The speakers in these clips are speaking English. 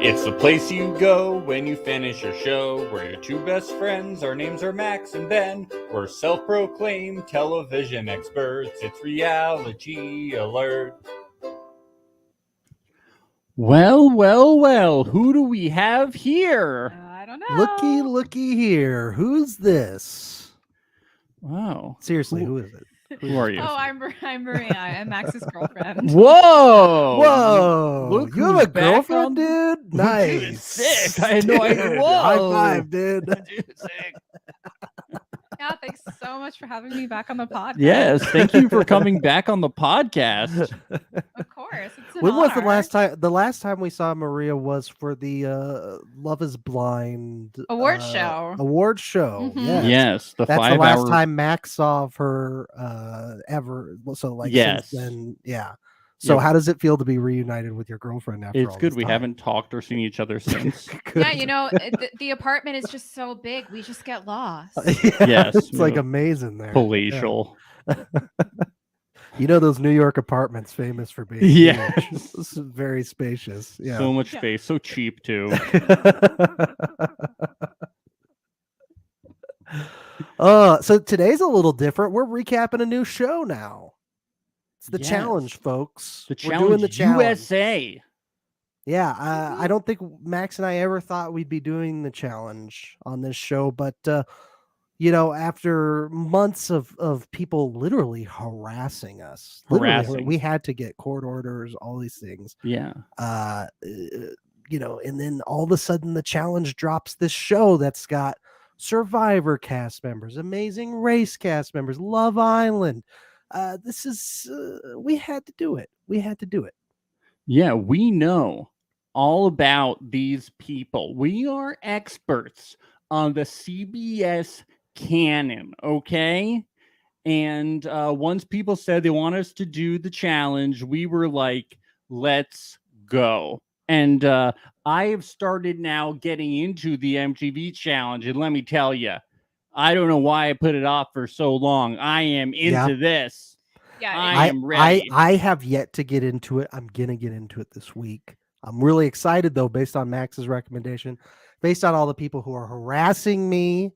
It's the place you go when you finish your show. We're your two best friends. Our names are Max and Ben. We're self-proclaimed television experts. It's Reality Alert. Well, who do we have here? I don't know. Looky here. Who's this? Wow. Seriously, who is it? Who are you? Oh, I'm Maria. I'm Max's girlfriend. Whoa! Look You have who's a back girlfriend, on- dude? Nice. Sick. I had no idea. Dude, Whoa. High five, dude. Dude, sick. Yeah, thanks so much for having me back on the podcast. Yes, thank you for coming back on the podcast. Of course. It's an When was the honor. last time? The last time we saw Maria was for the Love Is Blind Award show. Award show. Mhm. Yes. Yes, the That's 5 the last hour. time Max saw her ever. So like Yes. since then, yeah. So Yeah. how does it feel to be reunited with your girlfriend after It's all good. this We time? haven't talked or seen each other since. Good. Yeah, you know, the apartment is just so big. We just get lost. Yeah, Yes, it's like no. amazing there. Palatial. You know those New York apartments famous for being Yeah. huge. This is very spacious. Yeah. So much Yeah. space. So cheap, too. So today's a little different. We're recapping a new show now. It's the Yes. challenge, folks. The We're challenge doing the challenge. USA. Yeah, I don't think Max and I ever thought we'd be doing the challenge on this show, but after months of people literally harassing us, Harassing. we had to get court orders, all these things. Yeah. And then all of a sudden the challenge drops this show that's got Survivor cast members, Amazing Race cast members, Love Island. This is we had to do it. We had to do it. Yeah, we know all about these people. We are experts on the CBS canon, okay? And once people said they want us to do the challenge, we were like, let's go. And I have started now getting into the MTV challenge. And let me tell you, I don't know why I put it off for so long. I am into this. Yeah, I am ready. I have yet to get into it. I'm gonna get into it this week. I'm really excited though, based on Max's recommendation, based on all the people who are harassing me.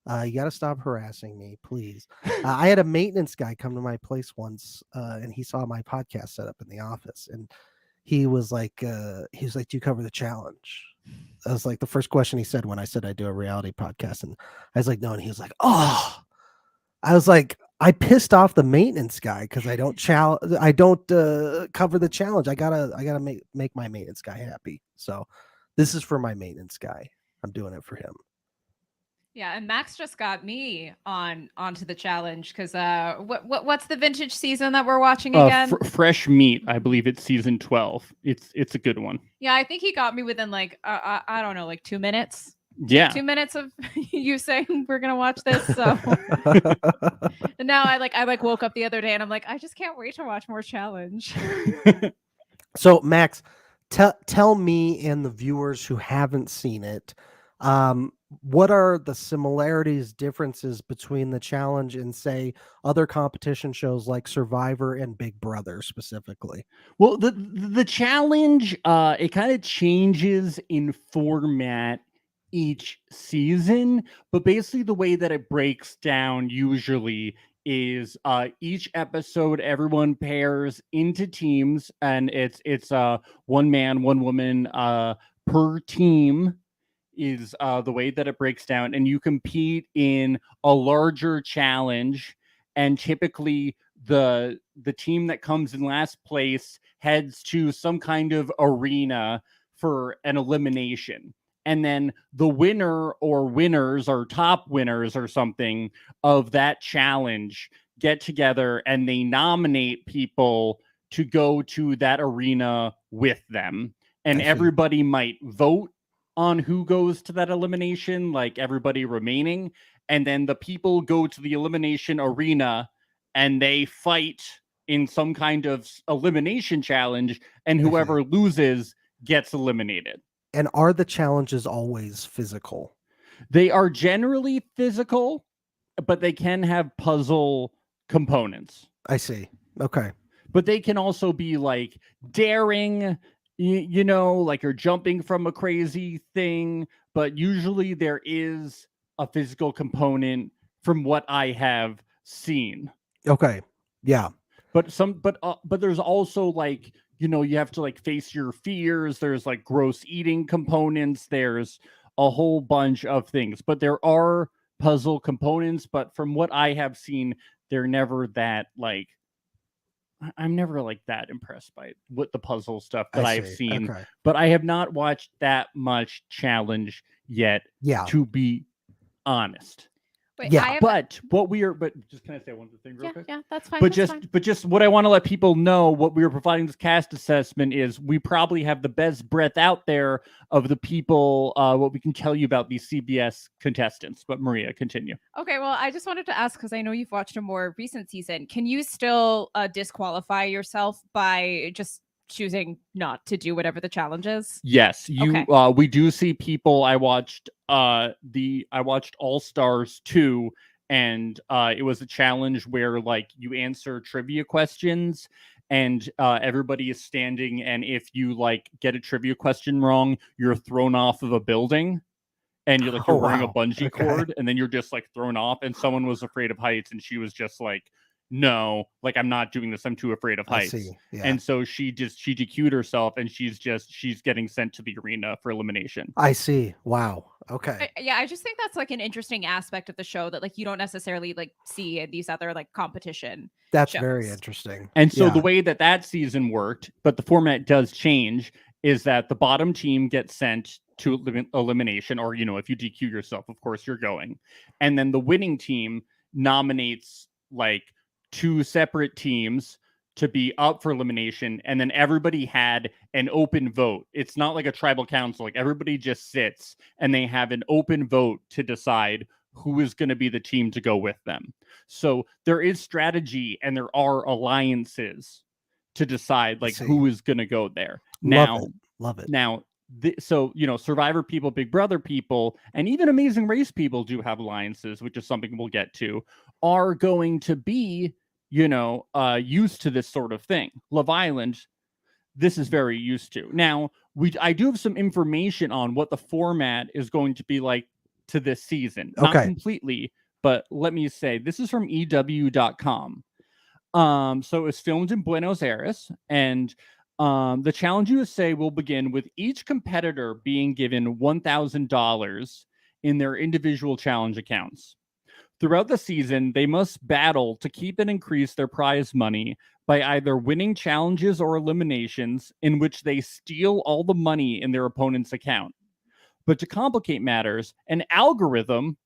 You got to stop harassing me, please. I had a maintenance guy come to my place once, and he saw my podcast set up in the office, and he was like, "Do you cover the challenge?" That was like the first question he said when I said I do a reality podcast, and I was like, "No," and he was like, "Oh." I was like, I pissed off the maintenance guy because I don't cover the challenge. I gotta make my maintenance guy happy. So this is for my maintenance guy. I'm doing it for him. Yeah, and Max just got me onto the challenge because what's the vintage season that we're watching again? Fresh Meat, I believe it's season 12. It's a good one. Yeah, I think he got me within like I don't know, like 2 minutes. Yeah. 2 minutes of you saying we're gonna watch this. So and now I woke up the other day and I'm like, I just can't wait to watch more challenge. So Max, tell me and the viewers who haven't seen it, what are the similarities, differences between the challenge and say other competition shows like Survivor and Big Brother specifically? Well, the challenge, it kind of changes in format each season, but basically the way that it breaks down usually is each episode everyone pairs into teams, and it's one man, one woman per team is the way that it breaks down, and you compete in a larger challenge, and typically the team that comes in last place heads to some kind of arena for an elimination. And then the winner or winners or top winners or something of that challenge get together and they nominate people to go to that arena with them. And everybody might vote on who goes to that elimination, like everybody remaining. And then the people go to the elimination arena and they fight in some kind of elimination challenge. And whoever loses gets eliminated. And are the challenges always physical? They are generally physical, but they can have puzzle components. I see. Okay. But they can also be like daring you know, like you're jumping from a crazy thing, but usually there is a physical component from what I have seen. Okay. Yeah. But there's also like, you know, you have to like face your fears. There's like gross eating components. There's a whole bunch of things, but there are puzzle components. But from what I have seen, they're never that like. I'm never like that impressed by what the puzzle stuff that I've see. seen, Okay. but I have not watched that much challenge yet, Yeah. to be honest. Wait, Yeah, I have, But what we are, but just can I say one thing real yeah, quick? yeah, that's fine. But that's just fine. what I want to let people know, what we were providing this cast assessment is we probably have the best breadth out there of the people, what we can tell you about these CBS contestants. But Maria, continue. Okay, well, I just wanted to ask because I know you've watched a more recent season. Can you still disqualify yourself by just choosing not to do whatever the challenge is? Yes, Okay. we do see people. I watched All Stars 2, and it was a challenge where like you answer trivia questions and everybody is standing, and if you like get a trivia question wrong, you're thrown off of a building. And you're like, you're wearing a wow. bungee Okay. cord, and then you're just like thrown off. And someone was afraid of heights, and she was just like, no, like I'm not doing this. I'm too afraid of I heights. see. Yeah. And so she DQ'd herself, and she's getting sent to the arena for elimination. I see. Wow. Okay. Yeah, I just think that's like an interesting aspect of the show that like you don't necessarily like see in these other like competition. That's very shows. interesting. And so Yeah. the way that season worked, but the format does change, is that the bottom team gets sent to elimination, or, you know, if you DQ yourself, of course you're going. And then the winning team nominates like 2 separate teams to be up for elimination. And then everybody had an open vote. It's not like a tribal council. Like everybody just sits and they have an open vote to decide who is going to be the team to go with them. So there is strategy and there are alliances to decide like who is going to go there. Love it. Now, so, you know, Survivor people, Big Brother people, and even Amazing Race people do have alliances, which is something we'll get to, are going to be, you know, used to this sort of thing. Love Island, this is very used to. Now, I do have some information on what the format is going to be like to this season. Not completely, but let me say, this is from EW.com. So it's filmed in Buenos Aires, and the Challenge USA will begin with each competitor being given $1,000 in their individual challenge accounts. Throughout the season, they must battle to keep and increase their prize money by either winning challenges or eliminations in which they steal all the money in their opponent's account. But to complicate matters, an algorithm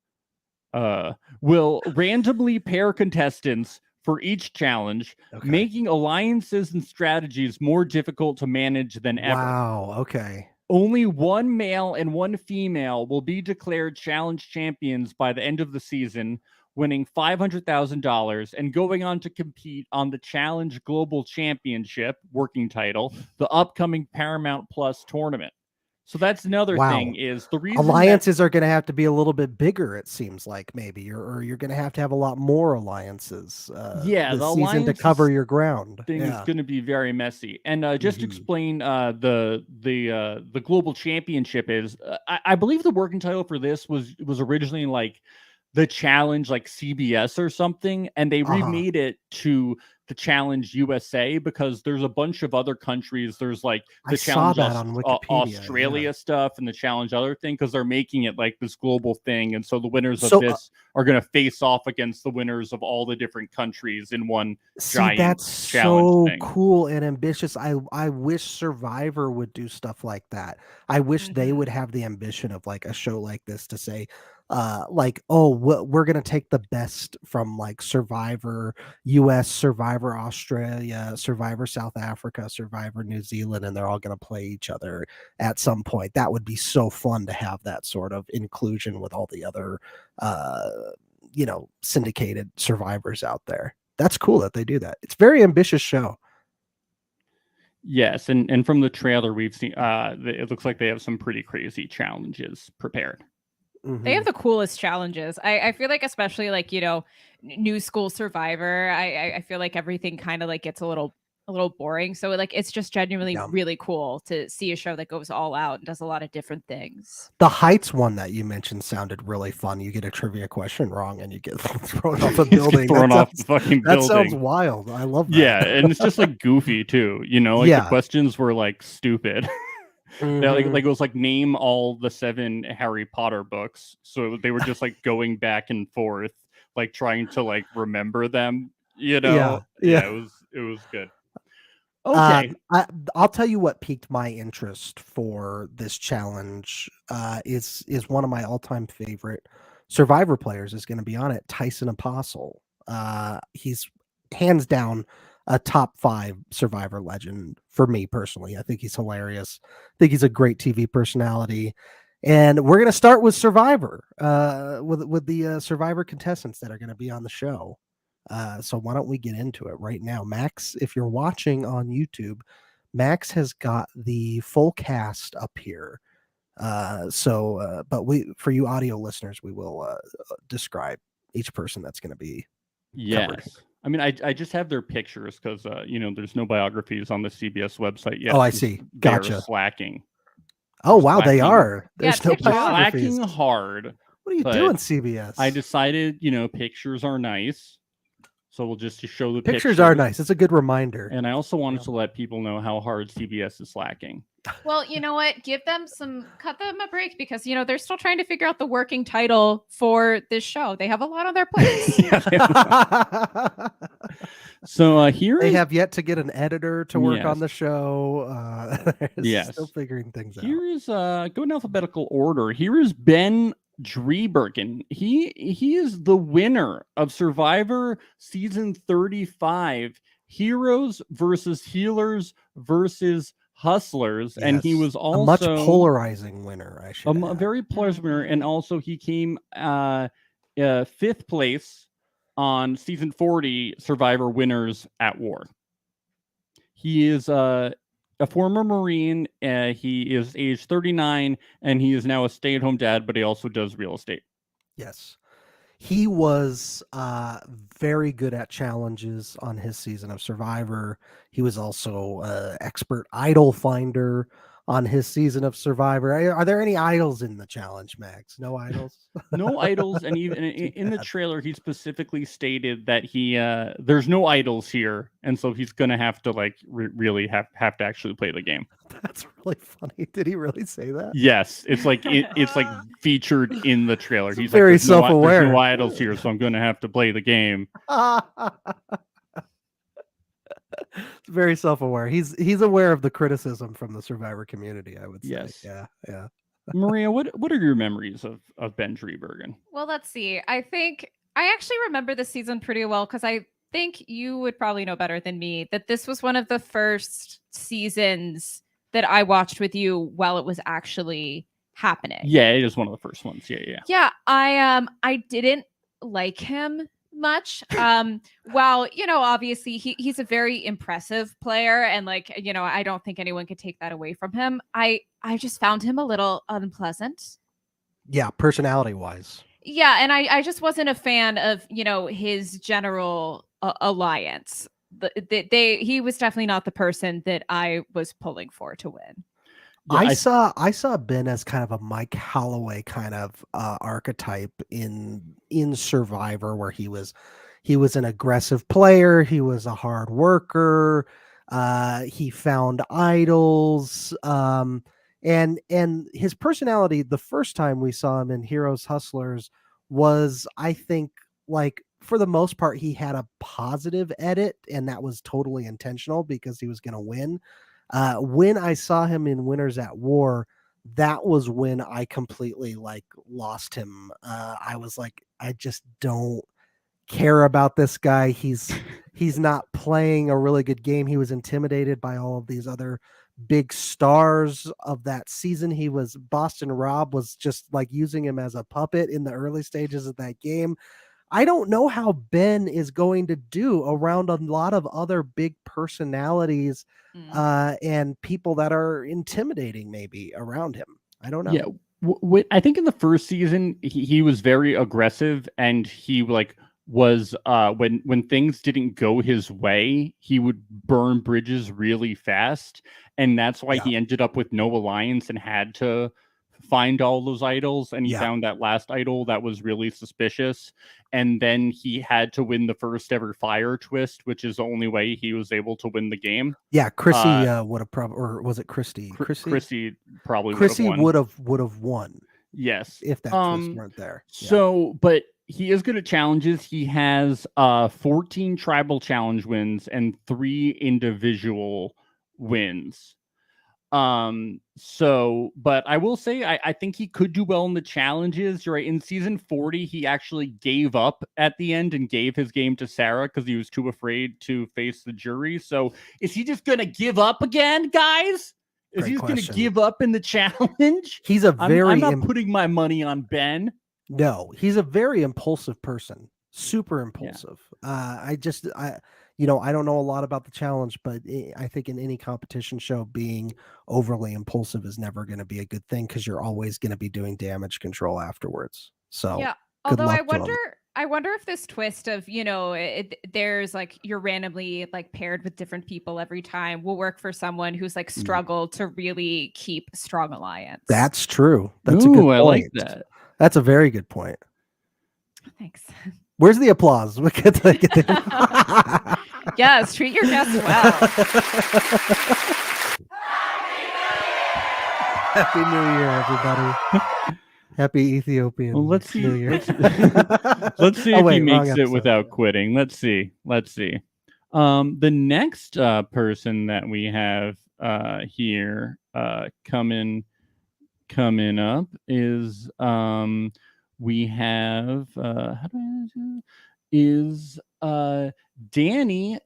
will randomly pair contestants for each challenge, making alliances and strategies more difficult to manage than ever. Wow. Okay. Only one male and one female will be declared challenge champions by the end of the season, winning $500,000 and going on to compete on the Challenge Global Championship, working title, the upcoming Paramount Plus tournament. So that's another thing, is the reason alliances are going to have to be a little bit bigger, it seems like, maybe, or you're going to have a lot more alliances this season to cover your ground. Thing is going to be very messy. And just to explain the Global Championship is, I believe the working title for this was originally like the Challenge, like CBS or something, and they remade it to the Challenge USA because there's a bunch of other countries. There's like the Challenge Australia stuff and the Challenge other thing, because they're making it like this global thing. And so the winners of this are going to face off against the winners of all the different countries in one giant that's challenge thing. Cool and ambitious. I wish Survivor would do stuff like that. I wish they would have the ambition of like a show like this to say, like, oh, we're going to take the best from like Survivor US, Survivor Australia, Survivor South Africa, Survivor New Zealand, and they're all going to play each other at some point. That would be so fun to have that sort of inclusion with all the other you know, syndicated survivors out there. That's cool that they do that. It's a very ambitious show. Yes, and from the trailer we've seen, it looks like they have some pretty crazy challenges prepared. They have the coolest challenges. I feel like, especially like, you know, new school Survivor, I feel like everything kind of like gets a little a little boring. So like it's just genuinely Yeah. really cool to see a show that goes all out and does a lot of different things. The Heights one that you mentioned sounded really fun. You get a trivia question wrong and you get thrown off a building. Thrown off the fucking that building. sounds wild. I love that. Yeah, and it's just like goofy too. You know, like Yeah. the questions were like stupid. Yeah, like it was like name all the 7 Harry Potter books. So they were just like going back and forth, like trying to like remember them. You know, Yeah. It was good. Okay, I'll tell you what piqued my interest for this challenge is one of my all-time favorite Survivor players is going to be on it, Tyson Apostle. He's hands down a top 5 Survivor legend for me personally. I think he's hilarious. I think he's a great TV personality. And we're going to start with Survivor, with the Survivor contestants that are going to be on the show. So why don't we get into it right now? Max, if you're watching on YouTube, Max has got the full cast up here. But for you audio listeners, we will describe each person that's going to be covered. yes. I mean, I just have their pictures because there's no biographies on the CBS website yet. Oh, I see. Gotcha. They're slacking. Oh, wow, they slacking. are. There's no TikTok. biographies. Slacking hard. What are you but doing, CBS? I decided, pictures are nice. So we'll just show the pictures are nice. It's a good reminder. And I also wanted to let people know how hard CBS is slacking. Well, you know what? Cut them a break because, they're still trying to figure out the working title for this show. They have a lot on their plates. So here they have yet to get an editor to work on Yes. the show. Yes. Still figuring things out. Here is go in alphabetical order. Here is Ben Dreebergen. He is the winner of Survivor season 35, Heroes versus Healers versus Hustlers, and he Yes. was also a much polarizing winner. I should a very polarizing winner, and also he came 5th place on season 40 Survivor Winners at War. He is a former Marine. He is age 39, and he is now a stay-at-home dad, but he also does real estate. Yes. He was very good at challenges on his season of Survivor. He was also expert idol finder on his season of Survivor. Are there any idols in the challenge, Max? No idols? No idols, and even in the trailer, he specifically stated that there's no idols here, and so he's gonna have to really have to actually play the game. That's really funny. Did he really say that? Yes, it's like it's like featured in the trailer. He's very like, self-aware. There's no idols here, so I'm gonna have to play the game. Very self-aware. He's aware of the criticism from the Survivor community, I would say. Yes. Yeah. Maria, what are your memories of Ben Dreebergen? Well, let's see. I think I actually remember this season pretty well because I think you would probably know better than me that this was one of the first seasons that I watched with you while it was actually happening. Yeah, it is one of the first ones. Yeah. Yeah, I didn't like him much. While, obviously he's a very impressive player and I don't think anyone could take that away from him. I just found him a little unpleasant. Yeah, personality wise. Yeah, and I just wasn't a fan of, his general alliance. He was definitely not the person that I was pulling for to win. Yeah, I saw Ben as kind of a Mike Holloway kind of archetype in Survivor, where he was an aggressive player, he was a hard worker, he found idols, and his personality the first time we saw him in Heroes Hustlers was, I think, for the most part, he had a positive edit, and that was totally intentional because he was going to win. When I saw him in Winners at War, that was when I completely lost him. I was like, I just don't care about this guy. He's not playing a really good game. He was intimidated by all of these other big stars of that season. Boston Rob was just using him as a puppet in the early stages of that game. I don't know how Ben is going to do around a lot of other big personalities and people that are intimidating maybe around him. I don't know. Yeah. I think in the first season, he was very aggressive and he was when things didn't go his way, he would burn bridges really fast, and that's why he ended up with no alliance and had to find all those idols, and he found that last idol that was really suspicious, and then he had to win the first ever fire twist, which is the only way he was able to win the game. Yeah, Chrissy would have probably, or was it Christy? Chrissy probably Chrissy would have won. Yes, if that twist weren't there. So, but he is good at challenges. He has 14 tribal challenge wins and 3 individual wins. So, but I will say, I think he could do well in the challenges. You're right. In season 40, he actually gave up at the end and gave his game to Sarah because he was too afraid to face the jury. So is he just going to give up again, guys? Is he just going to give up in the challenge? He's a very... I'm not putting my money on Ben. No, he's a very impulsive person. Super impulsive. I don't know a lot about the challenge, but I think in any competition show, being overly impulsive is never going to be a good thing because you're always going to be doing damage control afterwards. So yeah, although I wonder if this twist of, there's like you're randomly like paired with different people every time will work for someone who's like struggled to really keep strong alliance. That's true. That's a good point. I like that. That's a very good point. Thanks. Where's the applause? Yes, treat your guests well. Happy New Year, everybody. Happy Ethiopian. Well, let's see. New Year. Let's see if he makes it without quitting. Let's see. The next person that we have here coming up is we have Danny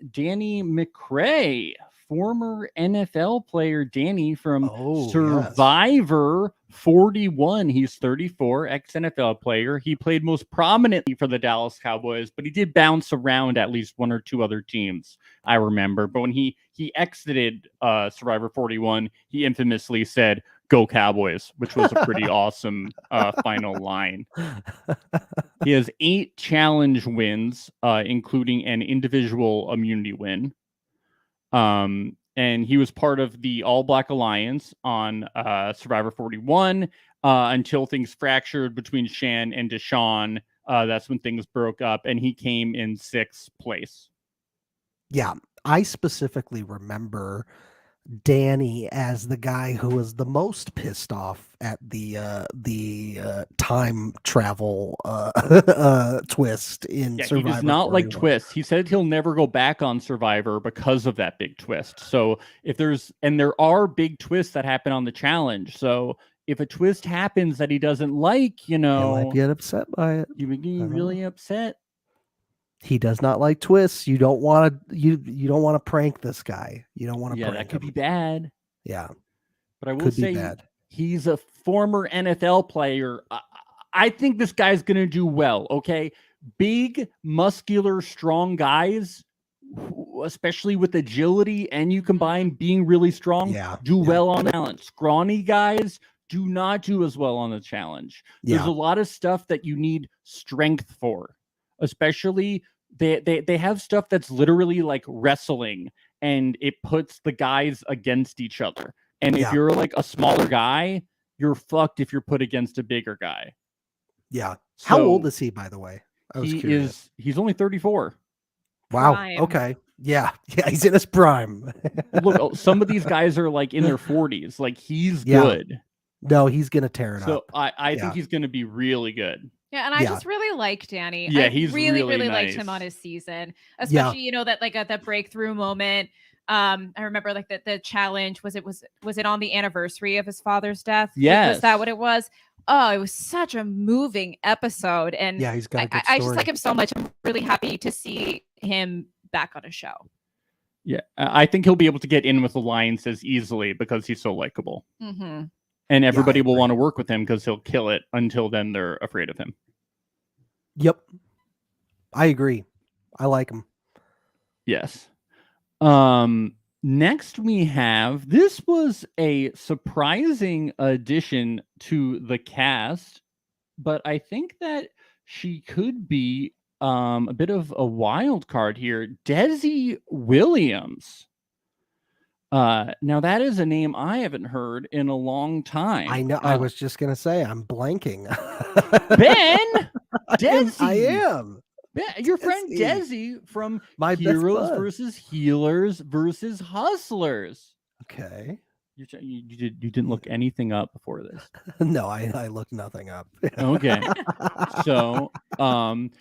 Mcrae, former NFL player Danny from Survivor 41. He's 34, ex-NFL player. He played most prominently for the Dallas Cowboys, but he did bounce around at least 1 or 2 other teams, I remember. But when he exited Survivor 41, he infamously said, "Go Cowboys," which was a pretty awesome final line. He has 8 challenge wins, including an individual immunity win. And he was part of the All Black Alliance on Survivor 41 until things fractured between Shan and Deshaun. That's when things broke up, and he came in 6th place. Yeah, I specifically remember Danny as the guy who was the most pissed off at the time travel twist in Survivor. He does not 41. like twists. He said he'll never go back on Survivor because of that big twist. So there are big twists that happen on the challenge. So if a twist happens that he doesn't like, he might get upset by it. You would be really upset. He does not like twists. You don't want to prank this guy. You don't want to prank that could him. be bad. Yeah. But I will say he's a former NFL player. I think this guy's going to do well, okay? Big, muscular, strong guys, especially with agility, and you combine being really strong, do well on the challenge. Scrawny guys do not do as well on the challenge. There's a lot of stuff that you need strength for, especially they have stuff that's literally like wrestling, and it puts the guys against each other. And if you're like a smaller guy, you're fucked if you're put against a bigger guy. Yeah. So how old is he, by the way? He's only 34. Wow. Prime. Okay. Yeah. He's in his prime. Look, some of these guys are like in their 40s. Like he's good. No, he's gonna tear it up. So I think he's gonna be really good. Yeah, and I just really like Danny. Yeah, he's really nice. Liked him on his season, especially that like at that breakthrough moment. I remember like the challenge was it on the anniversary of his father's death? Yes. Was that what it was? Oh, it was such a moving episode, and he's got a good I story. just like him so much. I'm really happy to see him back on a show. Yeah, I think he'll be able to get in with alliances easily because he's so likable. Mm-hmm. And everybody will want to work with him because he'll kill it. Until then, they're afraid of him. Yep. I agree. I like him. Yes. Next we have, this was a surprising addition to the cast, but I think that she could be a bit of a wild card here. Desi Williams. Now that is a name I haven't heard in a long time. I know. I was just gonna say I'm blanking. Ben, Desi. I am. Your friend Desi from My Heroes versus Healers versus Hustlers. Okay. You didn't look anything up before this. No, I looked nothing up. Okay. So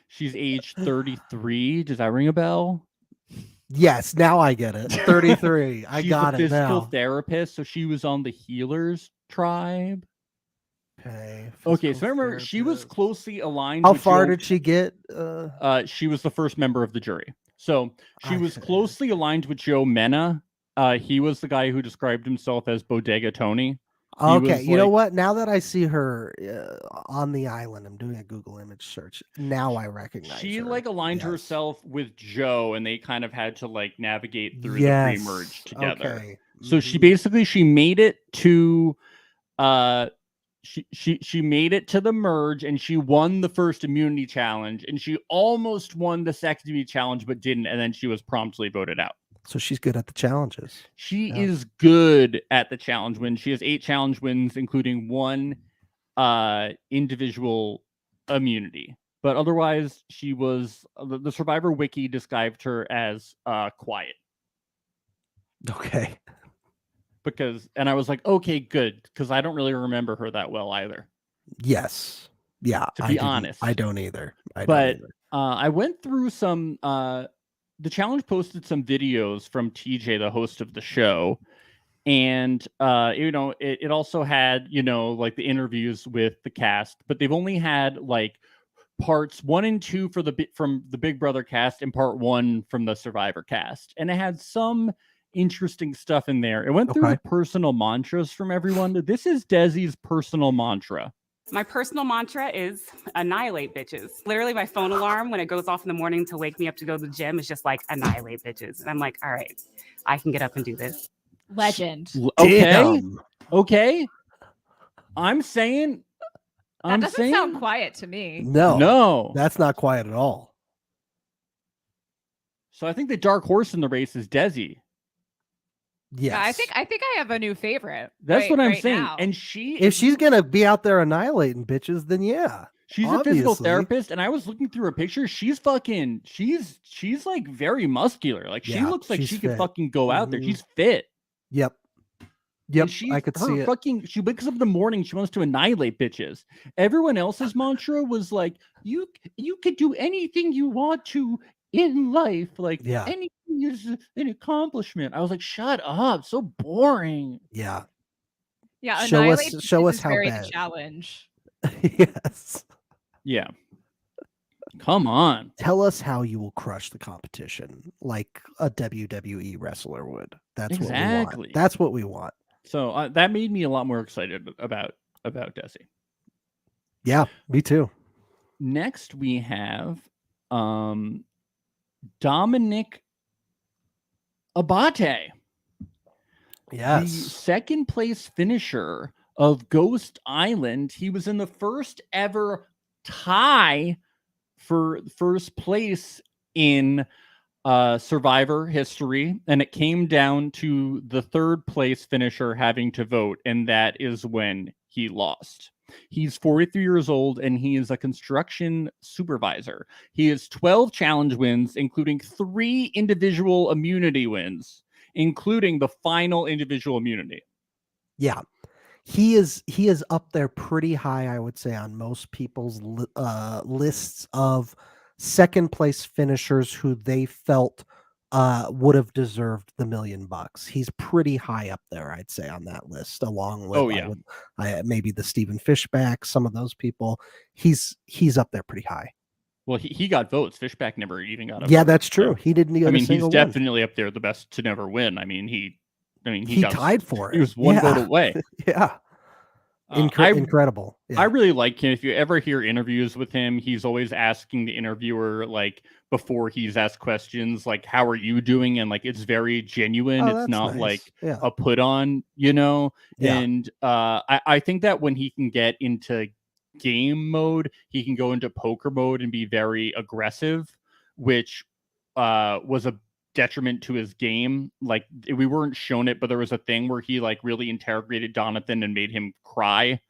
she's age 33. Does that ring a bell? Yes, now I get it. 33. I She's got a it physical now. therapist, so she was on the Healers tribe. Okay. So remember, she was closely aligned. How with far Joe. did she get? She was the first member of the jury. So she was closely aligned with Joe Mena. He was the guy who described himself as Bodega Tony. Okay, you know what? Now that I see her on the island, I'm doing a Google image search. Now I recognize she her. like aligned herself with Joe, and they kind of had to like navigate through the pre-merge together. Okay. So she made it to she made it to the merge, and she won the first immunity challenge, and she almost won the second immunity challenge but didn't, and then she was promptly voted out. So she's good at the challenges. She is good at the challenge wins. She has 8 challenge wins, including 1 individual immunity. But otherwise, she was the Survivor Wiki described her as quiet. Okay. And I was like, okay, good, because I don't really remember her that well either. Yes. Yeah. To be honest, I don't either. I went through some. The challenge posted some videos from TJ, the host of the show, and it also had like the interviews with the cast, but they've only had like parts 1 and 2 from the Big Brother cast and part 1 from the Survivor cast, and it had some interesting stuff in there. It went through the personal mantras from everyone. This is Desi's personal mantra. My personal mantra is annihilate bitches. Literally, my phone alarm when it goes off in the morning to wake me up to go to the gym is just like annihilate bitches. And I'm like, all right, I can get up and do this. Legend. Okay. I'm saying that doesn't sound quiet to me. No, that's not quiet at all. So I think the dark horse in the race is Desi. Yes. Yeah, I think I have a new favorite. That's what I'm saying. Now. And if she's gonna be out there annihilating bitches, then yeah. She's a physical therapist, and I was looking through her picture. She's she's like very muscular. Like she looks like she could fucking go out there. She's fit. Yep. I could see it. She wakes up in the morning. She wants to annihilate bitches. Everyone else's mantra was like, you could do anything you want to in life. Like anything is an accomplishment. I was like, shut up. So boring. Yeah. Yeah. Show us how bad. The challenge. Yes. Yeah. Come on. Tell us how you will crush the competition like a WWE wrestler would. That's what we want. That's what we want. So that made me a lot more excited about Desi. Yeah, me too. Next we have Dominic Abate. Yes. The second place finisher of Ghost Island. He was in the first ever tie for first place in Survivor history, and it came down to the third place finisher having to vote, and that is when he lost. He's 43 years old, and he is a construction supervisor. He has 12 challenge wins, including 3 individual immunity wins, including the final individual immunity. Yeah. He is up there pretty high, I would say, on most people's lists of second place finishers who they felt would have deserved the $1 million. He's pretty high up there, I'd say, on that list, along with maybe the Stephen Fishback, some of those people. He's up there pretty high. Well, he got votes. Fishback never even got a vote. Yeah, that's true. He didn't get he's definitely up there, the best to never win. He tied for it. He was one vote away. Yeah. Incredible. Yeah. I really like him. If you ever hear interviews with him, he's always asking the interviewer, like, before he's asked questions, like, how are you doing? And like, it's very genuine. It's not like a put on, Yeah. And I think that when he can get into game mode, he can go into poker mode and be very aggressive, which was a detriment to his game. Like, we weren't shown it, but there was a thing where he like really interrogated Jonathan and made him cry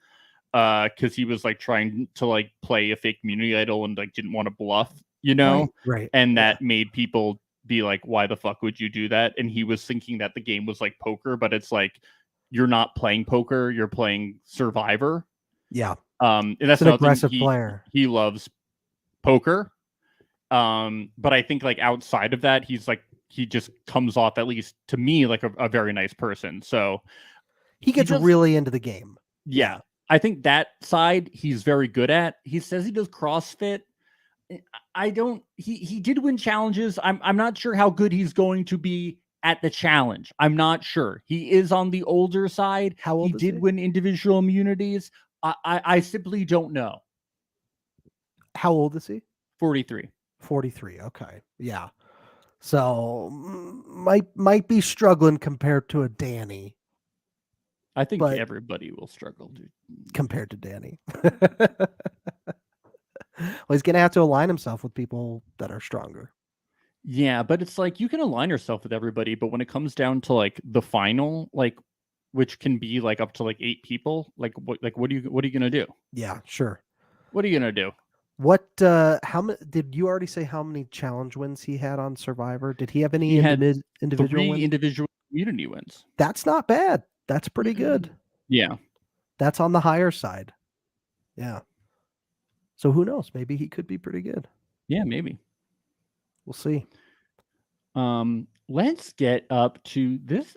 because he was like trying to like play a fake community idol and like didn't want to bluff, you know? Right. And that made people be like, why the fuck would you do that? And he was thinking that the game was like poker, but it's like, you're not playing poker, you're playing Survivor. Yeah. And that's an aggressive player. He loves poker. But I think like outside of that, he's like, he just comes off, at least to me, like a very nice person. So he gets really into the game. Yeah. I think that side he's very good at. He says he does CrossFit. He did win challenges. I'm not sure how good he's going to be at the challenge. I'm not sure. He is on the older side. How old he is did he? win individual immunities. I simply don't know. How old is he? 43. 43. Okay. Yeah. So might be struggling compared to a Danny. I think But- everybody will struggle, dude. Compared to Danny. Well, he's gonna have to align himself with people that are stronger. Yeah, but it's like you can align yourself with everybody, but when it comes down to like the final, like which can be like up to like 8 people, like what are you gonna do? Yeah, sure. What are you gonna do? What how many did you already say how many challenge wins he had on Survivor? Did he have any He had individual 3 wins? individual community wins. That's not bad. That's pretty good. Yeah. That's on the higher side. Yeah. So who knows? Maybe he could be pretty good. Yeah, maybe. We'll see. Let's get up to this.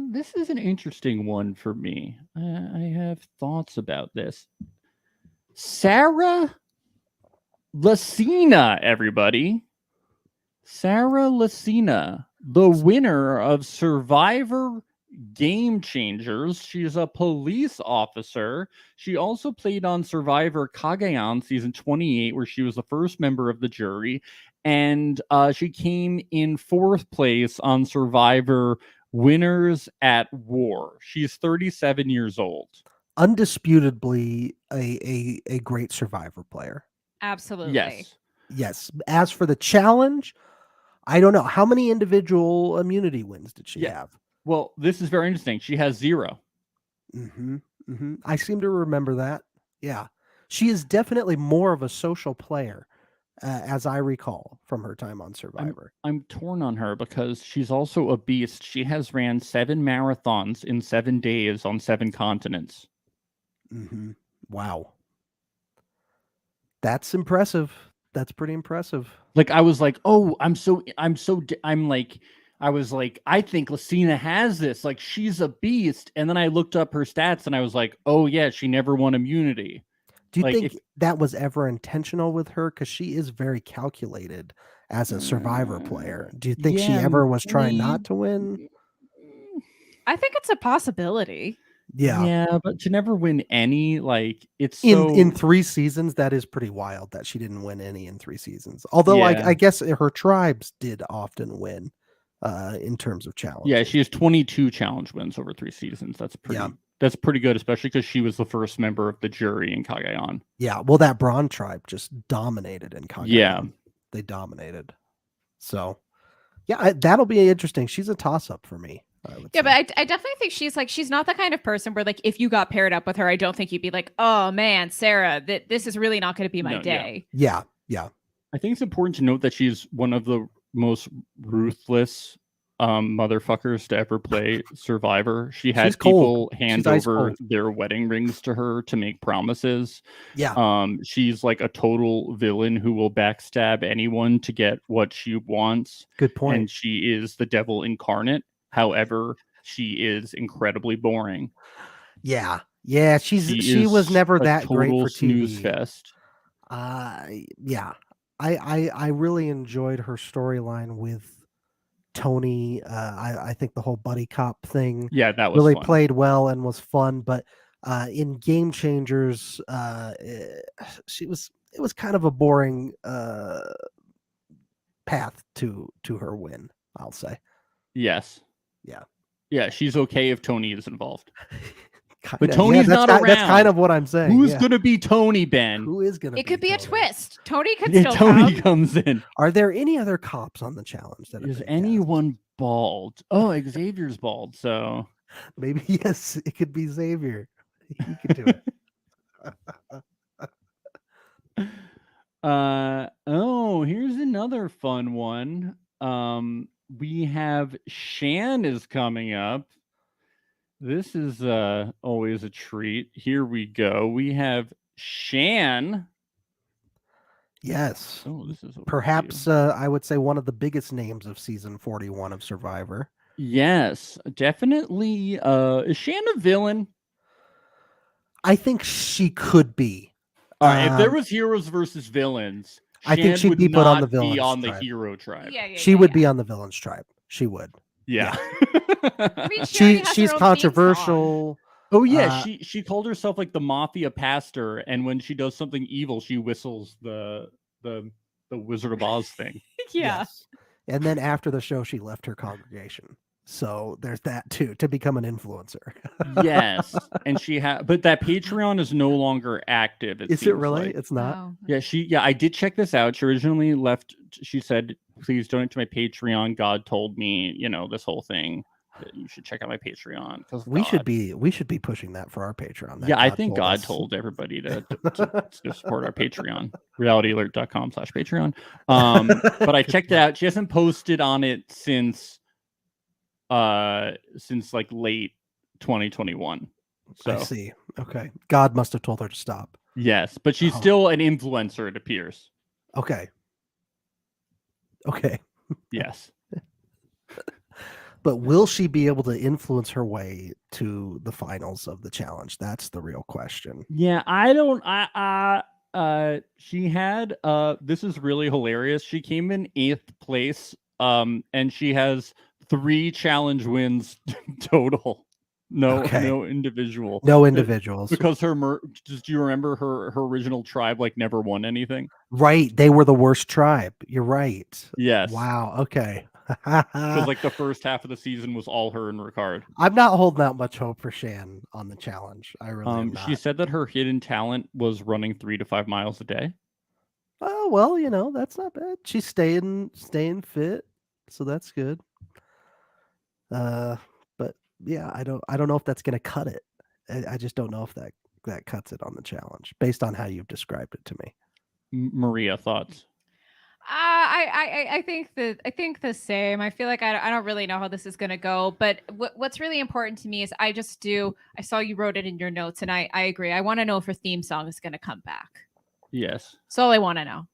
This is an interesting one for me. I have thoughts about this. Sarah Lucina, everybody. Sarah Lucina, the winner of Survivor Game Changers. She's a police officer. She also played on Survivor Cagayan season 28, where she was the first member of the jury. And she came in 4th place on Survivor Winners at War. She's 37 years old. Undisputably a great Survivor player. Absolutely. Yes. Yes. As for the challenge, I don't know. How many individual immunity wins did she have? Well, this is very interesting. She has 0. I seem to remember that. Yeah. She is definitely more of a social player, as I recall from her time on Survivor. I'm torn on her because she's also a beast. She has ran 7 marathons in 7 days on 7 continents. Wow. That's impressive. That's pretty impressive. Like, I was like, oh, I was like, I think Lucina has this. Like, she's a beast. And then I looked up her stats and I was like, oh, yeah, she never won immunity. Do you Like, think that was ever intentional with her? Because she is very calculated as a Survivor player. Do you think she ever was trying not to win? I think it's a possibility. Yeah. But to never win any, like, it's In 3 seasons, that is pretty wild that she didn't win any in 3 seasons. Although I guess her tribes did often win in terms of challenges. Yeah, she has 22 challenge wins over 3 seasons. That's pretty good, especially because she was the first member of the jury in Cagayan. Yeah, well, that Braun tribe just dominated in Cagayan. Yeah. They dominated. So, yeah, that'll be interesting. She's a toss-up for me. Yeah, but I definitely think she's not the kind of person where, like, if you got paired up with her, I don't think you'd be like, oh man, Sarah, this is really not going to be my day. Yeah. I think it's important to note that she's one of the most ruthless motherfuckers to ever play Survivor. She had people hand over their wedding rings to her to make promises. Yeah. She's like a total villain who will backstab anyone to get what she wants. Good point. And she is the devil incarnate. However, she is incredibly boring. Yeah. She was never that great for snooze TV. Fest. Yeah. I really enjoyed her storyline with Tony. I think the whole buddy cop thing that was really fun. played well and was fun, but in Game Changers it was kind of a boring path to her win, I'll say. Yes. Yeah. Yeah, she's okay if Tony is involved. But Tony's not around. That's kind of what I'm saying. Who's yeah. gonna be Tony, Ben? Who is gonna? It could be a Tony? twist. Tony could Yeah, still Tony come. comes in. Are there any other cops on the challenge? That have Is been anyone bald? Oh, Xavier's bald. So cast? Maybe yes. It could be Xavier. He could do it. Oh, here's another fun one. We have Shan is coming up. This is always a treat. Here we go. We have Shan. Yes. Oh, this is Perhaps I would say one of the biggest names of season 41 of Survivor. yes, definitely. Is Shan a villain? I think she could be. All right, if there was heroes versus villains, I think Shan she'd would be put on not the villains be on the tribe. hero tribe. Yeah, yeah. She would be on the villains tribe. She would. Yeah. I mean, she already has her She's own theme controversial. Oh yeah, Uh, she called herself like the mafia pastor, and when she does something evil, she whistles the Wizard of Oz thing. song. Yeah. Yes. And then after the show, she left her congregation. So there's that too, to become an influencer. Yes, and she had, but that Patreon is no longer active. Is it seems really? like. It's not. Oh. Yeah, I did check this out. She originally left. She said, "Please donate to my Patreon. God told me, this whole thing. That you should check out my Patreon because We should be pushing that for our Patreon. that Yeah, I God think told God us. told everybody to support our Patreon, realityalert.com/Patreon. But I checked it out. She hasn't posted on it since like late 2021. So I see. Okay. God must have told her to stop. yes, but she's Oh. still an influencer, it appears. Okay. Okay. Yes. But will she be able to influence her way to the finals of the challenge? That's the real question. Yeah, I don't she had this is really hilarious. She came in 8th place and she has 3 challenge wins total. No individual. No individuals. Because do you remember her original tribe like never won anything? Right. They were the worst tribe. You're right. Yes. Wow. Okay. Because like the first half of the season was all her and Ricard. I'm not holding out much hope for Shan on the challenge. I really am not. She said that her hidden talent was running 3 to 5 miles a day. Oh well, that's not bad. She's staying fit, so that's good. But yeah, I don't know if that's gonna cut it. I just don't know if that cuts it on the challenge based on how you've described it to me. Maria, thoughts? I think the same. I feel like I don't really know how this is going to go, but what's really important to me is I saw you wrote it in your notes, and I agree. I want to know if her theme song is going to come back. Yes. That's all I want to know.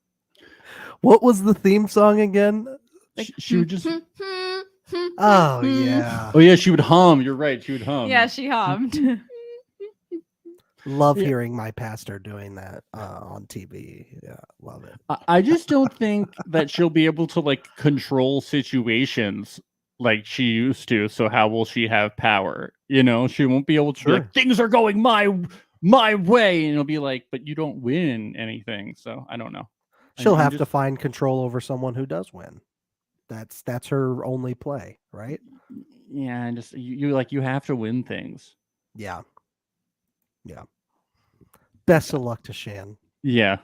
What was the theme song again? Like, she would just Oh yeah. Oh yeah, she would hum. You're right. She would hum. Yeah, she hummed. Love Yeah. hearing my pastor doing that on TV. Yeah, love it. I just don't think that she'll be able to like control situations like she used to. So how will she have power? She won't be able to be Sure. like, things are going my way, and it'll be like, but you don't win anything. So I don't know. She'll I'm have to just- find control over someone who does win. That's her only play, right? Yeah, and just you have to win things. Yeah. Yeah. Best of luck to Shan. Yeah.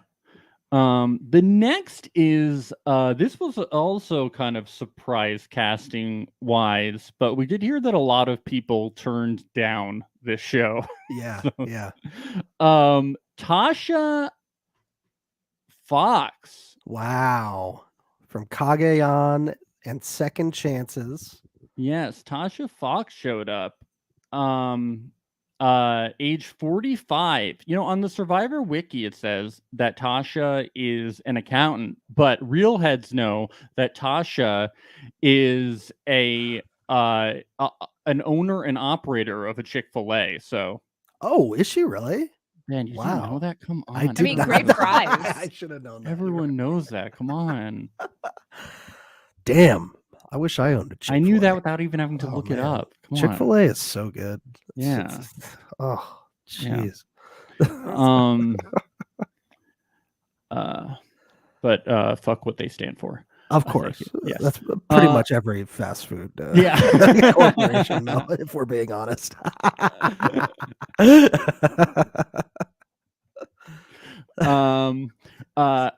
The next is this was also kind of surprise casting wise, but we did hear that a lot of people turned down this show. Yeah. So- Yeah. Tasha Fox. Wow. From Kage-on and Second Chances. Yes, Tasha Fox showed up. Age 45. On the Survivor wiki it says that Tasha is an accountant, but real heads know that Tasha is an owner and operator of a Chick-fil-A. So Oh, is she really? man, you Wow. didn't know that? Come on. I did mean, not great know. prize. I should have known that. Everyone knows that. Come on. Damn. I wish I owned a Chick-fil-A. I knew that without even having to Oh, look it man. up. Come on. Chick-fil-A is so good. Yeah. Oh, Yeah. jeez. But fuck what they stand for. Of I course. think yes. That's pretty much every fast food Yeah. corporation, though, if we're being honest.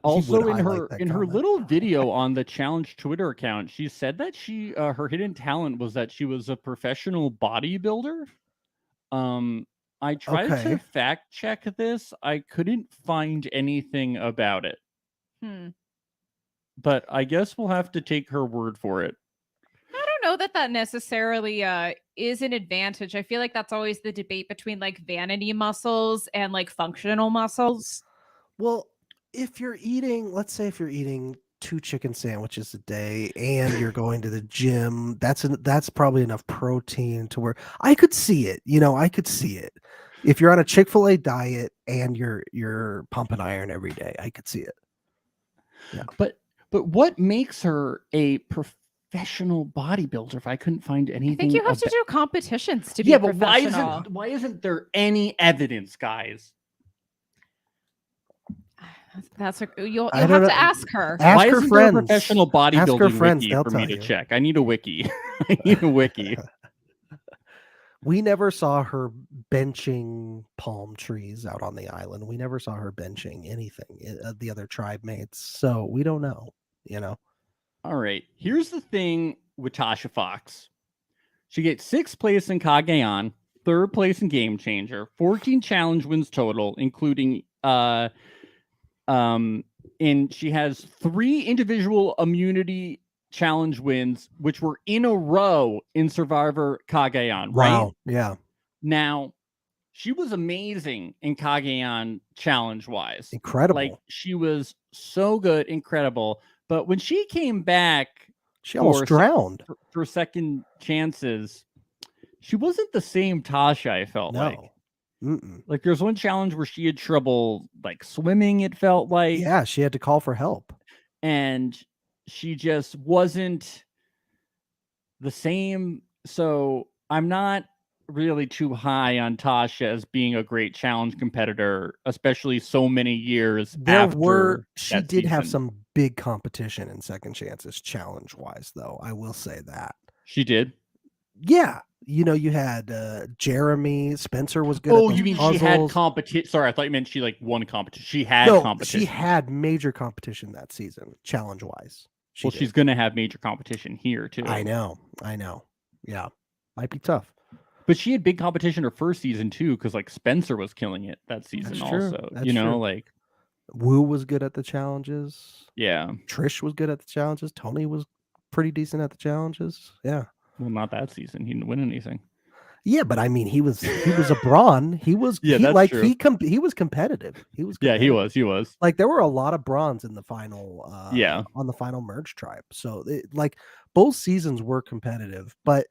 Also would in highlight her that in her comment. little video on the challenge Twitter account, she said that she her hidden talent was that she was a professional bodybuilder. I tried to Okay. fact check this. I couldn't find anything about it, but I guess we'll have to take her word for it. I don't know that necessarily is an advantage. I feel like that's always the debate between like vanity muscles and like functional muscles. Well, if you're eating, let's say if you're eating 2 chicken sandwiches a day and you're going to the gym, that's probably enough protein to where I could see it. I could see it. If you're on a Chick-fil-A diet and you're pumping iron every day, I could see it. Yeah. But what makes her a professional bodybuilder if I couldn't find anything? I think you have to do competitions to be but why isn't there any evidence, guys? That's you'll have to ask her. Why her isn't friends. there a professional bodybuilding friends, wiki they'll for me tell to you. check? I need a wiki. I need a wiki. We never saw her benching palm trees out on the island. We never saw her benching anything, the other tribe mates. So we don't know, All right. Here's the thing with Tasha Fox. She gets 6th place in Cagayan, 3rd place in Game Changer, 14 challenge wins total, including and she has 3 individual immunity challenge wins, which were in a row in Survivor Cagayan, right? Wow. Yeah. Now, she was amazing in Cagayan challenge-wise. Incredible. Like, she was so good, incredible. But when she came back, she almost drowned for second chances, she wasn't the same Tasha, I felt like. Mm-mm. Like, there's one challenge where she had trouble, like, swimming, it felt like. Yeah, she had to call for help. And she just wasn't the same. So I'm not really too high on Tasha as being a great challenge competitor, especially so many years after she did have some big competition in second chances challenge wise, though. I will say that she did. Yeah. You had Jeremy Spencer was good. Oh, you mean puzzles. She had competition? Sorry, I thought you meant she like won competition. She had competition. She had major competition that season, challenge wise. She's gonna have major competition here too. I know. Yeah, might be tough. But she had big competition her first season too, because like Spencer was killing it that season. That's also. That's true. Like Wu was good at the challenges. Yeah, Trish was good at the challenges. Tony was pretty decent at the challenges. Yeah. Well, not that season. He didn't win anything. Yeah, but I mean, he was a brawn. He was true. He was competitive. He was. Yeah, he was. Like there were a lot of bronze in the final. On the final merge tribe. So both seasons were competitive. But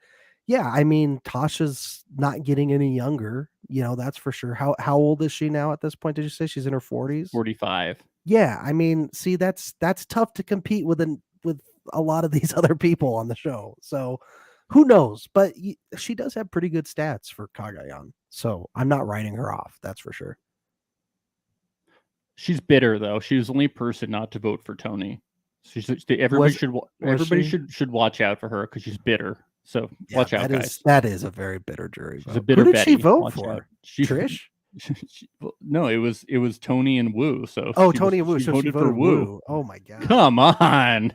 yeah, I mean, Tasha's not getting any younger. That's for sure. How old is she now at this point? Did you say she's in her 40s? 45. Yeah, I mean, see, that's tough to compete with a lot of these other people on the show. So. Who knows? But she does have pretty good stats for Cagayan. So I'm not writing her off. That's for sure. She's bitter, though. She was the only person not to vote for Tony. Everybody should watch out for her because she's bitter. So watch out, guys. That is a very bitter jury vote. Who did she vote for? Trish? No, it was Tony and Wu. So Tony and Wu. So she voted Wu. Oh my god! Come on!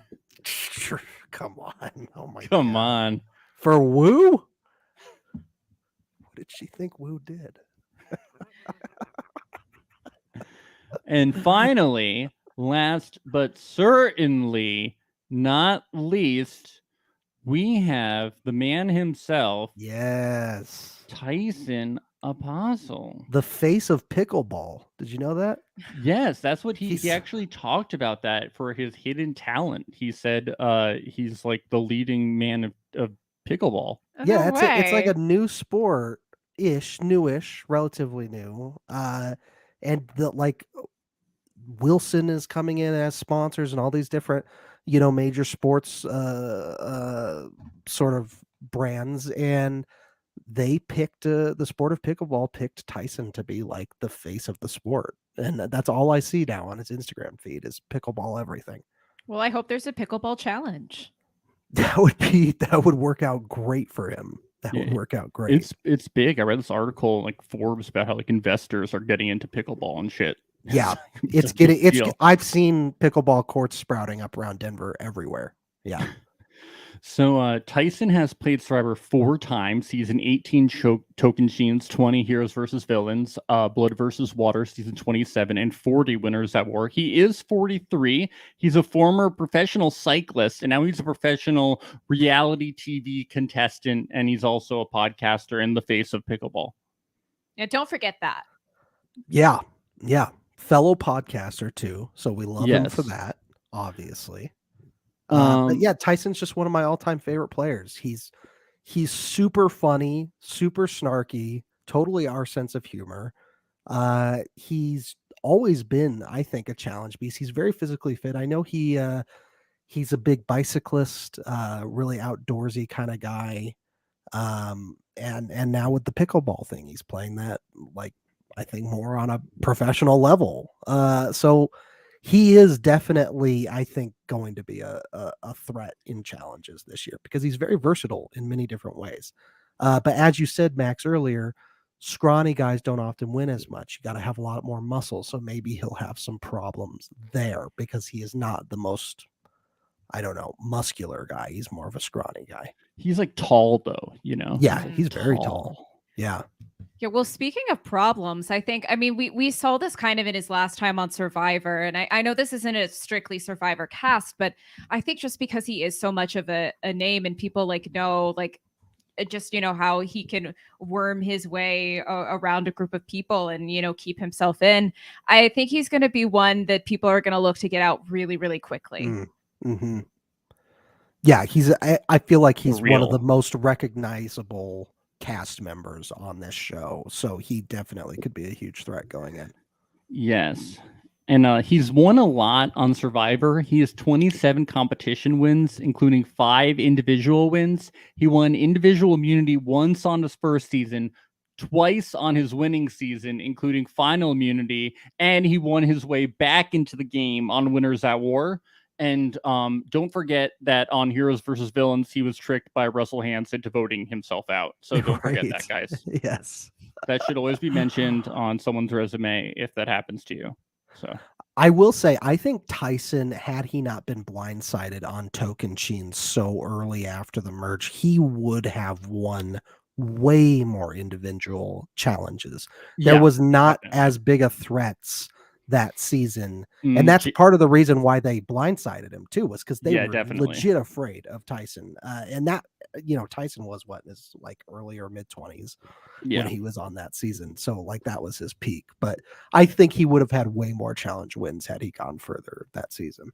Come on! Oh my! Come on! For Wu? What did she think Wu did? And finally, last but certainly not least, we have the man himself. Yes. Tyson Apostle. The face of pickleball. Did you know that? Yes, that's what he actually talked about that for his hidden talent. He said he's like the leading man of pickleball. Yeah, it's like a new sport-ish, newish, relatively new. And Wilson is coming in as sponsors and all these different, major sports sort of brands, and they picked the sport of pickleball picked Tyson to be like the face of the sport, and that's all I see now on his Instagram feed is pickleball everything. Well, I hope there's a pickleball challenge. That would work out great for him. That would work out great. It's big. I read this article in like Forbes about how like investors are getting into pickleball and shit. Yeah, It's a big deal. I've seen pickleball courts sprouting up around Denver everywhere. Yeah. So Tyson has played Survivor 4 times. Season 18 Tocantins, 20 Heroes versus Villains, Blood versus Water, season 27, and 40 Winners at War. He is 43. He's a former professional cyclist, and now he's a professional reality TV contestant, and he's also a podcaster in the face of pickleball. Yeah, don't forget that. Yeah. Fellow podcaster too. So we love him for Yes. that, obviously. But yeah, Tyson's just one of my all-time favorite players. He's super funny, super snarky, totally our sense of humor. He's always been, I think, a challenge beast. He's very physically fit. I know he's a big bicyclist, really outdoorsy kind of guy. And now with the pickleball thing, he's playing that, like, I think more on a professional level. So he is definitely, I think, going to be a threat in challenges this year because he's very versatile in many different ways. But as you said, Max, earlier, scrawny guys don't often win as much. You got to have a lot more muscle. So maybe he'll have some problems there because he is not the most, I don't know, muscular guy. He's more of a scrawny guy. He's like tall though, you know? Yeah, he's very tall. Yeah. Yeah, well, speaking of problems, we saw this kind of in his last time on Survivor. And I know this isn't a strictly Survivor cast, but I think just because he is so much of a name and people know just, how he can worm his way around a group of people and, keep himself in. I think he's going to be one that people are going to look to get out really, really quickly. Mm-hmm. Yeah, I feel like he's one of the most recognizable cast members on this show, so he definitely could be a huge threat going in. Yes. And he's won a lot on Survivor. He has 27 competition wins, including 5 individual wins. He won individual immunity once on his first season, twice on his winning season, including final immunity, and he won his way back into the game on Winners at War. And don't forget that on Heroes versus Villains, he was tricked by Russell Hanson to voting himself out. So don't forget that, guys. Yes. That should always be mentioned on someone's resume if that happens to you. So I will say, I think Tyson, had he not been blindsided on Tocantins so early after the merge, he would have won way more individual challenges. There was not as big a threats that season, and that's part of the reason why they blindsided him too, was because they were legit afraid of Tyson. And that, Tyson was what, his like early or mid-20s when he was on that season, so like that was his peak. But I think he would have had way more challenge wins had he gone further that season.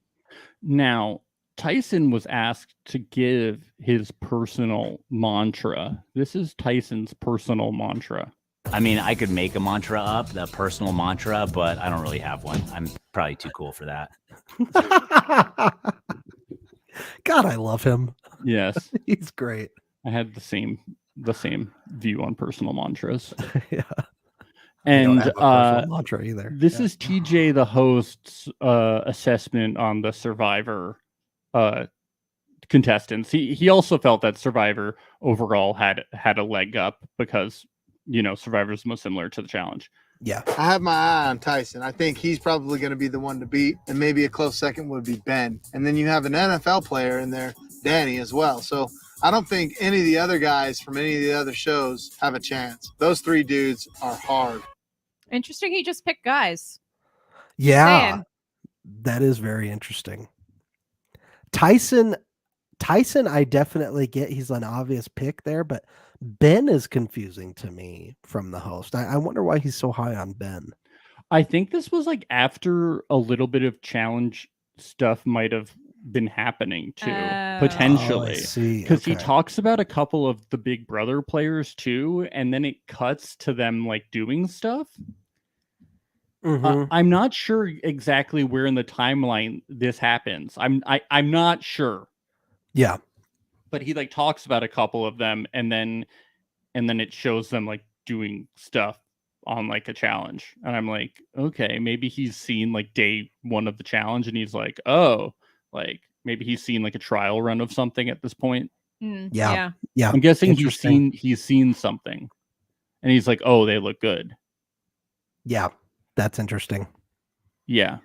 Now, Tyson was asked to give his personal mantra. This is Tyson's personal mantra. I mean, I could make a mantra up, the personal mantra, but I don't really have one. I'm probably too cool for that. God, I love him. Yes. He's great. I had the same view on personal mantras. Yeah. And mantra either. This is TJ, the host's assessment on the Survivor contestants. He also felt that Survivor overall had a leg up because Survivor is most similar to the challenge. Yeah. I have my eye on Tyson. I think he's probably going to be the one to beat, and maybe a close second would be Ben. And then you have an NFL player in there, Danny, as well. So I don't think any of the other guys from any of the other shows have a chance. Those 3 dudes are hard. Interesting. He just picked guys. Yeah. That is very interesting. Tyson, I definitely get he's an obvious pick there, but Ben is confusing to me from the host. I wonder why he's so high on Ben. I think this was like after a little bit of challenge stuff might have been happening too, potentially. Because he talks about a couple of the Big Brother players too, and then it cuts to them like doing stuff. I'm not sure exactly where in the timeline this happens. I'm not sure. Yeah. But he like talks about a couple of them, and then it shows them like doing stuff on like a challenge, and I'm like, okay, maybe he's seen like day 1 of the challenge, and he's like, oh, Like maybe he's seen like a trial run of something at this point. Yeah. I'm guessing Interesting. he's seen something, and he's like, oh, they look good. Yeah, that's interesting. Yeah.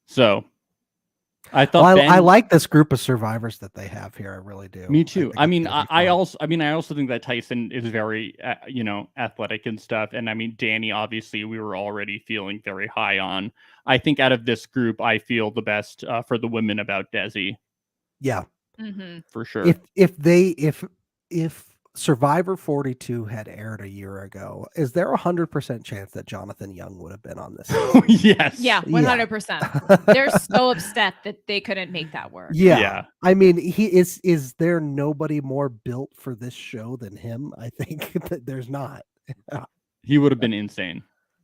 So I thought Well, I Ben- like this group of survivors that they have here. I really do. Me too. think I it's mean, gonna be I fun. also think that Tyson is very, athletic and stuff. And I mean, Danny, obviously, we were already feeling very high on. I think out of this group, I feel the best for the women about Desi. Yeah, for sure. If Survivor 42 had aired a year ago, is there 100% chance that Jonathan Young would have been on this? Yes. Yeah, 100%. They're so upset that they couldn't make that work. Yeah. I mean, is there nobody more built for this show than him? I think that there's not. He would have been insane.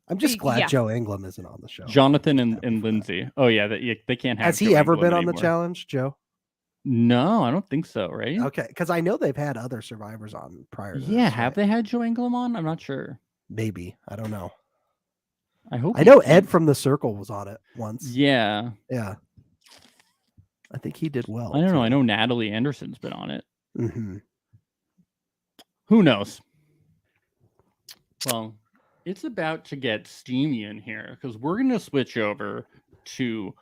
I'm just glad Yeah. Joe England isn't on the show. Jonathan and Lindsay. Oh yeah, they can't have. Has he Joe ever England been on the anymore. challenge, Joe? No, I don't think so. Right? Okay, because I know they've had other survivors on prior to Yeah, this, have right? they had Joe England on? I'm not sure. Maybe. I don't know. I hope. I know Ed from The Circle was on it once. Yeah. Yeah. I think he did well. I don't know. I too. know Natalie Anderson's been on it. Mhm. Who knows? Well, it's about to get steamy in here because we're going to switch over to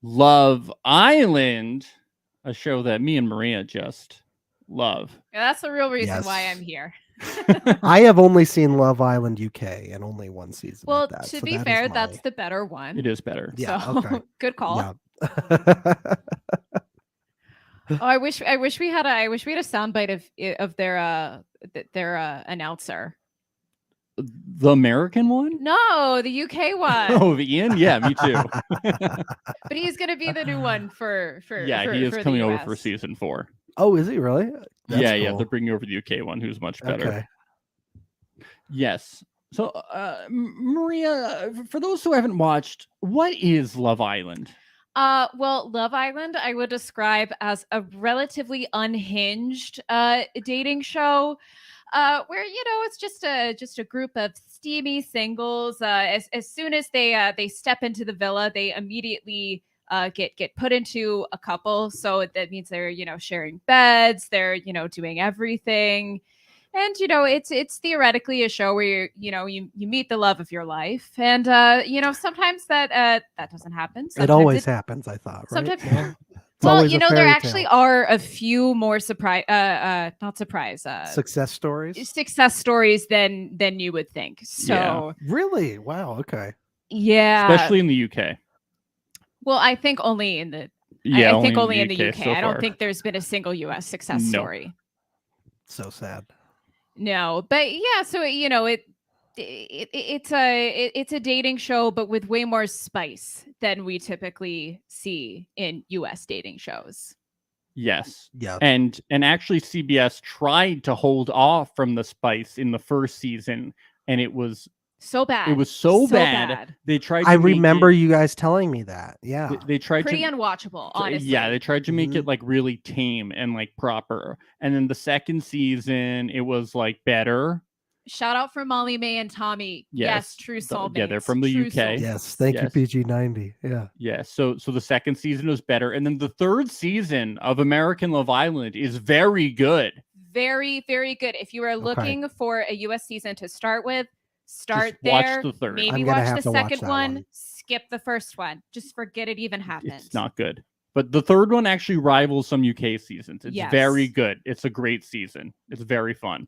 Love Island, a show that me and Maria just love. Yeah, that's the real reason why Yes. I'm here. I have only seen Love Island UK and only one season. Well, of that, to so be that is fair, my- that's the better one. It is better. Yeah, So, okay. good call. Yeah. Oh, I wish we had a soundbite of their announcer. The American one? No, the UK one. Oh, Ian? Yeah, me too. But he's gonna be the new one for Yeah, for, he is for the coming over US. for season 4. Oh, is he really? That's Yeah, cool. they're bringing over the UK one, who's much better. Okay. Yes. So, Maria, for those who haven't watched, what is Love Island? Well, Love Island, I would describe as a relatively unhinged dating show. Where it's just a group of steamy singles. As soon as they step into the villa, they immediately get put into a couple. So that means they're sharing beds. They're doing everything, and it's theoretically a show where you meet the love of your life, and sometimes that doesn't happen. Sometimes It always happens, I thought. Right? Sometimes. Yeah. It's Well, always a there fairy actually tale. are a few more Success stories. success stories than you would think. So Really? Wow. Okay. yeah, Especially in the UK. well, I think only in the Yeah, I think only in the UK. so I don't far. think there's been a single US success No. story. So sad. No, but yeah, so it's a dating show, but with way more spice than we typically see in US dating shows. Yes. Yeah. And actually CBS tried to hold off from the spice in the first season, and it was So bad. it was so bad. They tried to I make remember it, you guys telling me that. Yeah. they tried Pretty to unwatchable, honestly. Yeah, they tried to make Mm-hmm. it like really tame and like proper. And then the second season it was like better. Shout out for Molly May and Tommy. Yes, true soulmates. Yeah, they're from the True UK. soulmates. Yes. Thank you, Yes. PG-90. Yeah. Yeah, so the second season was better, and then the third season of American Love Island is very good. Very, very good. If you are looking for a US season to start with, start Just watch there. the third. Maybe I'm gonna watch have the to watch second that one. one. Skip the first one. Just forget it even happened. It's not good. But the third one actually rivals some UK seasons. It's Yes. very good. It's a great season. It's very fun.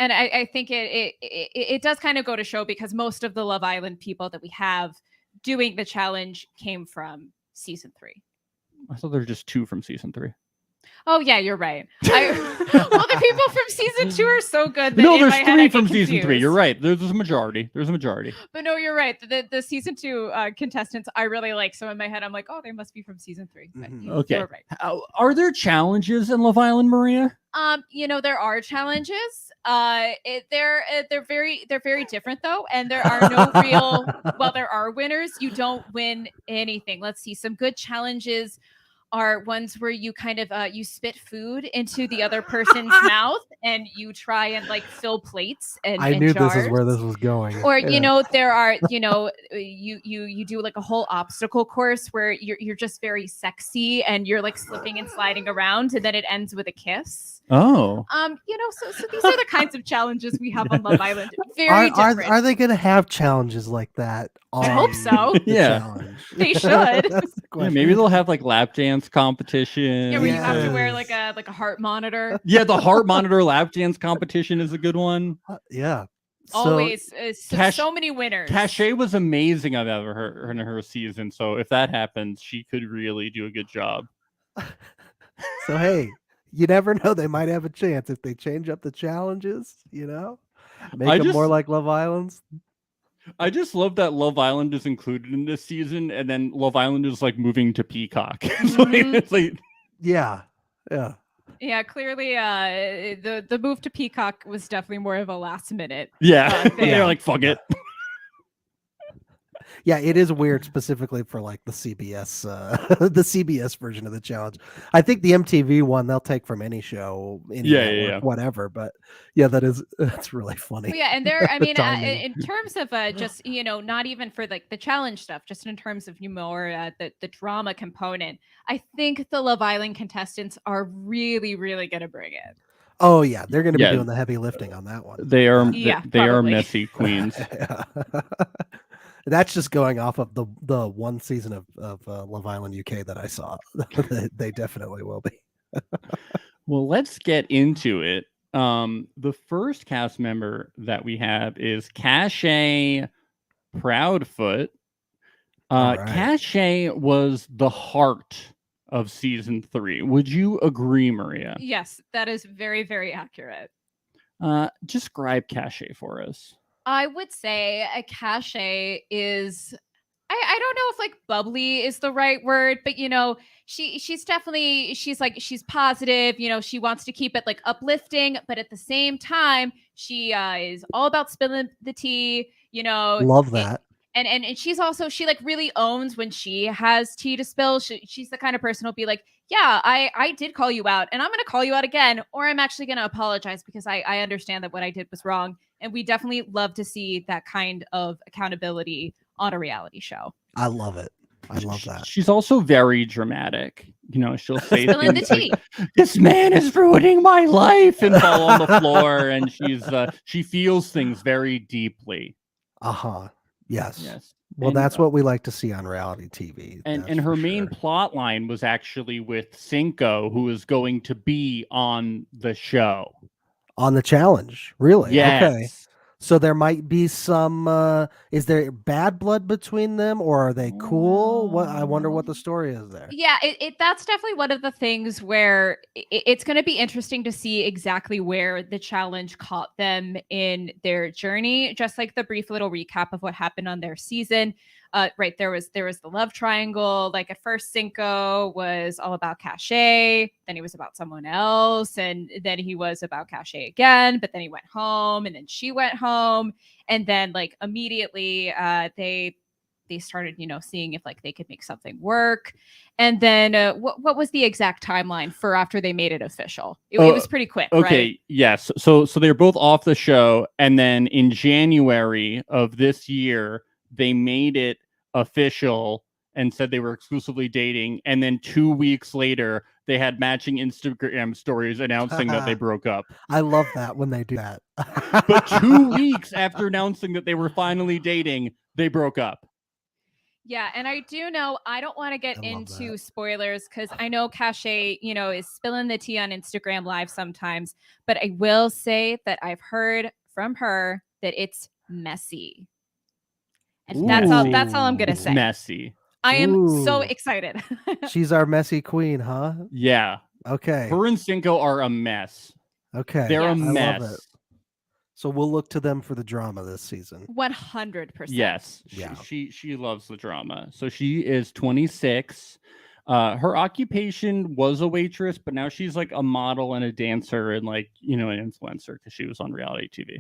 And I think it does kind of go to show, because most of the Love Island people that we have doing the challenge came from season 3. I thought there were just 2 from season 3. Oh yeah, you're right. Well, the people from season 2 are so good. That No, in there's my head, I 3 get from season 3. confused. You're right. There's a majority. There's a majority. But no, you're right. The season 2 contestants I really like. So in my head, I'm like, oh, they must be from season 3. But Mhm. you're Okay. right. Are there challenges in Love Island, Maria? There are challenges. They're very different though, and there are no real. Well, there are winners. You don't win anything. Let's see some good challenges. are ones where you kind of you spit food into the other person's mouth and you try and like fill plates and I knew jars. this is where this was going. Or Yeah. there are you do like a whole obstacle course where you're just very sexy and you're like slipping and sliding around, and then it ends with a kiss. Oh. So these are the kinds of challenges we have on Love Island. Very different. Are they going to have challenges like that? I hope so. the Yeah. challenge? They should. That's the Yeah, question. maybe they'll have like lap dance competition. Yeah, where you have to wear Yes. like a heart monitor. Yeah, the heart monitor lap dance competition is a good one. Yeah. So, Always Cash- so many winners. Cachet was amazing. I've ever heard in her season. So if that happens, she could really do a good job. so hey, you never know. They might have a chance if they change up the challenges. Make them more like Love Islands. I just love that Love Island is included in this season, and then Love Island is like moving to Peacock. It's like, Yeah. Yeah, clearly the move to Peacock was definitely more of a last minute. yeah, thing. they're like, fuck it. Yeah, it is weird specifically for like the CBS the CBS version of the challenge. I think the MTV one they'll take from any show, any network, whatever. But yeah, that's really funny. Well, yeah, and I mean, timing. in terms of just not even for like the challenge stuff, just in terms of more the drama component, I think the Love Island contestants are really, really gonna bring it. Oh yeah, they're going to be doing the heavy lifting on that one. They are Yeah, they are probably. messy queens. Yeah. That's just going off of the one season of Love Island UK that I saw. They definitely will be. Well, let's get into it. The first cast member that we have is Cachet Proudfoot. All right. Cachet was the heart of season 3. Would you agree, Maria? Yes, that is very, very accurate. Describe Cachet for us. I would say a cachet is I don't know if like bubbly is the right word, but she's definitely she's positive, she wants to keep it like uplifting, but at the same time she is all about spilling the tea, Love that. And she's also she like really owns when she has tea to spill. She's the kind of person who'll be like, yeah, I did call you out and I'm going to call you out again, or I'm actually going to apologize because I understand that what I did was wrong. And we definitely love to see that kind of accountability on a reality show. I love it. I love that. She's also very dramatic. She'll say Spilling the things tea. like, "This man is ruining my life," and fall on the floor. And she feels things very deeply. Yes. Yes. Well, And, that's what we like to see on reality TV. And her main plot line was actually with Cinco, who is going to be on the show. On the challenge, really? Yes. Okay. So there might be some. Is there bad blood between them, or are they cool? I wonder what the story is there. Yeah, that's definitely one of the things where it's going to be interesting to see exactly where the challenge caught them in their journey. Just like the brief little recap of what happened on their season. Right, there was the love triangle. Like at first, Cinco was all about Cachet, then he was about someone else, and then he was about Cachet again. But then he went home, and then she went home, and then like immediately, they started, seeing if like they could make something work. And then what was the exact timeline for after they made it official? It was pretty quick. Okay, right? yes. So they're both off the show, and then in January of this year, they made it official and said they were exclusively dating. And then 2 weeks later, they had matching Instagram stories announcing that they broke up. I love that when they do that. But 2 weeks after announcing that they were finally dating, they broke up. Yeah, and I do know I don't want to get into spoilers because I know Cachet, is spilling the tea on Instagram Live sometimes, but I will say that I've heard from her that it's messy. And that's all I'm gonna say. Messy. I am so Ooh. excited. She's our messy queen, huh? Yeah. Okay. Her and Cinco are a mess. Okay. They're a Yes. I mess. love it. So we'll look to them for the drama this season. 100%. Yes. Yeah. She loves the drama. So she is 26. Her occupation was a waitress, but now she's like a model and a dancer and like, an influencer because she was on reality TV.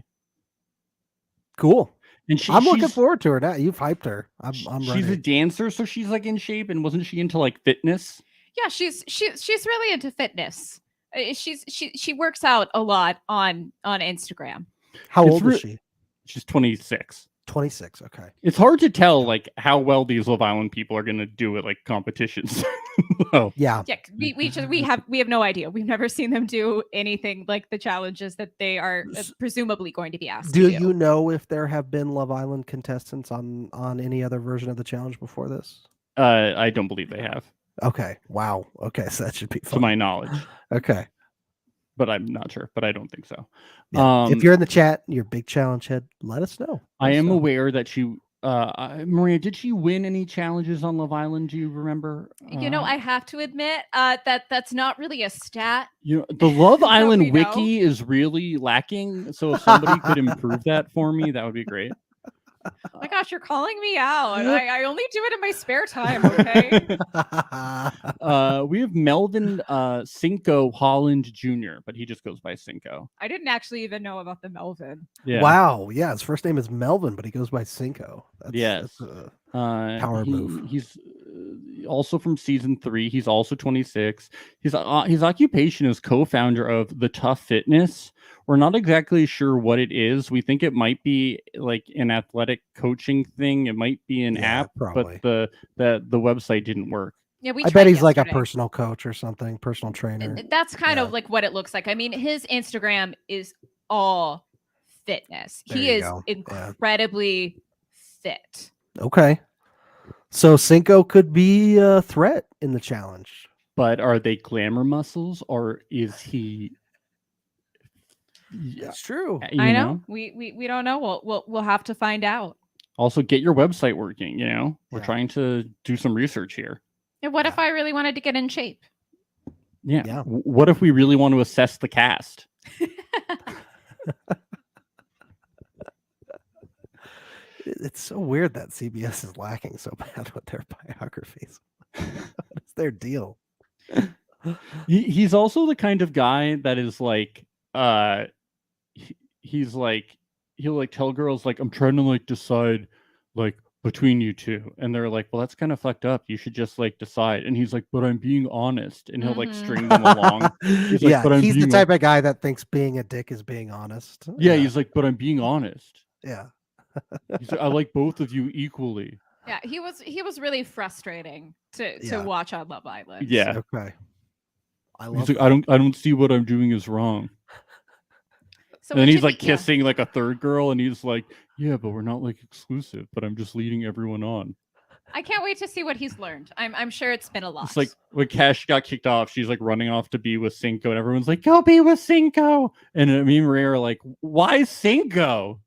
Cool. And I'm looking forward to her now. You've hyped her. I'm she's ready. a dancer, so she's like in shape. And wasn't she into like fitness? Yeah, she's really into fitness. She works out a lot on Instagram. How It's old is she? She's 26. 26. Okay. It's hard to tell like how well these Love Island people are gonna do at like competitions. Oh. Yeah. Yeah, we have no idea. We've never seen them do anything like the challenges that they are presumably going to be asked Do to do. you know if there have been Love Island contestants on any other version of the challenge before this? I don't believe they have, Okay. Wow. Okay. So that should be to fun. my knowledge, Okay. but I'm not sure. But I don't think so. Yeah. If you're in the chat, you're a big challenge head, let us know. I am aware that she, Maria, did she win any challenges on Love Island? Do you remember? You know, I have to admit that's not really a stat. You know, the Love Island we know. wiki is really lacking. So if somebody could improve that for me, that would be great. Oh my gosh, you're calling me out. I only do it in my spare time, okay? We have Melvin Cinco Holland Jr., but he just goes by Cinco. I didn't actually even know about the Melvin. Yeah. Wow. Yeah. His first name is Melvin, but he goes by Cinco. Yes. That's a power move. He's also from season 3. He's also 26. His occupation is co-founder of The Tough Fitness. We're not exactly sure what it is. We think it might be like an athletic coaching thing. It might be an app, probably. but the website didn't work. Yeah, I bet he's like a personal coach or something, personal trainer. That's kind of like what it looks like. I mean, his Instagram is all fitness. There He you is go. incredibly fit. Okay. So Cinco could be a threat in the challenge. But are they glamour muscles or is he? That's true. I know. We don't know. We'll have to find out. Also, get your website working. You know, we're Yeah. trying to do some research here. And what if I really wanted to get in shape? Yeah. Yeah. What if we really want to assess the cast? It's so weird that CBS is lacking so bad with their biographies. What is their deal? He's also the kind of guy that is like, he's like, he'll like tell girls like, I'm trying to like decide like between you two, and they're like, well, that's kind of fucked up. You should just like decide. And he's like, but I'm being honest, and he'll like string them along. He's like, but I'm he's the being type of guy that thinks being a dick is being honest. Yeah, he's like, but I'm being honest. Yeah. He's like, I like both of you equally. Yeah, he was really frustrating to Yeah. watch on Love Island. Yeah. Okay. I He's love like, I don't see what I'm doing is wrong. So And then what he's should like he- yeah. kissing like a third girl, and he's like, yeah, but we're not like exclusive, but I'm just leading everyone on. I can't wait to see what he's learned. I'm sure it's been a lot. It's like when Cash got kicked off, she's like running off to be with Cinco, and everyone's like, go be with Cinco. And me and Maria are like, why Cinco?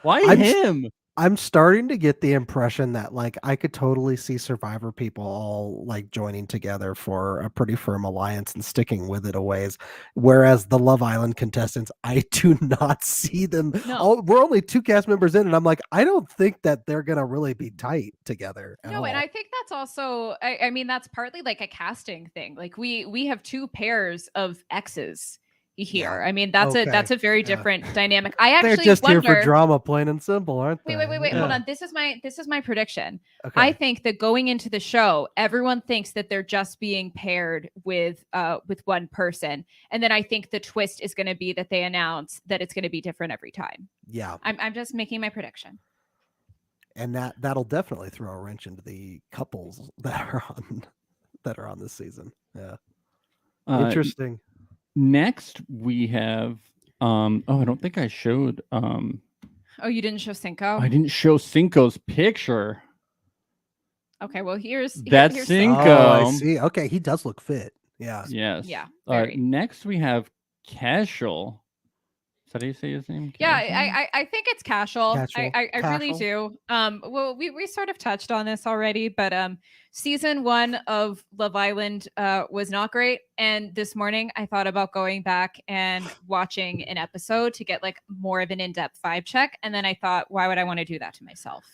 Why him? I'm starting to get the impression that like I could totally see Survivor people all like joining together for a pretty firm alliance and sticking with it a ways. Whereas the Love Island contestants, I do not see them. No. Oh, we're only 2 cast members in, and I'm like, I don't think that they're gonna really be tight together. at No, and all. I think that's also I mean that's partly like a casting thing. Like we have 2 pairs of exes here. I mean that's Okay. a very Yeah. different dynamic. I They're actually just wonder here for drama, plain and simple, aren't they? Wait, hold Yeah. on. This is my prediction. Okay. I think that going into the show, everyone thinks that they're just being paired with one person, and then I think the twist is going to be that they announce that it's going to be different every time. Yeah, I'm just making my prediction. and that'll definitely throw a wrench into the couples that are on this season. Yeah, interesting. Next, we have. I don't think I showed. Oh, you didn't show Cinco? I didn't show Cinco's picture. Okay, well here's That's here's Cinco. Oh, I see. Okay, he does look fit. Yeah. Yes. Yeah, All right. very. Next, we have Casual. Is that how you say his name? Yeah, Casual? I think it's casual. Casual. I really do. Well, we sort of touched on this already, but season 1 of Love Island was not great. And this morning I thought about going back and watching an episode to get like more of an in-depth vibe check. And then I thought, why would I want to do that to myself?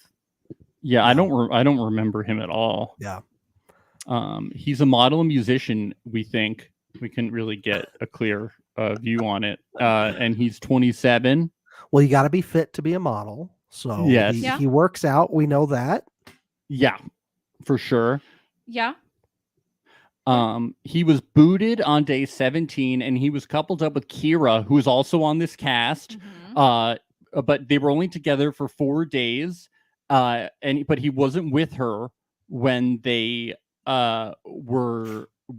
Yeah, I don't remember him at all. Yeah. He's a model and musician. We think we couldn't really get a clear view on it. And he's 27. Well, you got to be fit to be a model. So Yes. Yeah. he works out. We know that. Yeah, for sure. Yeah. He was booted on day 17, and he was coupled up with Kira, who is also on this cast. But they were only together for 4 days. But he wasn't with her when they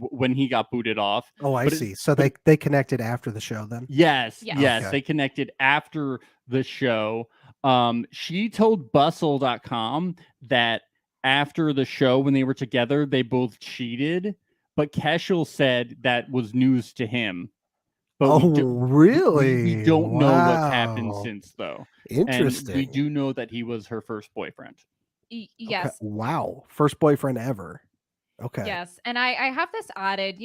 when he got booted off. Oh, I see. So they connected after the show then? Yes. Okay. They connected after the show. She told Bustle.com that after the show, when they were together, they both cheated. But Keschel said that was news to him. But really? We don't know what's happened since, though. Interesting. And we do know that he was her first boyfriend. Yes. Okay. Wow. First boyfriend ever. Okay. Yes. And I have this added,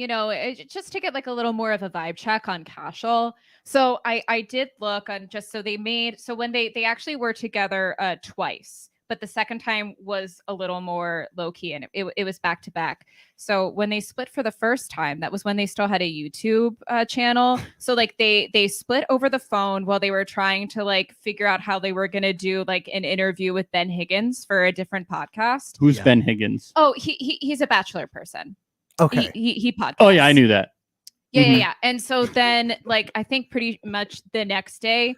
just to get like a little more of a vibe check on Cashel. So I did look on so when they actually were together twice, but the second time was a little more low key and it was back to back. So when they split for the first time, that was when they still had a YouTube channel. So like they split over the phone while they were trying to like figure out how they were going to do like an interview with Ben Higgins for a different podcast. Who's Ben Higgins? Oh, he's a Bachelor person. Okay. He podcasts. Oh yeah, I knew that. Yeah. And so then, like, I think pretty much the next day,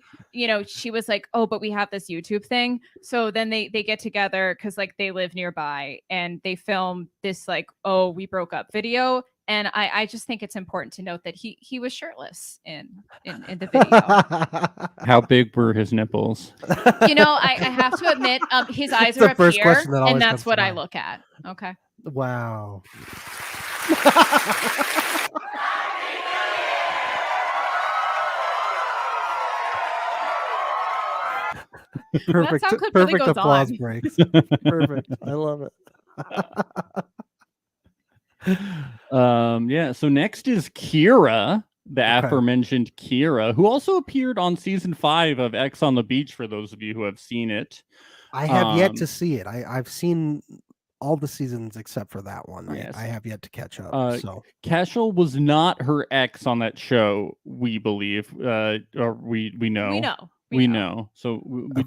she was like, oh, but we have this YouTube thing. So then they get together because like they live nearby and they film this like, oh, we broke up video. And I just think it's important to note that he was shirtless in the video. How big were his nipples? I have to admit, his eyes are up here, and that's what I look at. Okay. Wow. Perfect. That's how it Perfect really goes applause on. breaks. Perfect. I love it. Yeah. So next is Kira, the aforementioned Kira, who also appeared on season 5 of X on the Beach. For those of you who have seen it, I have yet to see it. I've seen all the seasons except for that one. Yes. I have yet to catch up. So Cashel was not her ex on that show. We believe, or we know. We know. So we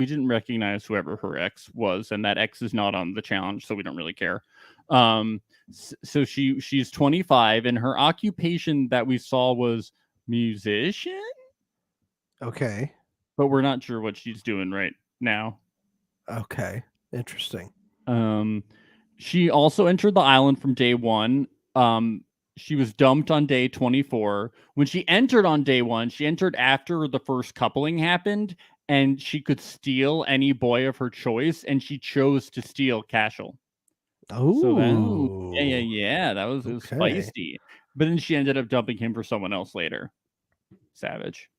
didn't recognize whoever her ex was, and that ex is not on the challenge, so we don't really care. So she's 25, and her occupation that we saw was musician. Okay. But we're not sure what she's doing right now. Okay. Interesting. She also entered the island from day 1. She was dumped on day 24. When she entered on day 1, she entered after the first coupling happened, and she could steal any boy of her choice, and she chose to steal Cashel. Oh, so yeah, that was spicy. But then she ended up dumping him for someone else later. Savage.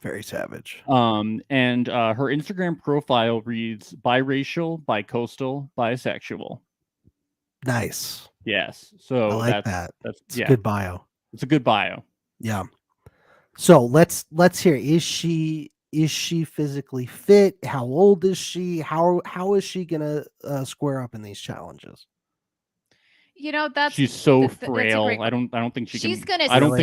Very savage. And her Instagram profile reads biracial, bicoastal, bisexual. Nice. Yes. So I like that. That's a good bio. It's a good bio. Yeah. So let's hear. Is she physically fit? How old is she? How is she gonna square up in these challenges? She's so frail. I don't think she can. She's gonna. I don't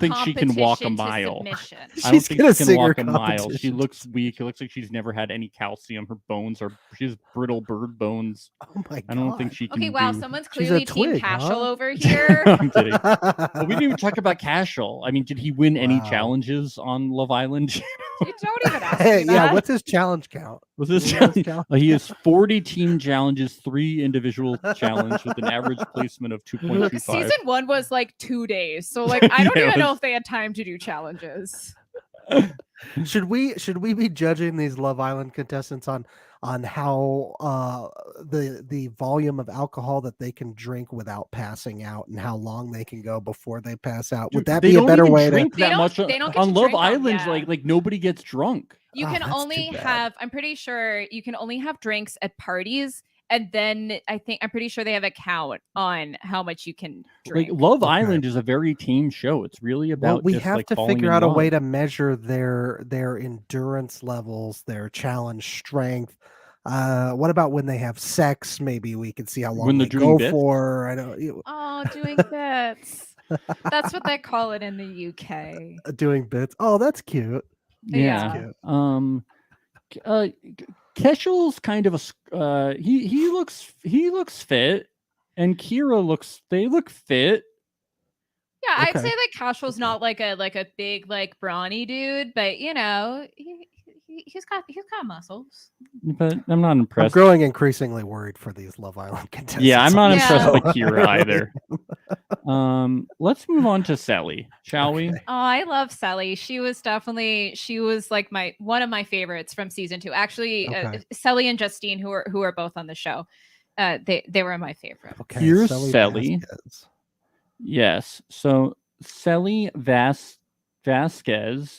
think she can walk a mile. I don't think she can walk a mile. She looks weak. It looks like she's never had any calcium. Her bones she has brittle bird bones. Oh my god! I don't think she can. Okay, wow. Someone's clearly Team Cashel over I'm here. kidding. Well, we didn't even talk about Cashel. I mean, did he win any challenges on Love Island? You don't even ask me that. Yeah, what's his challenge count? What's his challenge? He has 40 team challenges, 3 individual challenges with an average placement of 2.25. Season 1 was like 2 days, so like I don't even know if they had time to do challenges. Should we be judging these Love Island contestants on how the volume of alcohol that they can drink without passing out and how long they can go before they pass out? Would that be a better way to drink that much on Love Island? Like nobody gets drunk. You can only have. I'm pretty sure you can only have drinks at parties. And then I'm pretty sure they have a count on how much you can drink. Like Love Island is a very team show. It's really about we have to figure out a way to measure their endurance levels, their challenge strength. What about when they have sex? Maybe we can see how long they go for. I don't. Oh, doing bits. That's what they call it in the UK. Doing bits. Oh, that's cute. Yeah. Keshel's kind of a he looks fit. And Kira they look fit. Yeah, I'd Okay. say that Casual's Okay. not like a big like brawny dude, but you know, he's got muscles. But I'm not I'm impressed. growing increasingly worried for these Love Island contestants. Yeah, I'm not Yeah. impressed by So- Kira either. Let's move on to Sally, shall we? Okay. Oh, I love Sally. She was like one of my favorites from season 2. Actually, Okay. Sally and Justine, who are both on the show, they were my favorite. Okay, Here's Sally. Vasquez. Yes. So Sally Vasquez.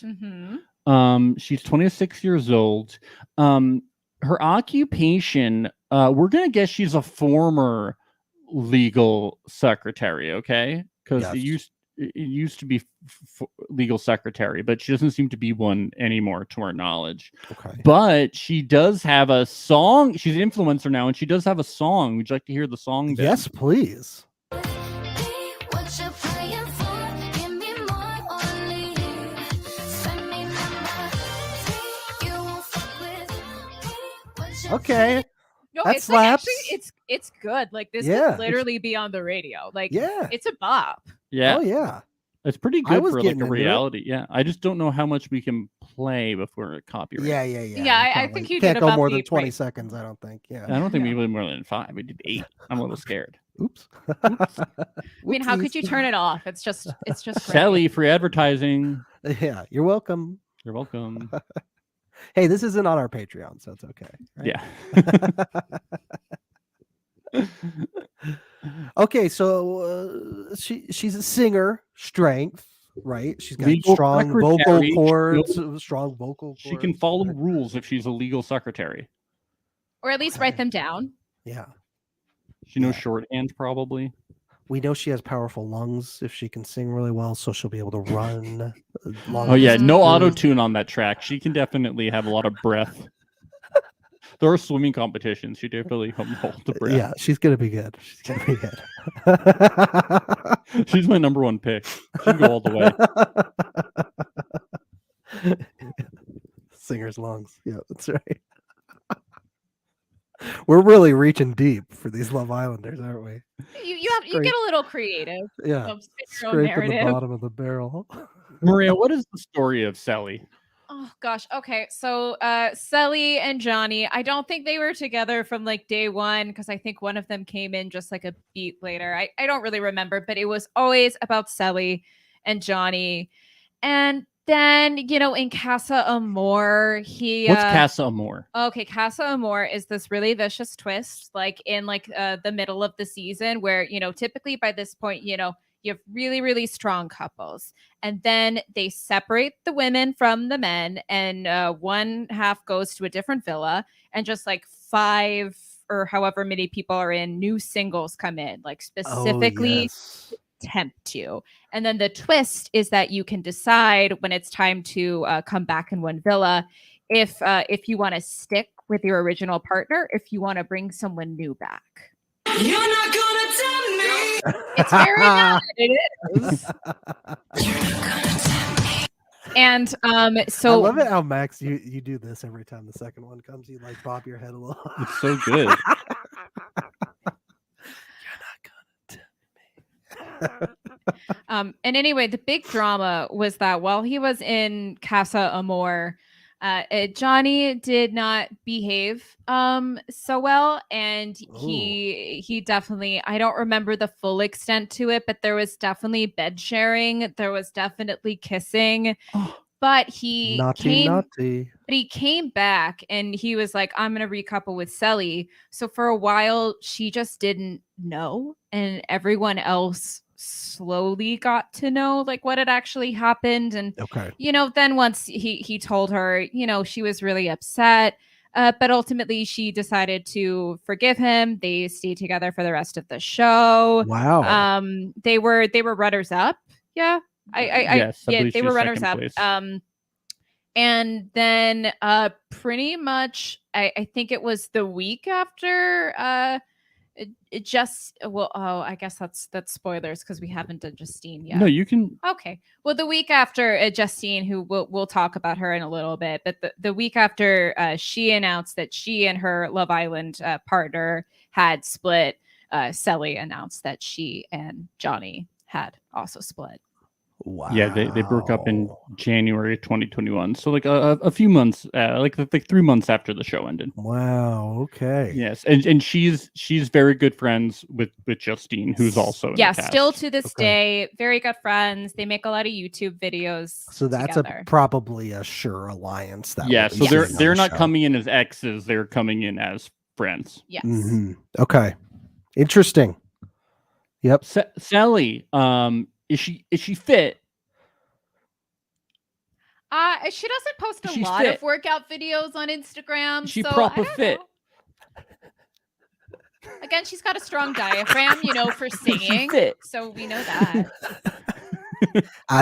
Mm-hmm. She's 26 years old. Her occupation, we're gonna guess she's a former legal secretary, okay? Because Yes. it used to be legal secretary, but she doesn't seem to be one anymore, to our knowledge. Okay. But she does have a song. She's an influencer now, and she does have a song. Would you like to hear the song? Ben? Yes, please. Okay. No, That it's like, slaps. actually it's good. Like this Yeah. could literally be on the radio. Like Yeah. it's a bop. Yeah. Oh yeah. It's pretty I good was for like getting a into it. reality. Yeah. I just don't know how much we can play before it copyright. Yeah. Yeah, You I can't, think like, you can't did go about more the than 20 right. seconds. I don't think. Yeah. I don't think Yeah. we did more than 5. We did 8. I'm a little scared. Oops. I mean, how could you turn it off? It's just great. Sally, free advertising. Yeah, you're welcome. You're welcome. Hey, this isn't on our Patreon, so it's okay. Right? Yeah. Okay, so she's a singer, strength, right? She's got Legal strong vocal secretary. cords, strong vocal cords. She can follow right? rules if she's a legal secretary. Or at least write them down. Yeah. She knows Yeah. shorthand, probably. We know she has powerful lungs if she can sing really well, so she'll be able to run. long Oh, yeah. No distances. auto tune on that track. She can definitely have a lot of breath. There are swimming competitions. She definitely can hold the breath. Yeah, she's gonna be good. She's gonna be good. She's my number 1 pick. She can go all the way. Singer's lungs. Yeah, that's right. We're really reaching deep for these Love Islanders, aren't we? You get a little creative. Yeah. Spin your own Scraping the narrative. bottom of the barrel. Maria, what is the story of Sally? Oh gosh. Okay. So Sally and Johnny, I don't think they were together from like day one because I think one of them came in just like a beat later. I don't really remember, but it was always about Sally and Johnny. And then, in Casa Amor, What's Casa Amor? Okay, Casa Amor is this really vicious twist, like in the middle of the season where, typically by this point, you have really, really strong couples. And then they separate the women from the men, and one half goes to a different villa, and just like 5 or however many people are in, new singles come in, like specifically tempt you. And then the twist is that you can decide when it's time to come back in one villa if you want to stick with your original partner, if you want to bring someone new back. You're not gonna tell me. It's very good. It is. And so I love it how Max you do this every time the second one comes. You like bob your head a little. It's so good. And anyway, the big drama was that while he was in Casa Amor, Johnny did not behave so well, and he definitely, I don't remember the full extent to it, but there was definitely bed sharing, there was definitely kissing. But he came back and he was like, I'm going to recouple with Sally. So for a while, she just didn't know. And everyone else slowly got to know like what had actually happened. And, then once he told her, she was really upset. But ultimately, she decided to forgive him. They stayed together for the rest of the show. Wow. They were runners up. Yeah. They were runners up. And then pretty much I think it was the week after I guess that's spoilers because we haven't done Justine yet. No, you can. Okay. Well, the week after Justine, who we'll talk about her in a little bit, but the week after she announced that she and her Love Island partner had split, Selly announced that she and Johnny had also split. Wow. Yeah, they broke up in January 2021. So like a few months, like 3 months after the show ended. Wow. Okay. Yes, and she's very good friends with Justine, who's also in the cast. Still to this day, very good friends. They make a lot of YouTube videos. So that's together. probably a sure alliance. That Yeah, we'll be so they're seeing on they're the not show. coming in as exes; they're coming in as friends. Yes. Mhm. Okay. Interesting. Yep. Sally, is she fit? She doesn't post a She's lot fit. of workout videos on Instagram. Is she so proper I don't fit? know. Again, she's got a strong diaphragm, for singing. fit? So we know that.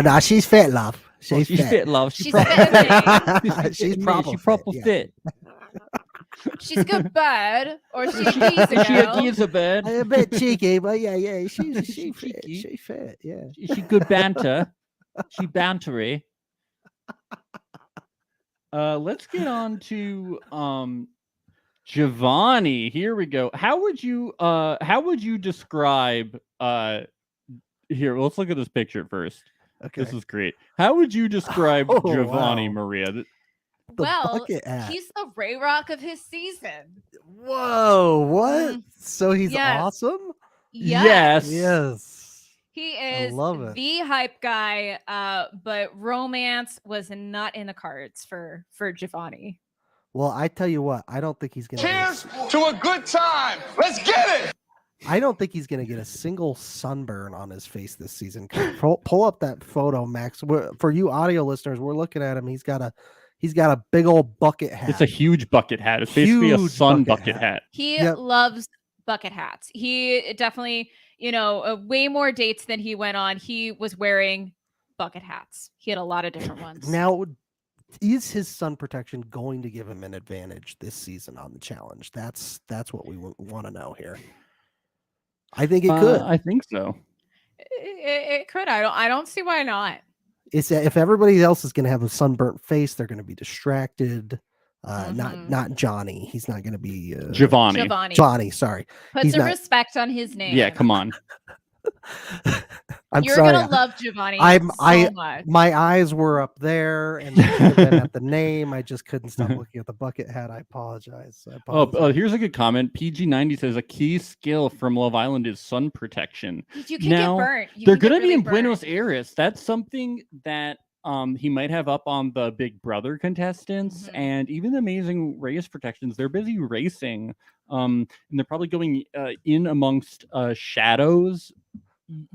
No, she's fit, love. She's fit, love. She's proper fit. She's proper fit. fit. She's good bird, or she a geezer She a girl. geezer bird. A bit cheeky, but yeah, she's fit. cheeky. She fit, yeah. Is she good banter? She bantery. Let's get on to Giovanni. Here we go. How would you describe here, let's look at this picture first. Okay. This is great. How would you describe Oh, Giovanni wow. Maria? The Well, bucket hat. he's the Ray Rock of his season. Whoa, what? So he's Yes. awesome? Yes. Yes. He is love it. the hype guy, but romance was not in the cards for Giovanni. Well, I tell you what, I don't think he's gonna Cheers to a good time. Let's get it. I don't think he's gonna get a single sunburn on his face this season. Pull up that photo, Max. For you audio listeners, we're looking at him. He's got a big old bucket hat. It's a huge bucket hat. It's basically a Huge sun bucket bucket hat. He Yep. loves bucket hats. He definitely, way more dates than he went on. He was wearing bucket hats. He had a lot of different ones. Now, is his sun protection going to give him an advantage this season on the challenge? That's what we want to know here. I think it could. I think so. It could. I don't see why not. It's if everybody else is going to have a sunburnt face, they're going to be distracted. Mhm. Not Johnny. He's not going to be Giovanni. Johnny. Sorry, Put he's some not. respect on his name. Yeah, come on. I'm You're sorry. gonna love Giovanni I so much. My eyes were up there and they should have been at the name. I just couldn't stop looking at the bucket hat. I apologize. Here's a good comment. PG90 says a key skill from Love Island is sun protection. You can Now, get burnt. You They're can get going to be really in burnt. Buenos Aires. That's something that he might have up on the Big Brother contestants Mhm. and even the Amazing Race Protections. They're busy racing, and they're probably going in amongst shadows,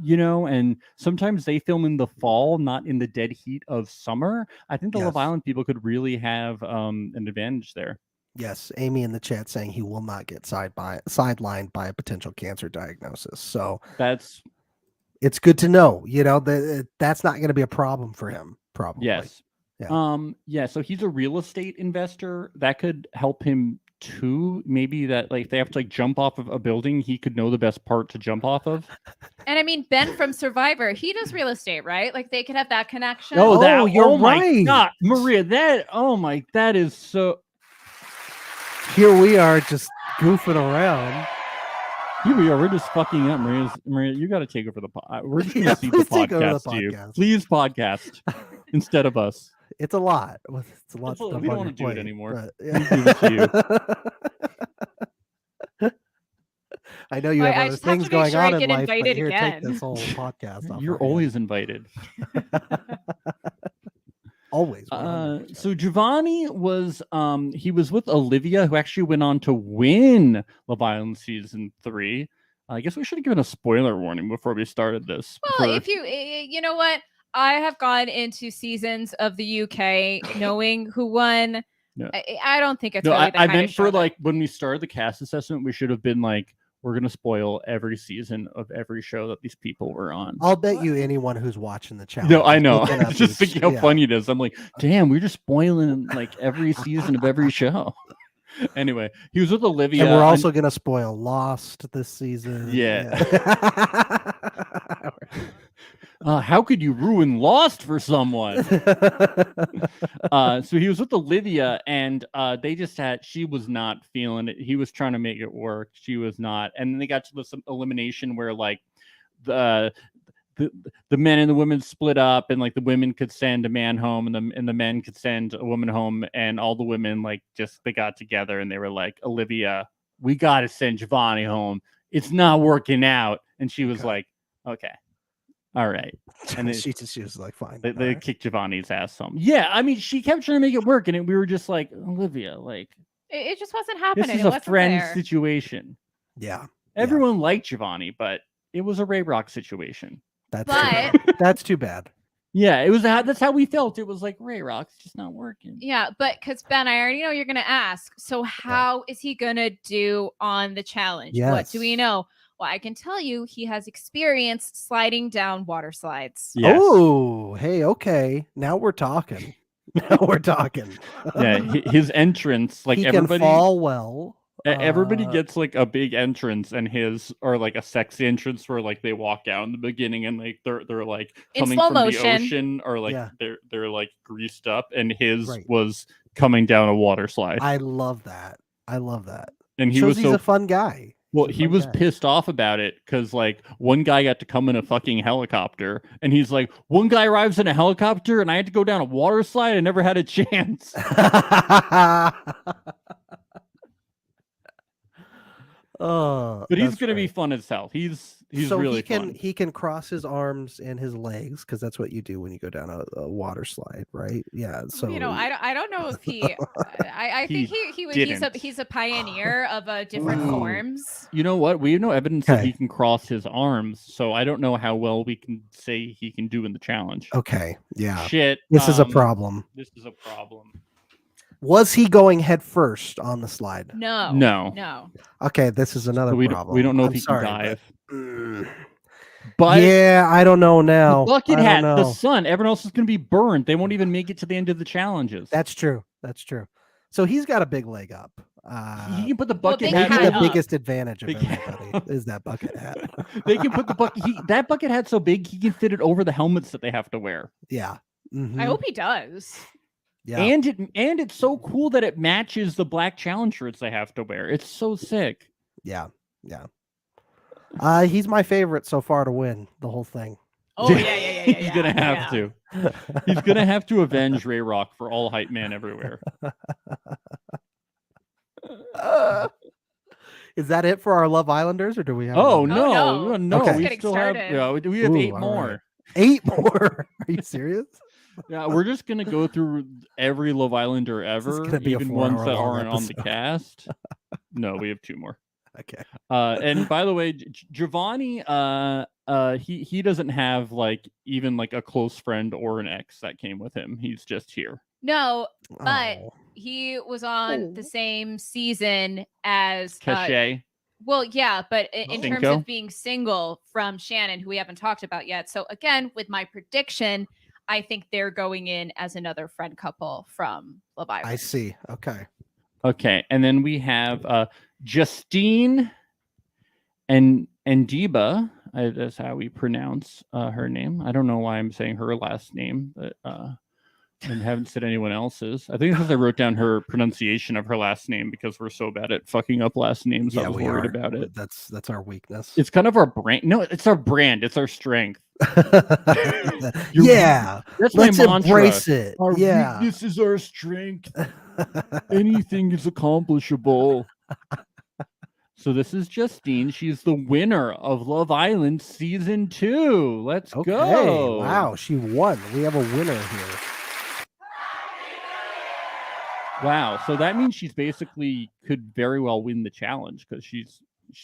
and sometimes they film in the fall, not in the dead heat of summer. I think the Love Yes. Island people could really have an advantage there. Yes, Amy in the chat saying he will not get sidelined by a potential cancer diagnosis. So That's it's good to know, that's not going to be a problem for him. Probably. yes. Yeah. So he's a real estate investor. That could help him too. Maybe that if they have to jump off of a building, he could know the best part to jump off of. And I mean, Ben from Survivor, he does real estate, right? Like they could have that connection. you're my right. God, Maria, that is so. Here we are just goofing around. Here we are. We're just fucking up, Maria. You got to take over the pod. We're just going to see the please take over the podcast to you. podcast. Please podcast instead of us. It's a lot. It's a lot. It's a- of stuff we don't on wanna your do it plate, anymore. but- We leave it to I know you I have other just have to things make going sure I on in get life, but invited here, again. take this whole podcast off. You're our hands. always invited. Always. 100%. So Giovanni was he was with Olivia, who actually went on to win Love Island season 3. I guess we should have given a spoiler warning before we started this. Well, if you know what, I have gone into seasons of the UK knowing who won. Yeah. I don't think it's No, really the I kind meant of for show that- when we started the cast assessment, we should have been we're gonna spoil every season of every show that these people were on. I'll bet you anyone who's watching the challenge. No, I is know. looking I up was just these- thinking how yeah. funny it is. I'm like, damn, we're just spoiling every season of every show. Anyway, he was with Olivia. And we're also going to spoil Lost this season. Yeah. How could you ruin Lost for someone? So he was with Olivia, and she was not feeling it. He was trying to make it work. She was not. And then they got to this elimination where like the men and the women split up, and like the women could send a man home, and the men could send a woman home, and all the women they got together and they were like, Olivia, we got to send Giovanni home. It's not working out. And she was like, okay. All right. And then she was like, fine. They kicked Giovanni's ass home. Yeah, I mean, she kept trying to make it work, and we were just like, Olivia, like it just wasn't happening. This is it a wasn't friend there. situation. Yeah. Everyone liked Giovanni, but it was a Ray Rock situation. That's too bad. Yeah, that's how we felt. It was like Ray Rock's just not working. Yeah, but because Ben, I already know you're gonna ask. So how is he gonna do on the challenge? Yes. What do we know? Well, I can tell you he has experience sliding down water slides. Yes. Oh, hey, okay. Now we're talking. Yeah, his entrance, like he everybody can fall well. Everybody gets like a big entrance, and or like a sexy entrance where like they walk out in the beginning, and like they're like coming from the ocean, or like they're like greased up, and his was coming down a water slide. I love that. And he's a fun guy. Well, he was pissed off about it because like one guy got to come in a fucking helicopter, and he's like, one guy arrives in a helicopter and I had to go down a water slide. I never had a chance. But he's gonna be fun as hell. He's so really fun. He can cross his arms and his legs, because that's what you do when you go down a water slide, right? Yeah. So I don't know if he. I think he's a pioneer of different forms. You know what? We have no evidence that he can cross his arms, so I don't know how well we can say he can do in the challenge. Okay. Yeah. Shit. This is a problem. Was he going head first on the slide? No. Okay, this is another problem. We don't know if he can dive. But yeah, I don't know now. The bucket hat, the sun, everyone else is going to be burned. They won't even make it to the end of the challenges. That's true. So he's got a big leg up. He can put the bucket hat. The biggest advantage of everybody is that bucket hat. They can put the bucket. That bucket hat's so big he can fit it over the helmets that they have to wear. Yeah. Mm-hmm. I hope he does. Yeah. And it's so cool that it matches the black challenge shirts they have to wear. It's so sick. Yeah. He's my favorite so far to win the whole thing. Oh yeah. He's gonna have to. He's gonna have to avenge Ray Rock for all hype man everywhere. Is that it for our Love Islanders, or do we have? No. Okay. We still have. We have 8 more. Right. 8 more? Are you serious? Yeah, we're just gonna go through every Love Islander ever, even ones that aren't on the cast. No, we have 2 more. Okay. And by the way, Giovanni, he doesn't have like even like a close friend or an ex that came with him. He's just here. No, but he was on the same season as Cachet. Well, yeah, but in terms of being single from Shannon, who we haven't talked about yet. So again, with my prediction, I think they're going in as another friend couple from Love Island. I see. Okay, and then we have Justine and Andiba. That's how we pronounce her name. I don't know why I'm saying her last name, but and haven't said anyone else's. I think because I wrote down her pronunciation of her last name because we're so bad at fucking up last names. Yeah, I was worried about it. That's our weakness. It's kind of our brand. No, it's our brand. It's our strength. Yeah, that's let's my mantra. Embrace it. Our weakness is our strength. Anything is accomplishable. So this is Justine. She's the winner of Love Island Season 2. Let's go. Wow, she won. We have a winner here. Wow. So that means she's basically could very well win the challenge because she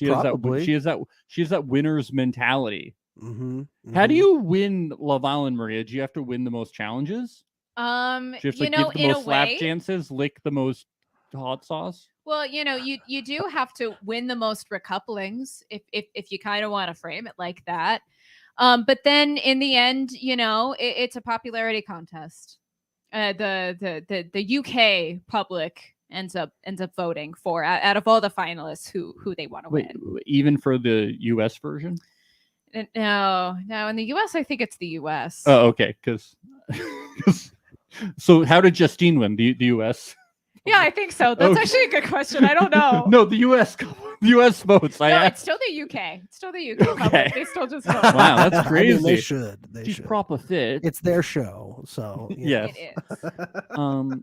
has that winner's mentality. Mm-hmm. How do you win Love Island, Maria? Do you have to win the most challenges? Do you have to give the most lap dances, lick the most hot sauce? Well, you do have to win the most recouplings if you kind of want to frame it like that. But then in the end, it's a popularity contest. The UK public ends up voting for out of all the finalists who they want to win. Even for the US version? No. In the U.S., I think it's the U.S. Oh, okay. Because so how did Justine win the U.S.? Yeah, I think so. That's actually a good question. I don't know. No, the U.S. votes. It's still the UK. It's still the UK public. They still just vote. Wow, that's I mean, crazy. they should. She's should. proper fit. It's their show, so Yes. It is.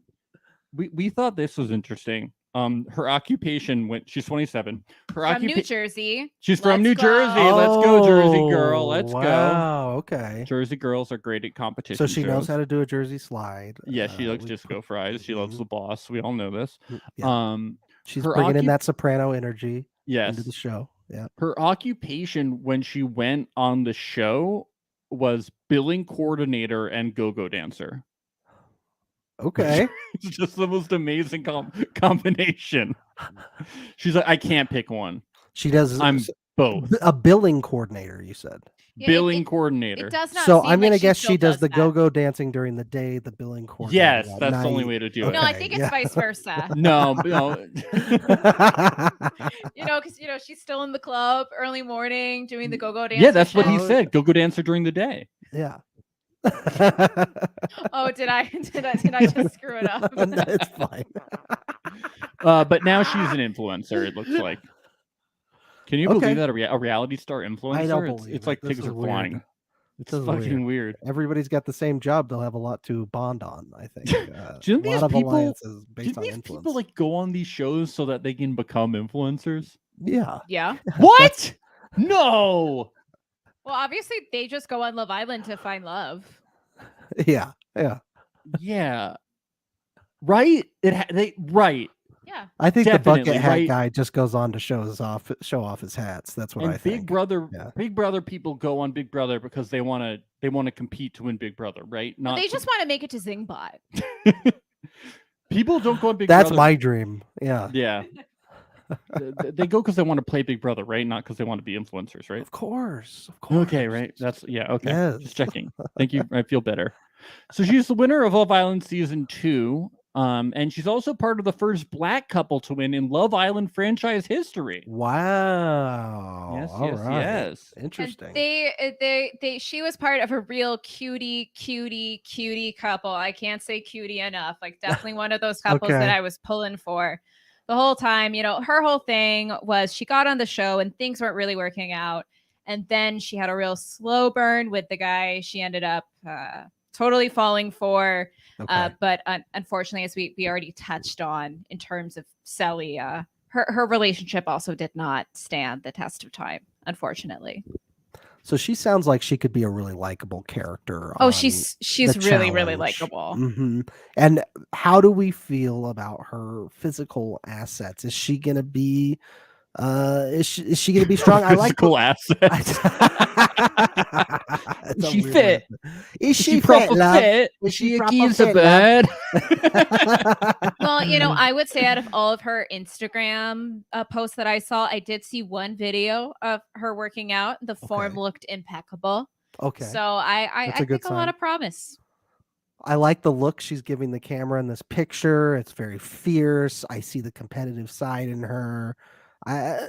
We thought this was interesting. Her occupation she's 27. From New Jersey. She's from Let's New go. Jersey. Let's go, Jersey girl. Let's go. Wow. Okay. Jersey girls are great at competition. So she knows shows. how to do a Jersey slide. Yeah, she likes disco fries. She loves the boss. We all know this. Yeah. She's her bringing in that soprano energy yes. into the show. Yeah. Her occupation when she went on the show was billing coordinator and go-go dancer. Okay. It's just the most amazing combination. She's like, I can't pick one. She does. I'm both. A billing coordinator, you said. Yeah, billing coordinator. It does not So seem I'm gonna like guess still she does the that. go-go dancing during the day, the billing coordinator. Yes, at that's the only night. way to do it. No, I think it's vice versa. No. Because she's still in the club early morning doing the go-go dance. Yeah, that's what he shit. said. Go-go dancer during the day. Yeah. Oh, did I just screw it up? No, it's fine. But now she's an influencer, it looks like. Can you Okay. believe that a reality star influencer? I don't believe it's it. like This pigs is are weird. flying. It's This is fucking weird. Everybody's got the same job. They'll have a lot to bond on, I think. Didn't a these lot of people- alliances based Didn't on these influence. people like go on these shows so that they can become influencers? Yeah. Yeah. What? No. Well, obviously they just go on Love Island to find love. Yeah. Yeah. Yeah. Right? Right. Yeah. I think Definitely, the bucket hat right? guy just goes on to show off his hats. That's what And I think. Yeah. Big Brother people go on Big Brother because they want to compete to win Big Brother, right? But they just want to make it to Zingbot. People don't go on Big That's Brother. my dream. Yeah. Yeah. They go because they want to play Big Brother, right? Not because they want to be influencers, right? Of course. Of course. Okay, right. That's okay. Yes. Just checking. Thank you. I feel better. So she's the winner of Love Island season 2. And she's also part of the first Black couple to win in Love Island franchise history. Wow. Yes, All yes, right. yes. Interesting. And she was part of a real cutie couple. I can't say cutie enough. Like definitely one of those couples Okay. that I was pulling for the whole time. Her whole thing was she got on the show and things weren't really working out. And then she had a real slow burn with the guy she ended up totally falling for. Okay. But unfortunately, as we already touched on in terms of Selly, her relationship also did not stand the test of time, unfortunately. So she sounds like she could be a really likable character. Oh, on she's the really, really challenge. likable. Mhm. And how do we feel about her physical assets? Is she gonna be is she gonna be strong? I like Physical assets. It's a She weird fit? way. Is she proper fit, love? fit? Is Is she a proper geezer fit, bird? Well, I would say out of all of her Instagram posts that I saw, I did see one video of her working out. The form Okay. looked impeccable. Okay. So I That's a good think a lot sign. of promise. I like the look she's giving the camera in this picture. It's very fierce. I see the competitive side in her.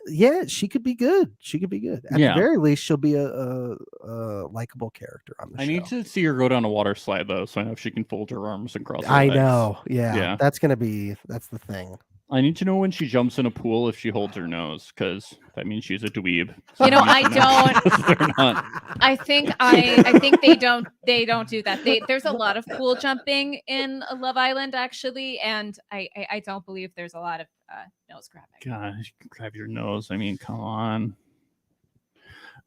Yeah, she could be good. She could be good. At Yeah. the very least, she'll be a likable character on the I show. need to see her go down a water slide though, so I know if she can fold her arms and cross her I legs. know. Yeah, Yeah. that's the thing. I need to know when she jumps in a pool if she holds her nose, because that means she's a dweeb. I don't. They're not. I think they don't do that. There's a lot of pool jumping in Love Island actually, and I don't believe there's a lot of nose grabbing. God, you can grab your nose. I mean, come on.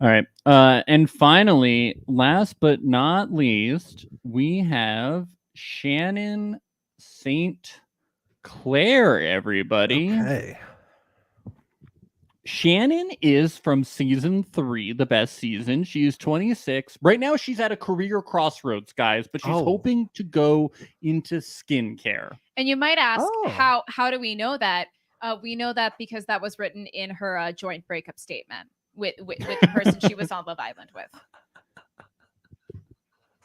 All right. And finally, last but not least, we have Shannon St. Clair, everybody. Okay. Shannon is from season 3, the best season. She's 26. Right now, she's at a career crossroads, guys, but she's hoping to go into skincare. And you might ask, Oh. how do we know that? We know that because that was written in her joint breakup statement with the person she was on Love Island with.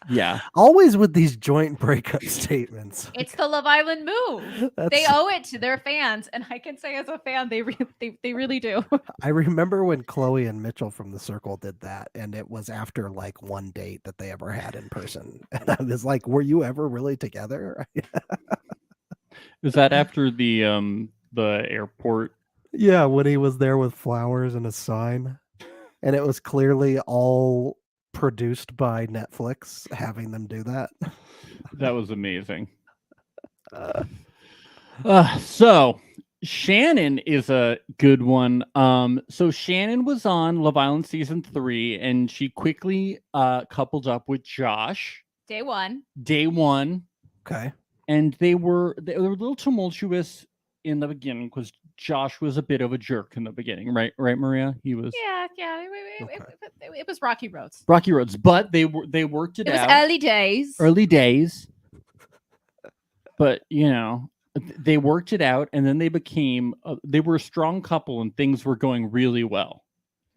Yeah. Always with these joint breakup statements. It's the Love Island move. They That's- owe it to their fans, and I can say as a fan, they really do. I remember when Chloe and Mitchell from The Circle did that, and it was after like one date that they ever had in person. And I was like, were you ever really together? Is that after the airport? Yeah, when he was there with flowers and a sign. And it was clearly all produced by Netflix having them do that. That was amazing. So Shannon is a good one. So Shannon was on Love Island season 3, and she quickly coupled up with Josh. Day one. Okay. And they were a little tumultuous in the beginning because Josh was a bit of a jerk in the beginning, right, Maria? He was Yeah. It was rocky roads. rocky roads, but they worked it It was out. early days. Early days. But they worked it out, and then they became they were a strong couple, and things were going really well.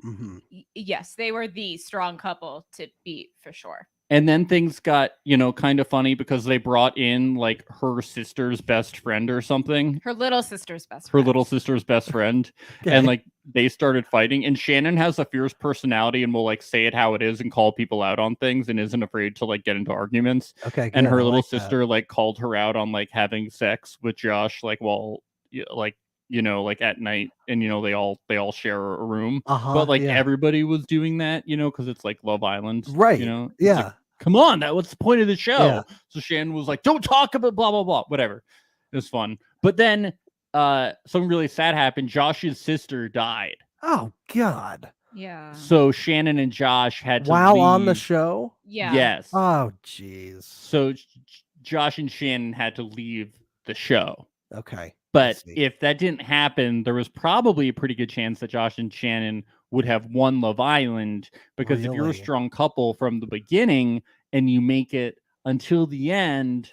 Mm-hmm. Yes, they were the strong couple to beat for sure. And then things got, kind of funny because they brought in like her sister's best friend or something. Her little sister's best Her friend. little sister's best friend. Okay. And like they started fighting. And Shannon has a fierce personality and will like say it how it is and call people out on things and isn't afraid to like get into arguments. Okay. And good, her I little like that. sister like called her out on like having sex with Josh, like while like at night, and they all share a room. But like yeah. everybody was doing that, because it's like Love Island, Right. It's Yeah. like, come on, that was the point of the show. Yeah. So Shannon was like, don't talk about blah blah blah, whatever. It was fun. But then something really sad happened. Josh's sister died. Oh God. Yeah. So Shannon and Josh had to While on the leave. show. Yeah. Yes. Oh jeez. So Josh and Shannon had to leave the show. Okay. But see. if that didn't happen, there was probably a pretty good chance that Josh and Shannon would have won Love Island, because if you're a Really? strong couple from the beginning and you make it until the end,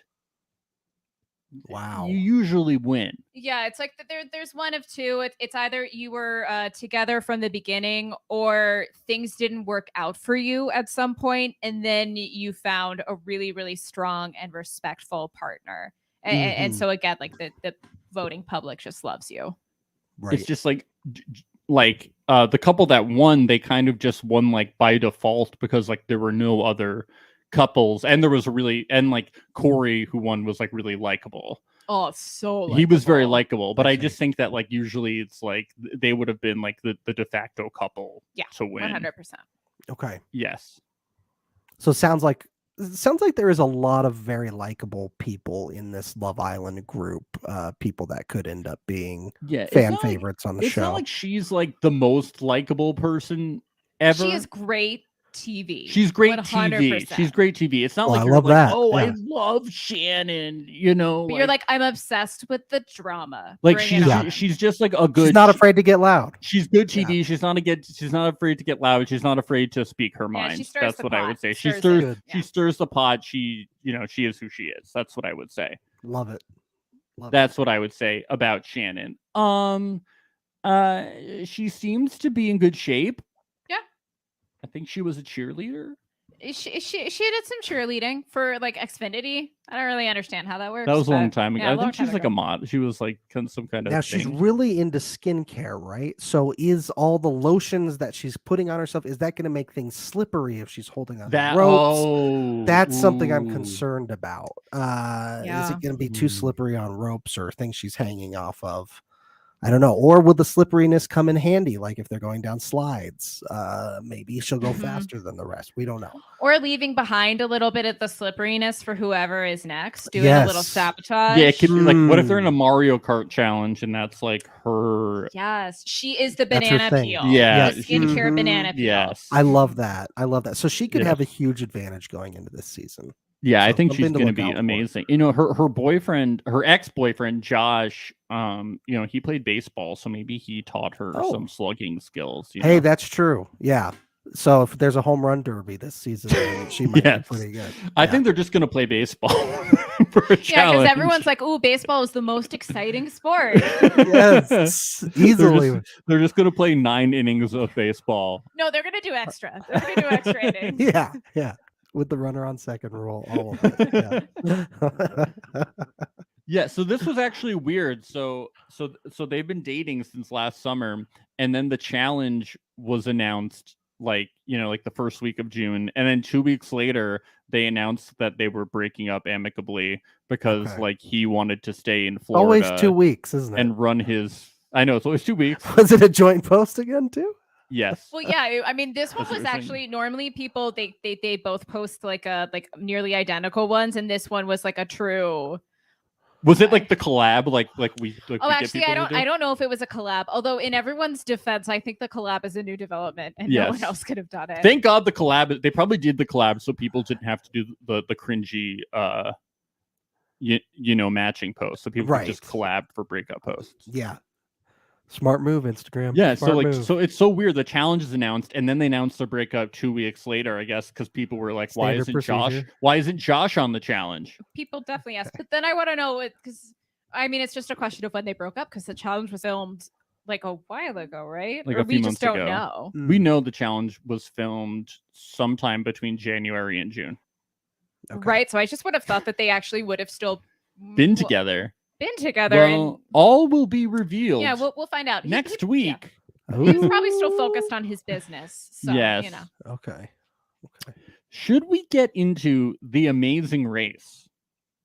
Wow. you usually win. Yeah, it's like there's one of two. It's either you were together from the beginning, or things didn't work out for you at some point, and then you found a really, really strong and respectful partner. And Mhm. so again, like the voting public just loves you. Right. It's just like the couple that won, they kind of just won like by default because like there were no other couples, and there was like Corey, who won, was like really likable. Oh, so He was very likable. likable, but I Okay. just think that like usually it's like they would have been like the de facto couple to win. 100%. Okay. Yes. So it sounds like there is a lot of very likable people in this Love Island group. People that could end up being Yeah. it's fan not like- favorites on the it's show. not like she's like the most likable person ever. She is great TV. She's great 100%. TV. She's great TV. It's not Well, like I you're love like, that, oh, I yeah. love Shannon. But you're like, I'm obsessed with the drama. like Bring she's it on. she's just like a good. She's not afraid to get loud. She's good TV. She's not afraid to get loud. She's not afraid to speak her mind. she stirs That's the what I pot. would say. She Stirs stirs. it. She stirs the pot. She is who she is. That's what I would say. Love it. Love That's what I would say about Shannon. She seems to be in good shape. Yeah. I think she was a cheerleader. She did some cheerleading for like Xfinity. I don't really understand how that works. That was a long but time ago. yeah, I long think she's time like a ago. mod. She was like some kind of Now she's thing. really into skincare, right? So is all the lotions that she's putting on herself, is that going to make things slippery if she's holding on that to ropes? oh, That's something I'm ooh. concerned about. Is Yeah. it going to be too Ooh. slippery on ropes or things she's hanging off of? I don't know. Or will the slipperiness come in handy? Like if they're going down slides, maybe she'll go Mhm. faster than the rest. We don't know. Or leaving behind a little bit of the slipperiness for whoever is next, doing a little Yes. sabotage. Yeah, it could be like, what if they're in a Mm. Mario Kart challenge and that's like her? Yes, she is the That's her banana thing. peel. Yeah, the skincare Mhm. banana peel. Yes. I love that. I love that. So she could Yeah. have a huge advantage going into this season. Yeah, I So think she's something to going to look be out for. amazing. Her boyfriend, her ex-boyfriend Josh, he played baseball, so maybe he taught her Oh. some slugging skills. you Hey, know? that's true. Yeah. So if there's a home run derby this season, then she might Yes. be pretty good. I Yeah. think they're just going to play baseball for a Yeah, challenge. because everyone's like, "Ooh, baseball is the most exciting sport." Yes, easily. They're just going to play 9 innings of baseball. No, they're gonna do extra. They're gonna do extra innings. Yeah, yeah. with the runner on second rule. All of it. Yeah. Yeah, so this was actually weird. So they've been dating since last summer, and then the challenge was announced like the first week of June, and then 2 weeks later they announced that they were breaking up amicably because Okay. like he wanted to stay in Florida. Always 2 weeks, isn't it? And run his. I know it's always 2 weeks. Was it a joint post again too? Yes. Well, yeah. I mean, this one That's what was you're saying. actually normally people they both post like nearly identical ones, and this one was like a true. Was it like the collab? Like we Oh, we actually, get I people to don't. I don't know if it was a collab. Although, in everyone's defense, I think the collab is a new development, and no one Yes. else could have done it. Thank God the collab. They probably did the collab so people didn't have to do the cringy matching posts. So people could just collab for breakup posts. Yeah. Smart move, Instagram. Yeah, Smart move. so it's so weird. The challenge is announced, and then they announced their breakup 2 weeks later. I guess because people were like, Standard Josh? procedure. Why isn't Josh on the challenge?" People definitely ask, but then I want to know it because I mean it's just a question of when they broke up because the challenge was filmed like a while ago, right? Like or a few we months just don't ago. know. We know the challenge was filmed sometime between January and June. Okay. Right? So I just would have thought that they actually would have still Been together. Been together. Well, all will be revealed. Yeah, we'll find out. next Yeah. week. He's probably still focused on his business. So, Yes. Okay. Should we get into The Amazing Race?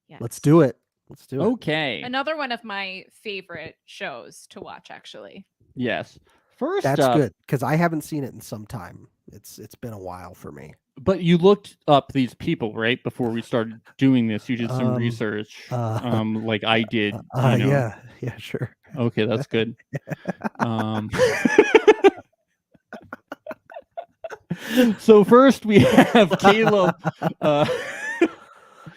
Yes. Let's do it. Let's do it. Okay. Another one of my favorite shows to watch, actually. Yes. First That's up, good because I haven't seen it in some time. It's been a while for me. but you looked up these people, right? Before we started doing this, you did some research, like I did. Yeah, sure. Okay, that's good. So first we have Kayla.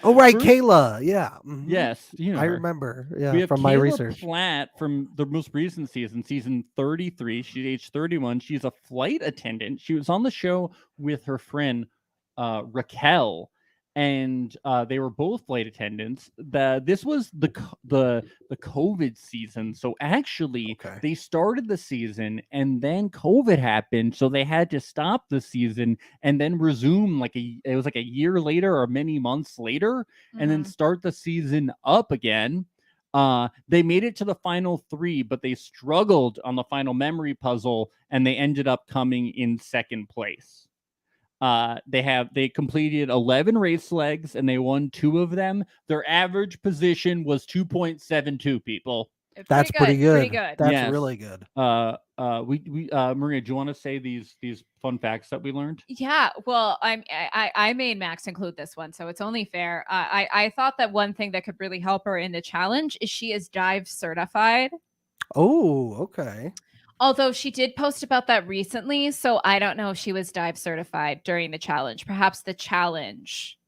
Oh right, first- Kayla. Yeah. Mhm. Yes, I remember. Yeah, we have from my Kayla research. Platt from the most recent season 33. She's age 31. She's a flight attendant. She was on the show with her friend Raquel, and they were both flight attendants. This was the COVID season, so actually they started the season and then COVID happened, so they had to stop the season and then resume it was like a year later or many months later, and then start the season up again. They made it to the final 3, but they struggled on the final memory puzzle, and they ended up coming in second place. They completed 11 race legs and they won 2 of them. Their average position was 2.72 people. That's pretty good. Pretty good. That's Yes. really good. Maria, do you want to say these fun facts that we learned? Yeah, well, I made Max include this one, so it's only fair. I thought that one thing that could really help her in the challenge is she is dive certified. Oh, okay. Although she did post about that recently, so I don't know if she was dive certified during the challenge. Perhaps the challenge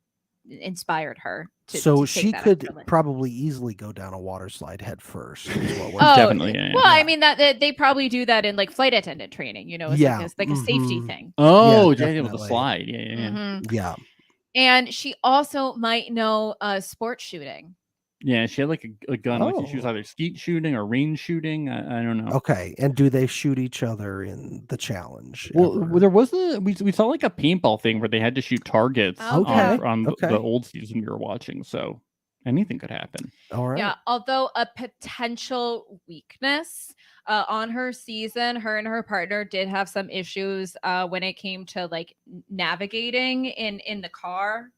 inspired her So to she take that could extra leap. probably easily go down a water slide head first. Is what we're Oh, Definitely, yeah, well, yeah. I mean that they probably do that in like flight attendant training, it's Yeah, like a safety mhm. thing. Oh, Yeah, yeah, able to definitely. slide. Yeah. Mhm. Yeah. And she also might know sport shooting. Yeah, she had like a gun. Like she was Oh. either skeet shooting or range shooting. I don't know. Okay. And do they shoot each other in the challenge? Well, ever? there was we saw like a paintball thing where they had to shoot targets Okay. on Okay. the old season we were watching. So anything could happen. All right. Yeah, although a potential weakness on her season, her and her partner did have some issues when it came to like navigating in the car.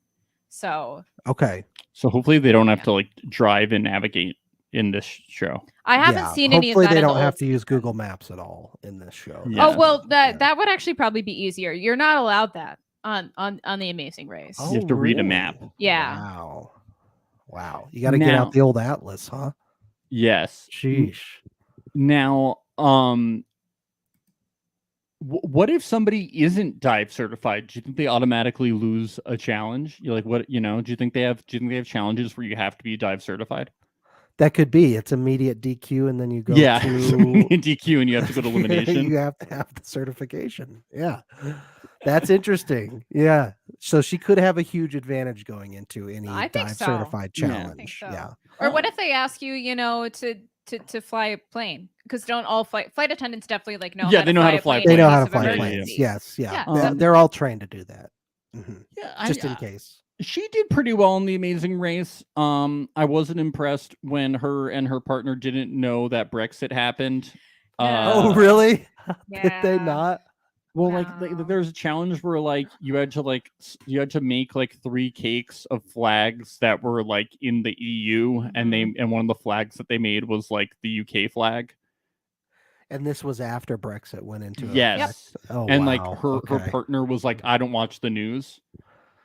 So Okay. So hopefully they don't have to like drive and navigate in this show. I haven't Yeah, seen any of hopefully that. they in the don't have old to use season. Google Maps at all in this show. Yeah. Oh well, Yeah. that would actually probably be easier. You're not allowed that on the Amazing Race. Oh, You have to read a really? map. Yeah. Wow. You got to get Now- out the old atlas, huh? Yes. Sheesh. Now, what if somebody isn't dive certified? Do you think they automatically lose a challenge? You're like, what? Do you think they have challenges where you have to be dive certified? That could be. It's immediate DQ, and then you go Yeah, to DQ, and you have to go to elimination. you have to have the certification. Yeah. That's interesting. Yeah. So she could have a huge advantage going into any I think dive so. certified Yeah. I challenge. think so. Yeah. Or what if they ask you, to fly a plane? Because don't all flight attendants definitely like know? Yeah, they know how to fly plane They in know how case to of fly planes. planes. emergency. Yes. Yeah. Yeah, They're, definitely. they're all trained to do that. Yeah, Just in case. she did pretty well in the Amazing Race. I wasn't impressed when her and her partner didn't know that Brexit happened. Oh, really? Did they Yeah. not? Well, No. there's a challenge where you had to make 3 cakes of flags that were in the EU, and one of the flags that they made was the UK flag. And this was after Brexit went into Yes. effect. Oh, And wow. her partner was like, I don't watch the news.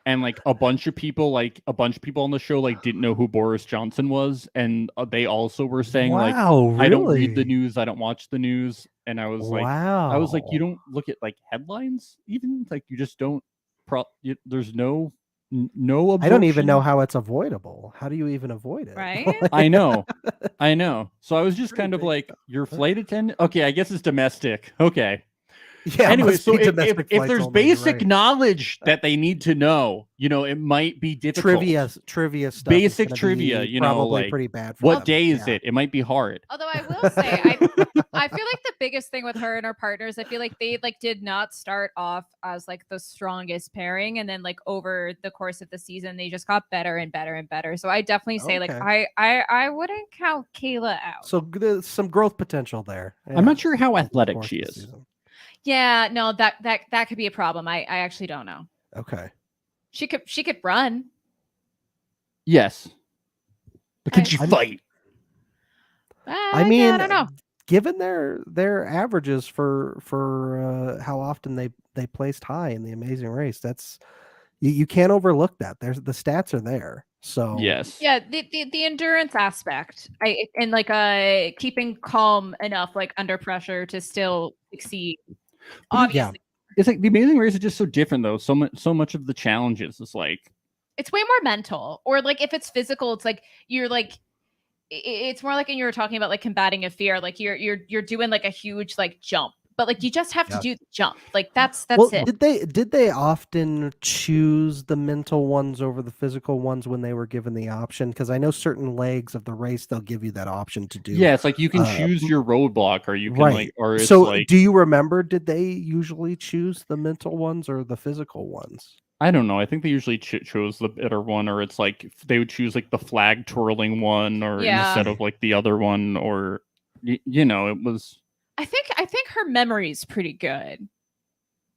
And a bunch of people on the show didn't know who Boris Johnson was, and they also were saying wow, I don't read the really? news, I don't watch the news. And I was wow. you don't look at headlines even, you just don't there's no absorption. I don't even know how it's avoidable. How do you even avoid it? Right? I know. So I was just kind of Pretty your flight attendant. Okay, I guess it's domestic. Okay. Yeah. Anyway, must so be domestic if flights there's only, you're basic right. knowledge that they need to know, it might be difficult. Trivia stuff. Basic is gonna trivia, be probably pretty bad. For What them. day is Yeah. it? It might be hard. Although I will say, I feel like the biggest thing with her and her partners, I feel like they did not start off as the strongest pairing, and then over the course of the season, they just got better and better and better. So I definitely say Okay. I wouldn't count Kayla out. So there's some growth potential there. I'm not sure how over the athletic course she of the is. season. Yeah, no, that could be a problem. I actually don't know. Okay. She could run. Yes. But can she fight? I mean, yeah, I don't know. Given their averages for how often they placed high in the Amazing Race, that's you can't overlook that. There's the stats are there. So Yes. Yeah, the endurance aspect, and keeping calm enough under pressure to still succeed. Obviously, It's the Amazing Race is just so different though. So much of the challenges is it's way more mental. Or if it's physical, it's you're it's more and you were talking about combating a fear. You're doing a huge jump, but you just have to do the jump. That's it. Did they often choose the mental ones over the physical ones when they were given the option? Because I know certain legs of the race they'll give you that option to do. Yeah, it's you can choose your roadblock, or you can right. or it's so do you remember? Did they usually choose the mental ones or the physical ones? I don't know. I think they usually chose the better one, or it's they would choose the flag twirling one, or instead of the other one, or it was. I think her memory is pretty good.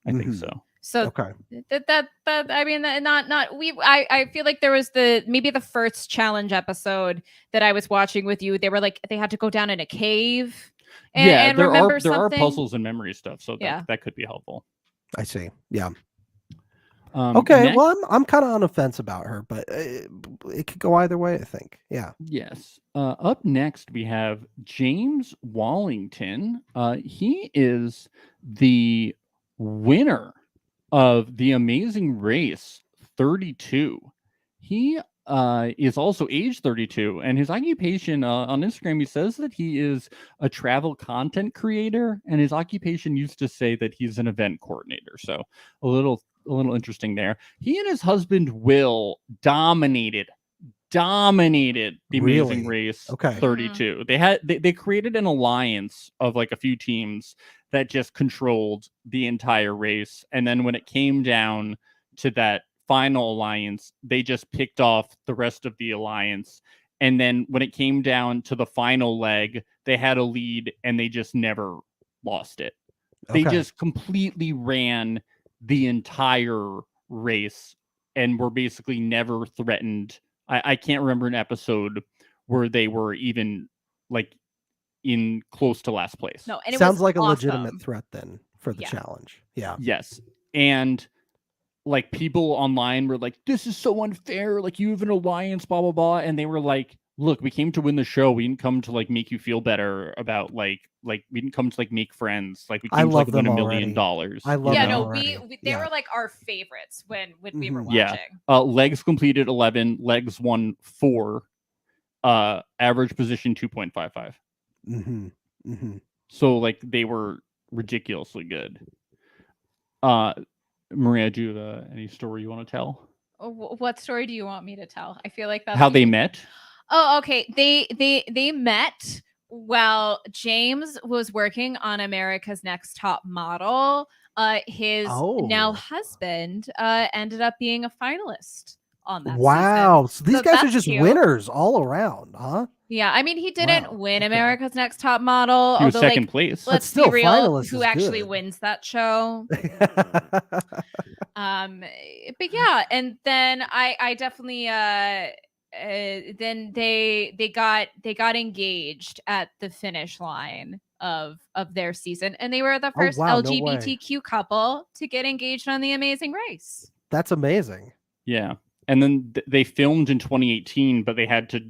I think so. So okay. that I mean, I feel like there was maybe the first challenge episode that I was watching with you. They were they had to go down in a cave. And there remember there something. are puzzles and memory stuff, so that could be helpful. I see. Yeah. Okay, next, well, I'm kind of on the fence about her, but it could go either way, I think. Yeah. Yes. Up next, we have James Wallington. He is the winner of the Amazing Race 32. He is also age 32, and his occupation on Instagram, he says that he is a travel content creator, and his occupation used to say that he's an event coordinator. So a little interesting there. He and his husband Will dominated the Amazing Race 32. They created an alliance of a few teams that just controlled the entire race, and then when it came down to that final alliance, they just picked off the rest of the alliance, and then when it came down to the final leg, they had a lead and they just never lost it. They just completely ran the entire race and were basically never threatened. I can't remember an episode where they were even in close to last place. No, and it sounds was like awesome. a legitimate threat then for the challenge. Yeah. Yes. And people online were this is so unfair. You have an alliance, blah, blah, blah. And they were look, we came to win the show. We didn't come to make you feel better about we didn't come to make friends. We came to win $1 million. I love them we they were our favorites when we were watching. Legs completed 11, legs won 4, average position 2.55. So they were ridiculously good. Maria, do you have any story you want to tell? What story do you want me to tell? I feel like that's how they met. Oh, okay. They met Well, James was working on America's Next Top Model. His now husband ended up being a finalist on that Wow. season. So these So guys are that's just cute. winners all around, huh? Yeah, I mean, he didn't win Okay. America's Next Top Model. He was although, second like, place. But let's still, be real, finalist who is actually good. wins that show? But yeah, and then I definitely then they got engaged at the finish line of their season, and they were the first wow, no way. LGBTQ couple to get engaged on The Amazing Race. That's amazing. Yeah. And then they filmed in 2018, but they had to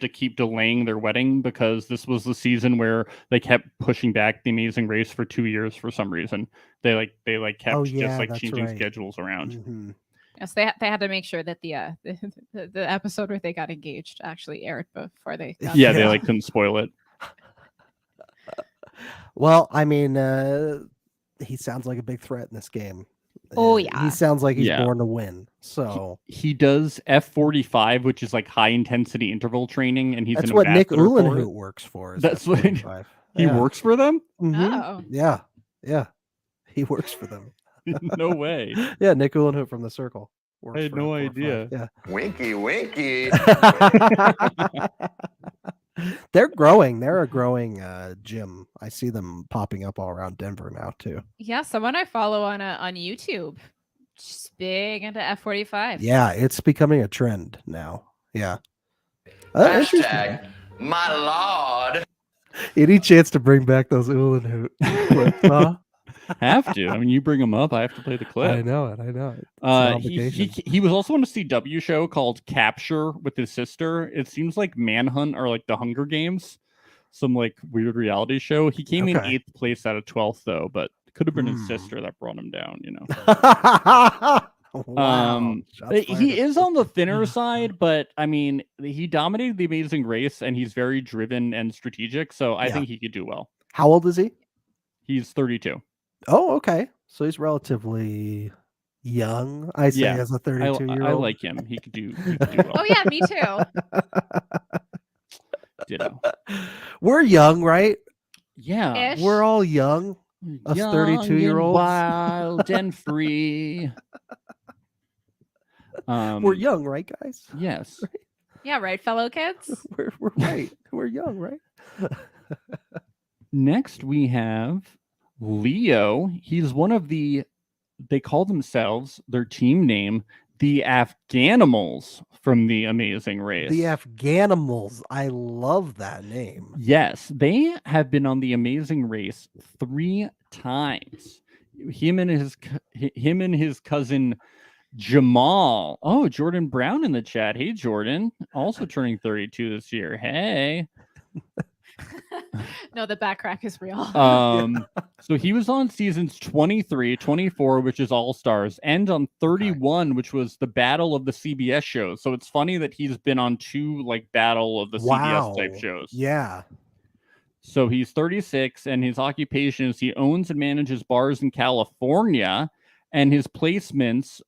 keep delaying their wedding because this was the season where they kept pushing back The Amazing Race for 2 years for some reason. They kept changing schedules around. Mm-hmm. Yes, they had to make sure that the episode where they got engaged actually aired before they got they couldn't spoil it. Well, I mean, he sounds like a big threat in this game. Oh yeah, he sounds like he's born to win. So he does F45, which is like high intensity interval training, and that's what Nick Uhlenhout works for. That's what he works for them. Mm-hmm. Oh yeah, he works for them. No way. Yeah, Nick Uhlenhout from The Circle. I had no idea. Yeah. Winky, winky. They're growing. They're a growing gym. I see them popping up all around Denver now too. yeah. Someone I follow on YouTube, just big into F45. Yeah, it's becoming a trend now. Yeah. Hashtag my lord. Any chance to bring back those Uhlenhout clips, huh? Have to. I mean, you bring him up, I have to play the clip. I know it. It's an obligation. He was also on a CW show called Capture with his sister. It seems like Manhunt or like the Hunger Games, some like weird reality show. He came in 8th place out of 12th though, but it could have been his sister that brought him down, you know. Wow. He is on the thinner side, but I mean, he dominated The Amazing Race and he's very driven and strategic, so I think he could do well. How old is he? He's 32. Oh, okay. So he's relatively young, I say, as a 32-year-old. I like him. He could do well. Oh yeah, me too. Ditto. We're young, right? Yeah. Ish. We're all young. Us 32-year-olds. Wild and free. We're young, right, guys? Yes. Yeah, right, fellow kids. We're right. We're young, right? Next, we have Leo. He's one of they call themselves, their team name, the Afghanimals from The Amazing Race. The Afghanimals. I love that name. Yes, they have been on The Amazing Race 3 times. Him and his cousin Jamal. Oh, Jordan Brown in the chat. Hey, Jordan. Also turning 32 this year. Hey. No, the back crack is real. So he was on seasons 23, 24, which is All Stars, and on 31, which was the Battle of the CBS shows. So it's funny that he's been on 2 like Battle of the CBS type shows. Yeah. So he's 36, and his occupation is he owns and manages bars in California, and his placements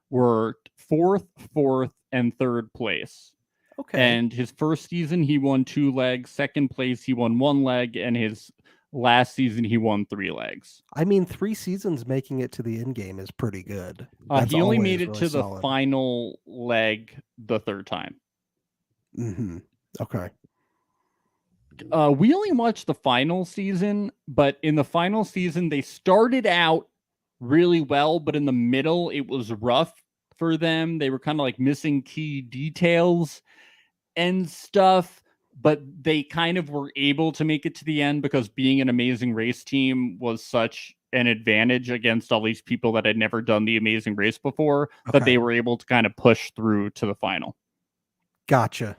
were 4th, and 3rd place. Okay. And his first season, he won 2 legs. Second place, he won 1 leg. And his last season, he won 3 legs. I mean, 3 seasons making it to the end game is pretty good. He only made it to the final leg the 3rd time. Mm-hmm. Okay. We only watched the final season, but in the final season, they started out really well, but in the middle, it was rough for them. They were kind of like missing key details and stuff, but they kind of were able to make it to the end because being an Amazing Race team was such an advantage against all these people that had never done the Amazing Race before that they were able to kind of push through to the final. Gotcha.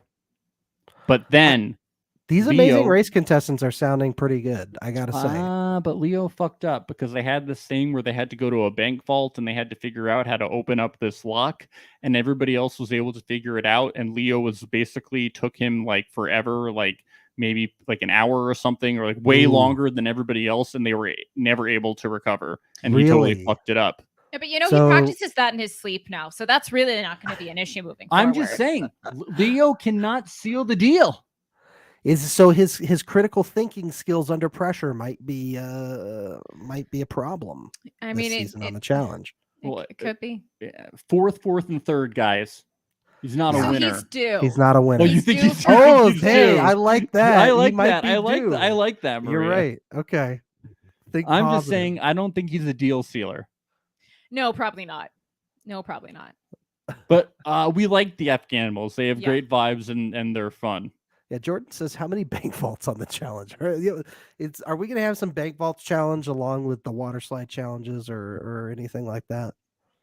But then these Amazing Race contestants are sounding pretty good, I gotta say. But Leo fucked up because they had this thing where they had to go to a bank vault and they had to figure out how to open up this lock, and everybody else was able to figure it out. And Leo was basically took him like forever, like maybe like an hour or something, or like way longer than everybody else, and they were never able to recover. And he totally fucked it up. Yeah, but he practices that in his sleep now, so that's really not going to be an issue moving forward. I'm just saying, Leo cannot seal the deal. His critical thinking skills under pressure might be a problem. I this mean, season on the challenge. It could be. Yeah, fourth, and third, guys. He's not a So winner. he's due. He's not a winner. Oh, you think he's Oh, he's hey, due. I like that. I He like might that. be I like due. that. I like that, Maria. You're right. Okay. I'm just saying, I don't think he's a deal sealer. No, probably not. But we like the Afghanimals. They have Yeah. great vibes and they're fun. Yeah, Jordan says, how many bank vaults on the challenge? Are we going to have some bank vaults challenge along with the water slide challenges or anything like that?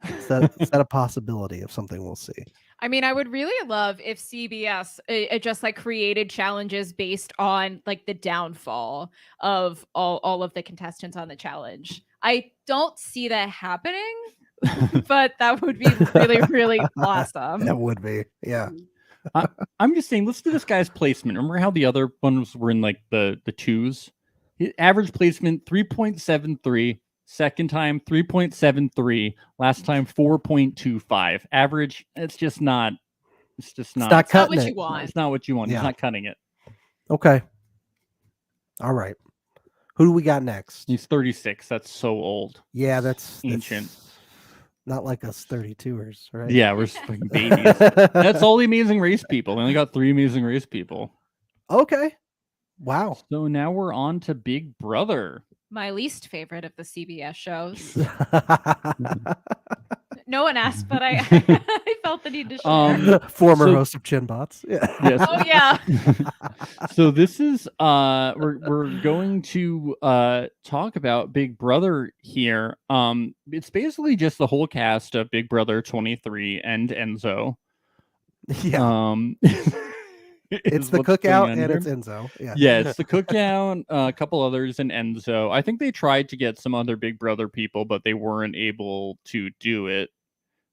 Is that a possibility of something we'll see? I mean, I would really love if CBS just like created challenges based on like the downfall of all of the contestants on the challenge. I don't see that happening, but that would be really, really awesome. That would be, yeah. I'm just saying, let's do this guy's placement. Remember how the other ones were in like the twos? His average placement 3.73. Second time 3.73. Last time 4.25. Average. It's just not. It's not cutting what it. you want. It's not what you want. Yeah. He's not cutting it. Okay. All right. Who do we got next? He's 36. That's so old. Yeah, that's ancient. Not like us 32ers, right? Yeah, we're fucking babies. That's all the Amazing Race people. We only got 3 Amazing Race people. Okay. Wow. So now we're on to Big Brother. My least favorite of the CBS shows. No one asked, but I felt the need to share. Former host of Chinbots. Yeah. Yes. Oh yeah. So this is we're going to talk about Big Brother here. It's basically just the whole cast of Big Brother 23 and Enzo. Yeah. It's the cookout and it's Enzo. Yeah. Yeah, it's the cookout, a couple others, and Enzo. I think they tried to get some other Big Brother people, but they weren't able to do it.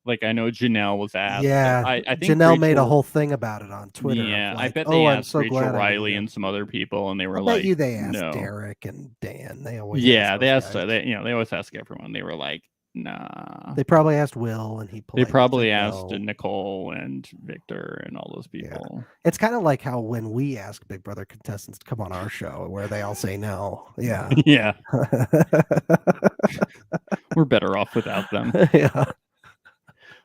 Like, I know Janelle was asked. Yeah, I think Janelle made a whole thing about it on Twitter. Yeah, like, I bet they asked so Rachel glad Riley and some other people, and they were I like, bet you they asked no. Derek and Dan. They always they asked. guys. They always ask everyone. They were like, nah. They probably asked Will, and he. They probably said asked no. Nicole and Victor and all those people. Yeah. It's kind of like how when we ask Big Brother contestants to come on our show, where they all say no. Yeah. Yeah. We're better off without them. Yeah.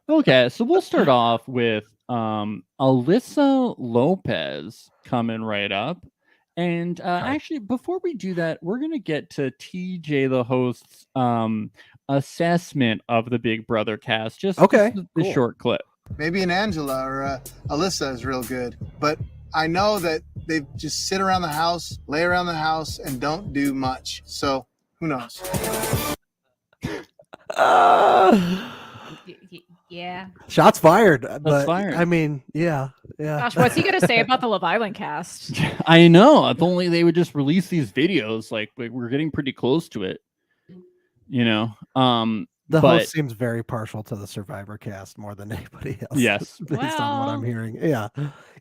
Okay, so we'll start off with Alyssa Lopez coming right up. And actually, before we do that, we're going to get to TJ, the host's assessment of the Big Brother cast. Just the cool. short clip. Maybe an Angela or Alyssa is real good. But I know that they just sit around the house, lay around the house, and don't do much. So who knows? Yeah. Shots fired. But fired. I mean, yeah. Gosh, what's he gonna say about the Love Island cast? I know. If only they would just release these videos. Like, we're getting pretty close to it. You know. The host seems very partial to the Survivor cast more than anybody else. Yes. Based on what I'm hearing. Yeah.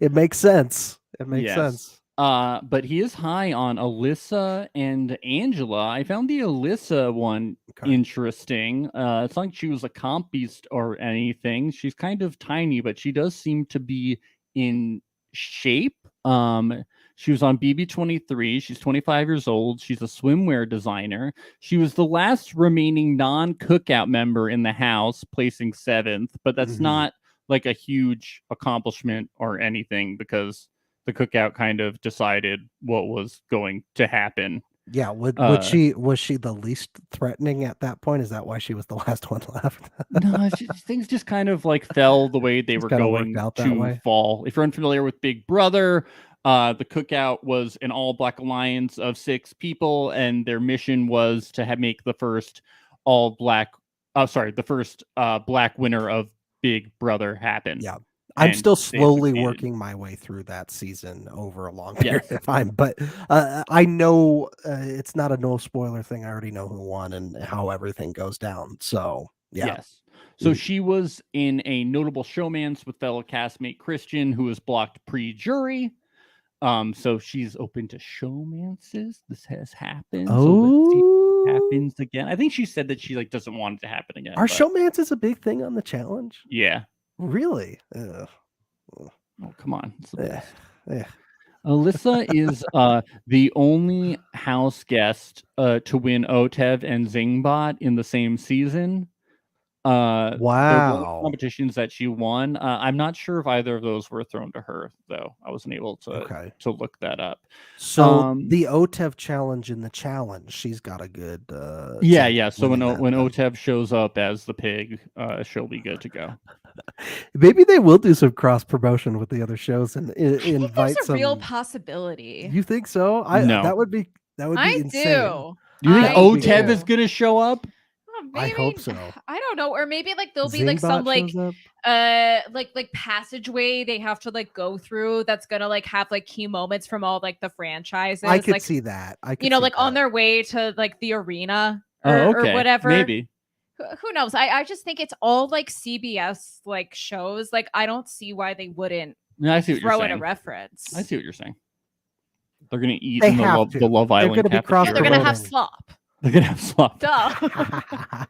It makes sense. It makes sense. But he is high on Alyssa and Angela. I found the Alyssa one interesting. It's not like she was a comp beast or anything. She's kind of tiny, but she does seem to be in shape. She was on BB23. She's 25 years old. She's a swimwear designer. She was the last remaining non-cookout member in the house, placing 7th, but that's not like a huge accomplishment or anything because the cookout kind of decided what was going to happen. Yeah, was she the least threatening at that point? Is that why she was the last one left? No, things just kind of like fell the way they were going to fall. If you're unfamiliar with Big Brother, the cookout was an all-black alliance of 6 people, and their mission was to make the first black winner of Big Brother happen. Yeah. I'm still slowly working my way through that season over a long period of time, but I know it's not a no spoiler thing. I already know who won and how everything goes down. So yeah. Yes. So she was in a notable showmance with fellow castmate Christian, who was blocked pre-jury. So she's open to showmances. This has happened. So let's see if it happens again. I think she said that she doesn't want it to happen again. Are showmances a big thing on the challenge? Yeah. Really? Oh, come on. It's the best. Alyssa is the only house guest to win OTEV and Zingbot in the same season. There were Wow. competitions that she won. I'm not sure if either of those were thrown to her, though. I wasn't able to look that up. So the OTEV challenge in the challenge, she's got a good. Yeah. So when OTEV shows up as the pig, she'll be good to go. Maybe they will do some cross promotion with the other shows and invite There's a some. real possibility. You think so? No. That would be insane. Do. You think I OTEV do. is going to show up? I hope so. I don't know, or maybe like there'll be like Zingbot some shows like passageway they have to like go through that's gonna like have like key moments from all like the franchises. I could like, see that. I could you know, see like that. on their way to like the arena Okay. or whatever. Maybe. Who knows? I just think it's all like CBS like shows. Like I don't see why they wouldn't I see what you're throw in saying. a reference. I see what you're saying. Th're going to eat They in the have to. Love They're Island gonna be cafeteria. They're gonna have promoting. slop. They're going to have slop. Duh.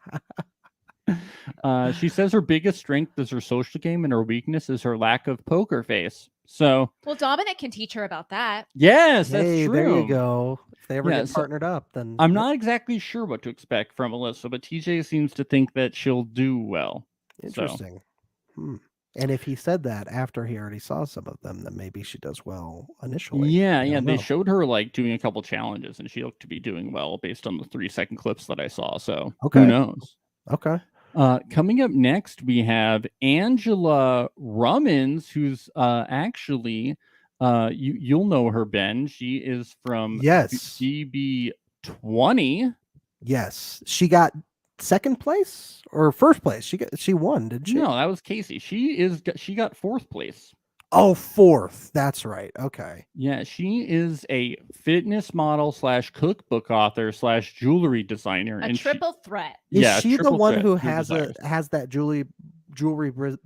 She says her biggest strength is her social game and her weakness is her lack of poker face. So, Well, Dominic can teach her about that. yes, that's Hey, true. there you go. If they ever Yeah, get so partnered up, then I'm not exactly sure what to expect from Alyssa, but TJ seems to think that she'll do well. Interesting. And if he said that after he already saw some of them, then maybe she does well initially. Yeah, I don't they know. showed her like doing a couple challenges, and she looked to be doing well based on the 3-second clips that I saw. So Okay. who knows? Okay. Coming up next, we have Angela Rummins, who's actually you'll know her, Ben. She is from Yes. BB20. Yes. She got second place or first place. She won, didn't she? No, that was Casey. She got fourth place. Oh, fourth. That's right. Okay. Yeah, she is a fitness model / cookbook author / jewelry designer. A and triple threat. Is Yeah, she the triple one threat who through desires. has that jewelry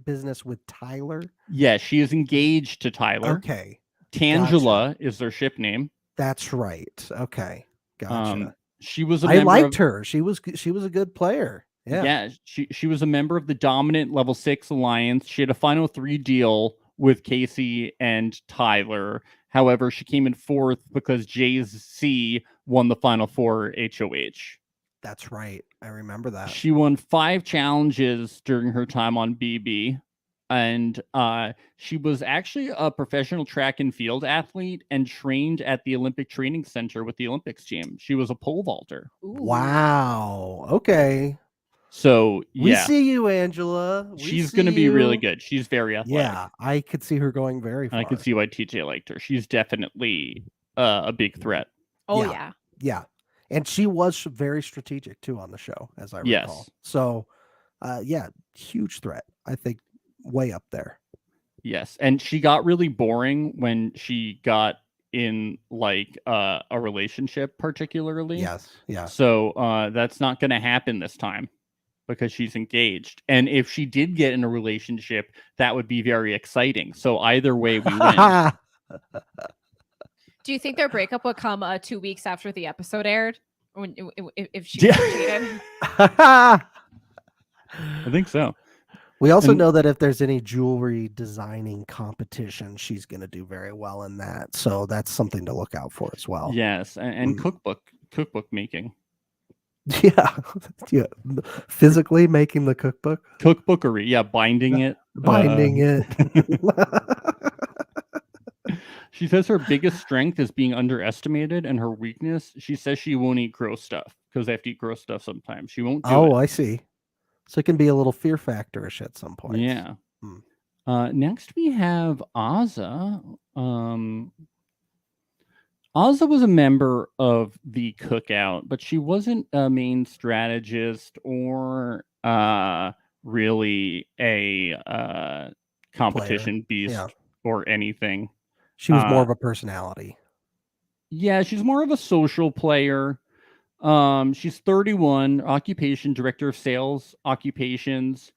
business with Tyler? Yeah, she is engaged to Tyler. Okay. Tangela is their ship name. That's right. Okay. Gotcha. She was a I member liked of, her. She was a good player. Yeah. she was a member of the dominant Level 6 Alliance. She had a final 3 deal with Casey and Tyler. However, she came in fourth because JC won the final 4 HOH. That's right. I remember that. She won 5 challenges during her time on BB. And she was actually a professional track and field athlete and trained at the Olympic Training Center with the Olympics team. She was a pole vaulter. Wow. Okay. So, We yeah. see you, Angela. She's going to be really good. She's very athletic. Yeah, I could see her going very far. I can see why TJ liked her. She's definitely a big threat. Oh Yeah. Yeah. And she was very strategic too on the show, as I recall. Yes. So, yeah, huge threat. I think way up there. Yes. And she got really boring when she got in like a relationship, particularly. Yes. Yeah. So that's not going to happen this time because she's engaged. And if she did get in a relationship, that would be very exciting. So either way, we win. Do you think their breakup would come 2 weeks after the episode aired? If she Yeah. cheated? I think so. We also And- know that if there's any jewelry designing competition, she's going to do very well in that. So that's something to look out for as well. Yes. And cookbook making. Yeah. Yeah. Physically making the cookbook, Cookbookery. Yeah. Binding it. binding it. She says her biggest strength is being underestimated, and her weakness, she says she won't eat gross stuff because they have to eat gross stuff sometimes. She won't do it. Oh, I see. So it can be a little fear factor-ish at some point. Yeah. Next we have Ozza. Ozza was a member of the Cookout, but she wasn't a main strategist or really a competition beast Yeah. or anything. She was more of a personality. Yeah, she's more of a social player. She's 31, occupation director of sales operations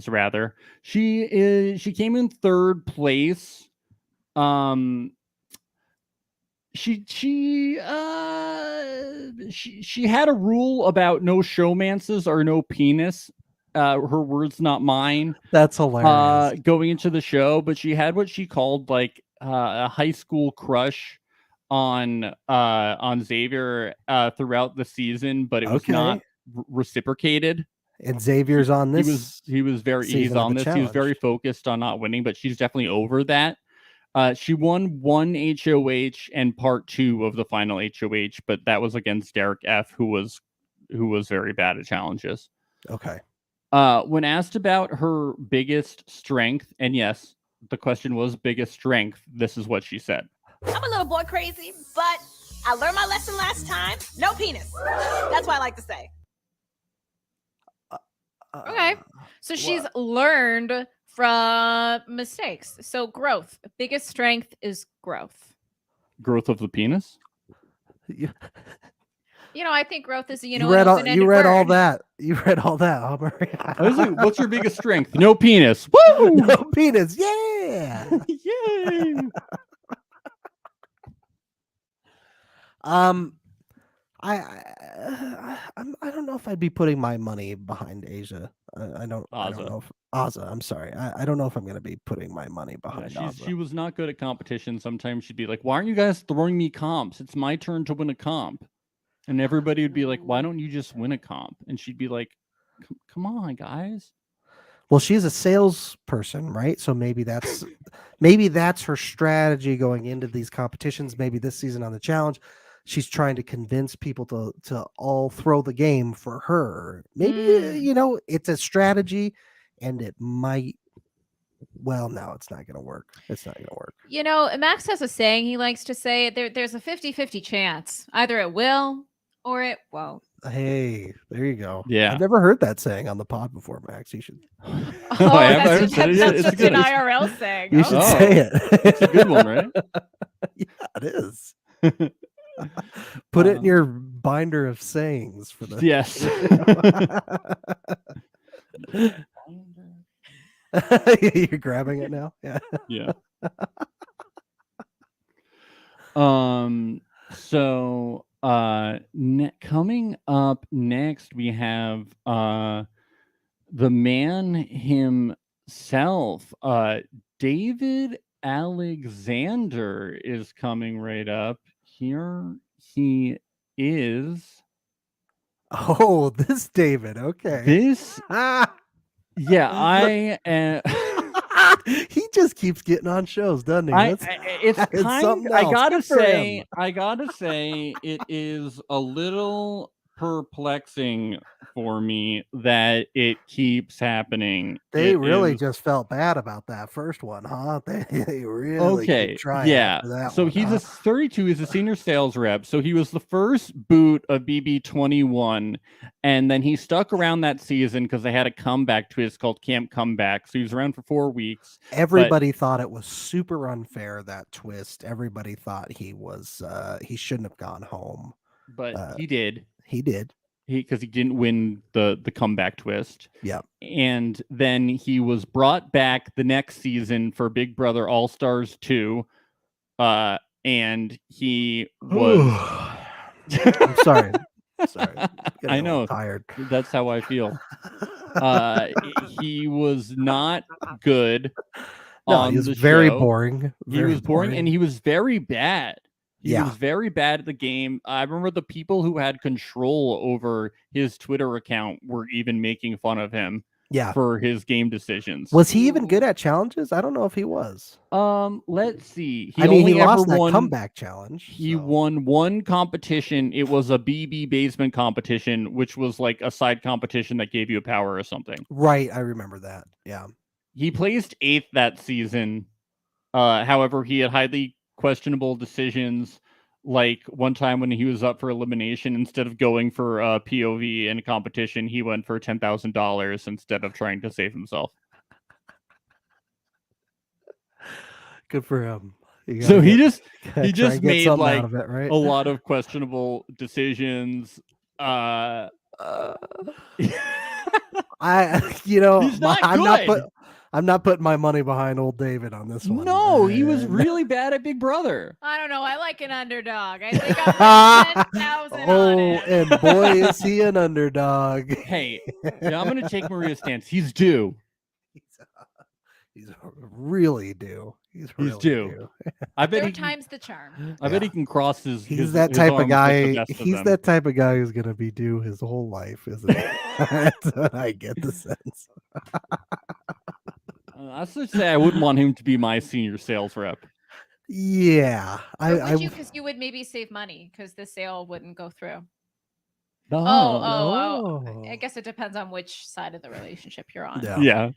rather. She came in third place. She had a rule about no showmances or no penis. Her words, not mine. That's hilarious. Going into the show, but she had what she called like a high school crush on Xavier throughout the season, but it was not reciprocated. And Xavier's on this. He was very season of the He was very challenge. focused on not winning, but she's definitely over that. She won one HOH and part 2 of the final HOH, but that was against Derek F, who was very bad at challenges. Okay. When asked about her biggest strength, and yes, the question was biggest strength, this is what she said. I'm a little boy crazy, but I learned my lesson last time. No penis. That's what I like to say. Okay. So she's learned from mistakes. So growth. Biggest strength is growth. Growth of the penis? I think growth is, you read all that. You read all that, huh, Maria? I was like, what's your biggest strength? No penis. Woo! No penis. Yeah. Yay. I don't know if I'd be putting my money behind Asia. I don't know if Ozza. I'm sorry. I don't know if I'm going to be putting my money behind Ozza. She was not good at competition. Sometimes she'd be like, "Why aren't you guys throwing me comps? It's my turn to win a comp." And everybody would be like, "Why don't you just win a comp?" And she'd be like, "Come on, guys." Well, she's a salesperson, right? So maybe that's her strategy going into these competitions. Maybe this season on the challenge, she's trying to convince people to all throw the game for her. Maybe it's a strategy, and it might. Well, no, it's not going to work. It's not going to work. Max has a saying he likes to say. There's a 50-50 chance. Either it will or it won't. Hey, there you go. Yeah. I've never heard that saying on the pod before, Max. You should. That's just an IRL saying. You should say it. It's a good one, right? Yeah, it is. Put it in your binder of sayings for the. Yes. You're grabbing it now. Yeah. Yeah. So coming up next, we have the man himself, David Alexander is coming right up. Here he is. Oh, this David. Okay. This. Yeah, he just keeps getting on shows, doesn't he? I gotta say, it is a little perplexing for me that it keeps happening. They really just felt bad about that first one, huh? They really keep trying. Yeah. So he's a 32. He's a senior sales rep. So he was the first boot of BB21, and then he stuck around that season because they had a comeback twist called Camp Comeback. So he was around for 4 weeks. Everybody thought it was super unfair, that twist. Everybody thought he shouldn't have gone home, but he did. He did. Because he didn't win the comeback twist. Yeah. And then he was brought back the next season for Big Brother All-Stars 2. And he was I'm sorry. I know. Tired. That's how I feel. He was not good. No, he was very boring. He was boring and he was very bad. He was very bad at the game. I remember the people who had control over his Twitter account were even making fun of him for his game decisions. Was he even good at challenges? I don't know if he was. Let's see. He lost that comeback challenge. He won one competition. It was a BB basement competition, which was like a side competition that gave you a power or something. Right. I remember that. Yeah. He placed 8th that season. However, he had highly questionable decisions, like one time when he was up for elimination, instead of going for POV in a competition, he went for $10,000 instead of trying to save himself. Good for him. So he just made like out of it, right? a lot of questionable decisions. I'm not putting my money behind old David on this one. No, he was really bad at Big Brother. I don't know. I like an underdog. I think I'm 10,000 on it. And boy, is he an underdog. Hey, I'm going to take Maria's stance. He's due. He's really due. He's really due. I bet Third time's the charm. I bet he can cross his. He's that type of arms with the guy. best of He's them. that type of guy who's gonna be due his whole life, isn't he? That's what I get the sense. I should say I wouldn't want him to be my senior sales rep. Yeah, Would you? Because you would maybe save money because the sale wouldn't go through. Oh, I guess it depends on which side of the relationship you're on. yeah.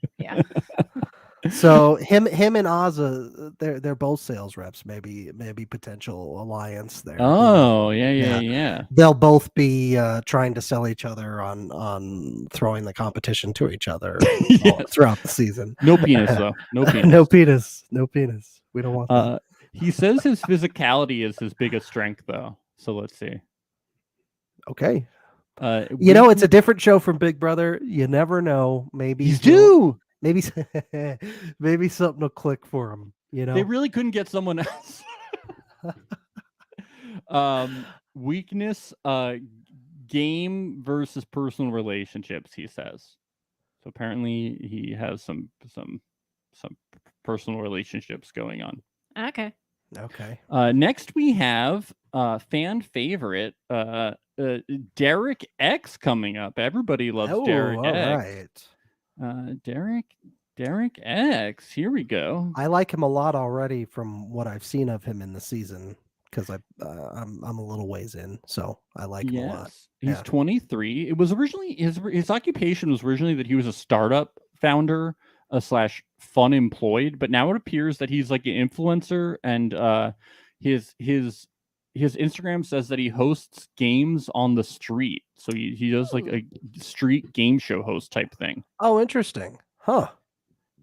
So him and Ozza, they're both sales reps. Maybe potential alliance there. Oh, yeah. They'll both be trying to sell each other on throwing the competition to each other throughout the season. No penis though. No penis. No penis. No penis. We don't want that. He says his physicality is his biggest strength, though. So let's see. Okay. It's a different show from Big Brother. You never know. Maybe he's due. Maybe something will click for him. They really couldn't get someone else. Weakness, game versus personal relationships. He says. So apparently he has some personal relationships going on. Okay. Next we have fan favorite Derek X coming up. Everybody loves Derek X. Right. Derek X. Here we go. I like him a lot already from what I've seen of him in the season because I'm a little ways in, so I like him a lot. He's 23. It was originally his occupation was originally that he was a startup founder / fun employed, but now it appears that he's like an influencer, and his Instagram says that he hosts games on the street. So he does like a street game show host type thing. Oh, interesting. Huh.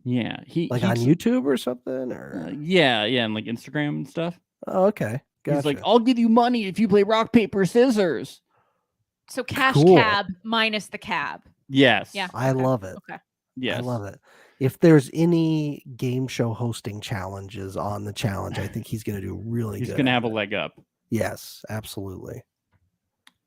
Yeah. He's on YouTube or something, or yeah, and like Instagram and stuff. Oh, okay. Gotcha. He's like, I'll give you money if you play rock, paper, scissors. So cash cab minus the cab. Yes. Yeah. I love it. Okay. Yes. I love it. If there's any game show hosting challenges on the challenge, I think he's going to do really good. He's going to have a leg up. Yes, absolutely.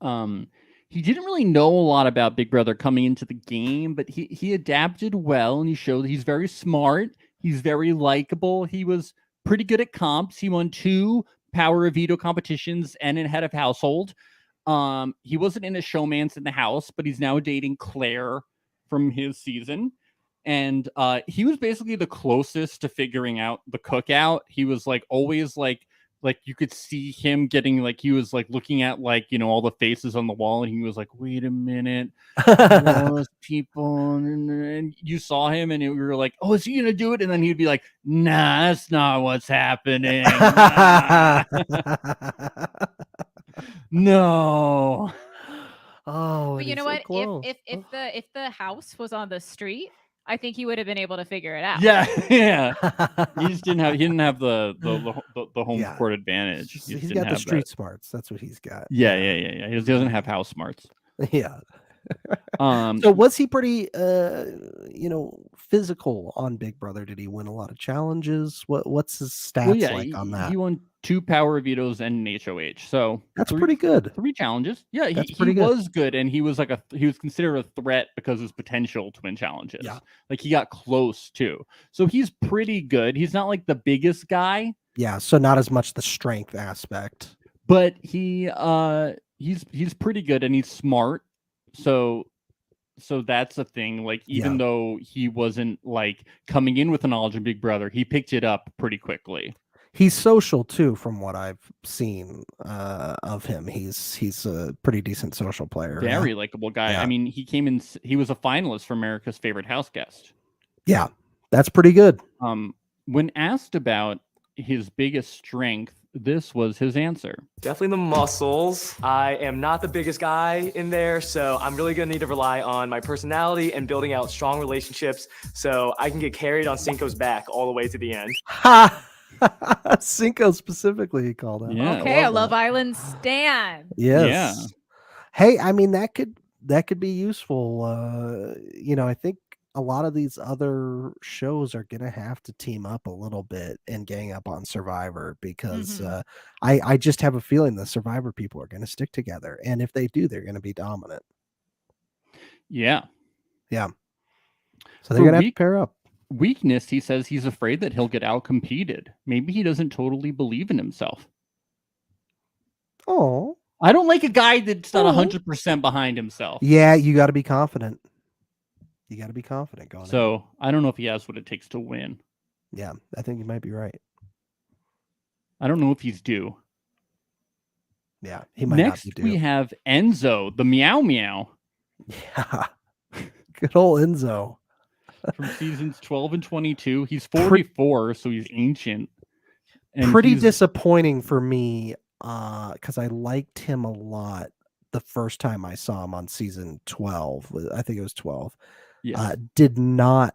He didn't really know a lot about Big Brother coming into the game, but he adapted well, and he showed he's very smart. He's very likable. He was pretty good at comps. He won 2 Power of Veto competitions and in head of household. He wasn't in a Showman's in the House, but he's now dating Claire from his season. And he was basically the closest to figuring out the cookout. He was like always like you could see him getting like he was like looking at like all the faces on the wall, and he was like, wait a minute, those people, and you saw him, and you were like, oh, is he gonna do it? And then he'd be like, nah, that's not what's happening. Nah. No. Oh, but you know what? If the house was on the street, I think he would have been able to figure it out. Yeah. He didn't have the home court advantage. He's got the street smarts. That's what he's got. Yeah. He doesn't have house smarts. Yeah. So was he pretty physical on Big Brother? Did he win a lot of challenges? What's his stats like on that? He won 2 Power Vetoes and an HOH. So that's pretty good. 3 challenges. Yeah, he good. Was good, and he was considered a threat because of his potential to win challenges. Yeah. Like he got close too. So he's pretty good. He's not like the biggest guy. Yeah, so not as much the strength aspect. But he's pretty good, and he's smart. So that's a thing. Like even though he wasn't like coming in with a knowledge of Big Brother, he picked it up pretty quickly. He's social too, from what I've seen of him. He's a pretty decent social player. Very likable guy. Yeah. I mean, he was a finalist for America's Favorite House Guest. Yeah, that's pretty good. When asked about his biggest strength, this was his answer. Definitely the muscles. I am not the biggest guy in there, so I'm really gonna need to rely on my personality and building out strong relationships so I can get carried on Cinco's back all the way to the end. Ha! Cinco specifically, he called out. Yeah. Okay, a Love Island stan. Yes. Yeah. Hey, I mean that could be useful. I think a lot of these other shows are gonna have to team up a little bit and gang up on Survivor because I just have a feeling the Survivor people are gonna stick together, and if they do, they're gonna be dominant. Yeah. So they're gonna have to pair up. weakness, he says he's afraid that he'll get outcompeted. Maybe he doesn't totally believe in himself. Oh, I don't like a guy that's not 100% behind himself. yeah, you got to be confident. You got to be confident going. So I don't know if he has what it takes to win. Yeah, I think you might be right. I don't know if he's due. Yeah, he might Next, not be due. we have Enzo, the Meow Meow. Yeah, good old Enzo. From seasons 12 and 22. He's 44, so he's ancient. And Pretty disappointing for me because I liked him a lot the first time I saw him on season 12. I think it was 12. Yes. Did not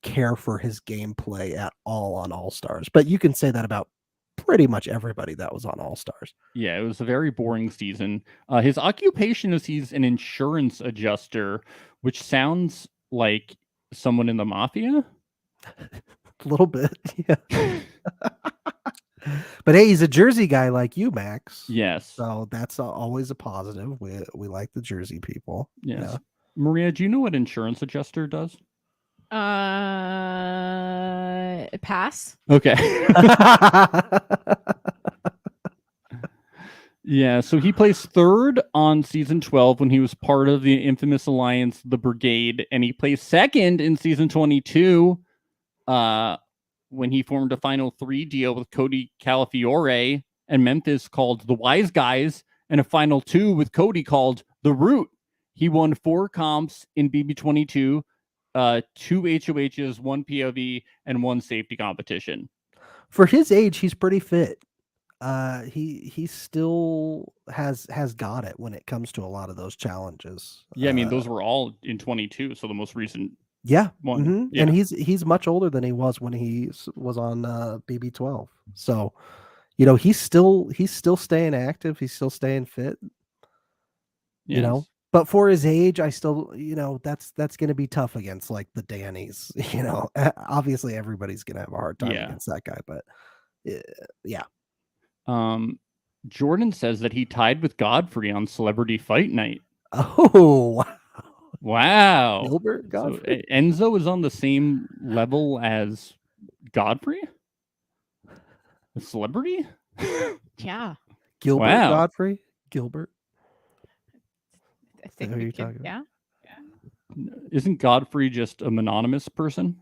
care for his gameplay at all on All Stars. But you can say that about pretty much everybody that was on All Stars. Yeah, it was a very boring season. His occupation is he's an insurance adjuster, which sounds like someone in the mafia. A little bit, yeah. But hey, he's a Jersey guy like you, Max. Yes. So that's always a positive. We like the Jersey people. Yes. You know? Maria, do you know what insurance adjuster does? Pass. Okay. Yeah, so he placed third on season 12 when he was part of the infamous alliance, the Brigade, and he placed second in season 22 when he formed a Final 3 deal with Cody Calafiore and Memphis called The Wise Guys, and a Final 2 with Cody called The Root. He won 4 comps in BB22, 2 HOHs, 1 POV, and 1 safety competition. For his age, he's pretty fit. He still has got it when it comes to a lot of those challenges. Yeah, I mean those were all in 22, so the most recent one. Mm-hmm. Yeah. And he's much older than he was when he was on BB12. So, you know, he's still staying active. He's still staying fit. Yes. You know, but for his age, I still, you know, that's going to be tough against like the Dannys. You know, obviously everybody's going to have a hard time against that guy, but yeah. Jordan says that he tied with Godfrey on Celebrity Fight Night. Oh, wow. Gilbert Godfrey. So, Enzo is on the same level as Godfrey? A celebrity? Yeah. Gilbert Wow. Godfrey? Gilbert? I think Who are we you could, talking yeah. Isn't Godfrey just a mononymous person?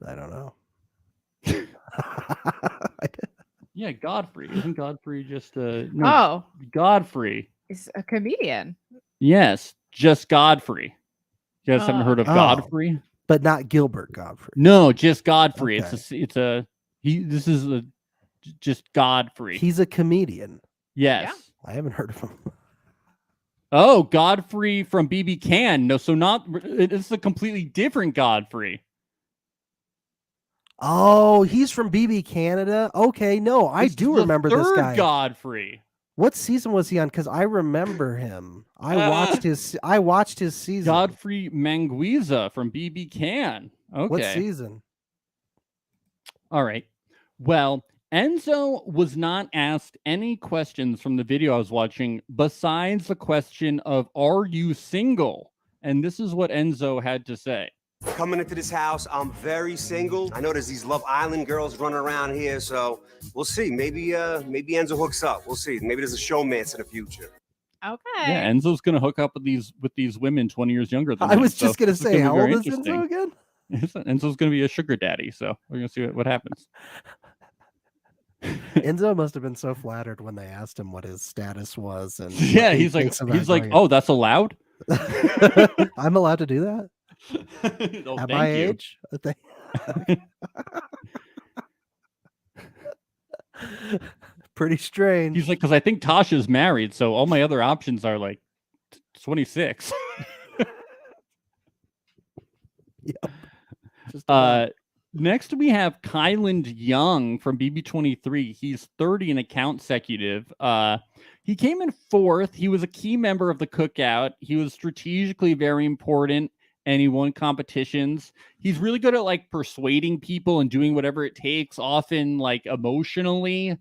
I don't know. Yeah, Godfrey. Isn't Godfrey just a... Oh. Godfrey. He's a comedian. Yes, just Godfrey. You guys haven't heard of Godfrey? But not Gilbert Godfrey. No, just Godfrey. Okay. This is just Godfrey. He's a comedian. Yes. Yeah. I haven't heard of him. Oh, Godfrey from BB Can. No, so it's a completely different Godfrey. Oh, he's from BB Canada. Okay, no, I do remember this guy. Godfrey. What season was he on? Because I remember him. I watched his season. Godfrey Manguiza from BB Can. Okay. What season? All right. Well, Enzo was not asked any questions from the video I was watching besides the question of, are you single? And this is what Enzo had to say. Coming into this house, I'm very single. I know there's these Love Island girls running around here, so we'll see. Maybe Enzo hooks up. We'll see. Maybe there's a showmance in the future. Okay. Yeah, Enzo's gonna hook up with these women 20 years younger than I him, was just gonna this is say, gonna be how very old is interesting. Enzo again? Enzo's gonna be a sugar daddy, so we're gonna see what happens. Enzo must have been so flattered when they asked him what his status was, and yeah, he's like, oh, that's allowed. I'm allowed to do that. Oh, At my age, pretty strange. He's like, because I think Tasha's married, so all my other options are like 26. Yep. Next we have Kyland Young from BB23. He's 30 and account executive. He came in 4th. He was a key member of the cookout. He was strategically very important, and he won competitions. He's really good at like persuading people and doing whatever it takes, often like emotionally.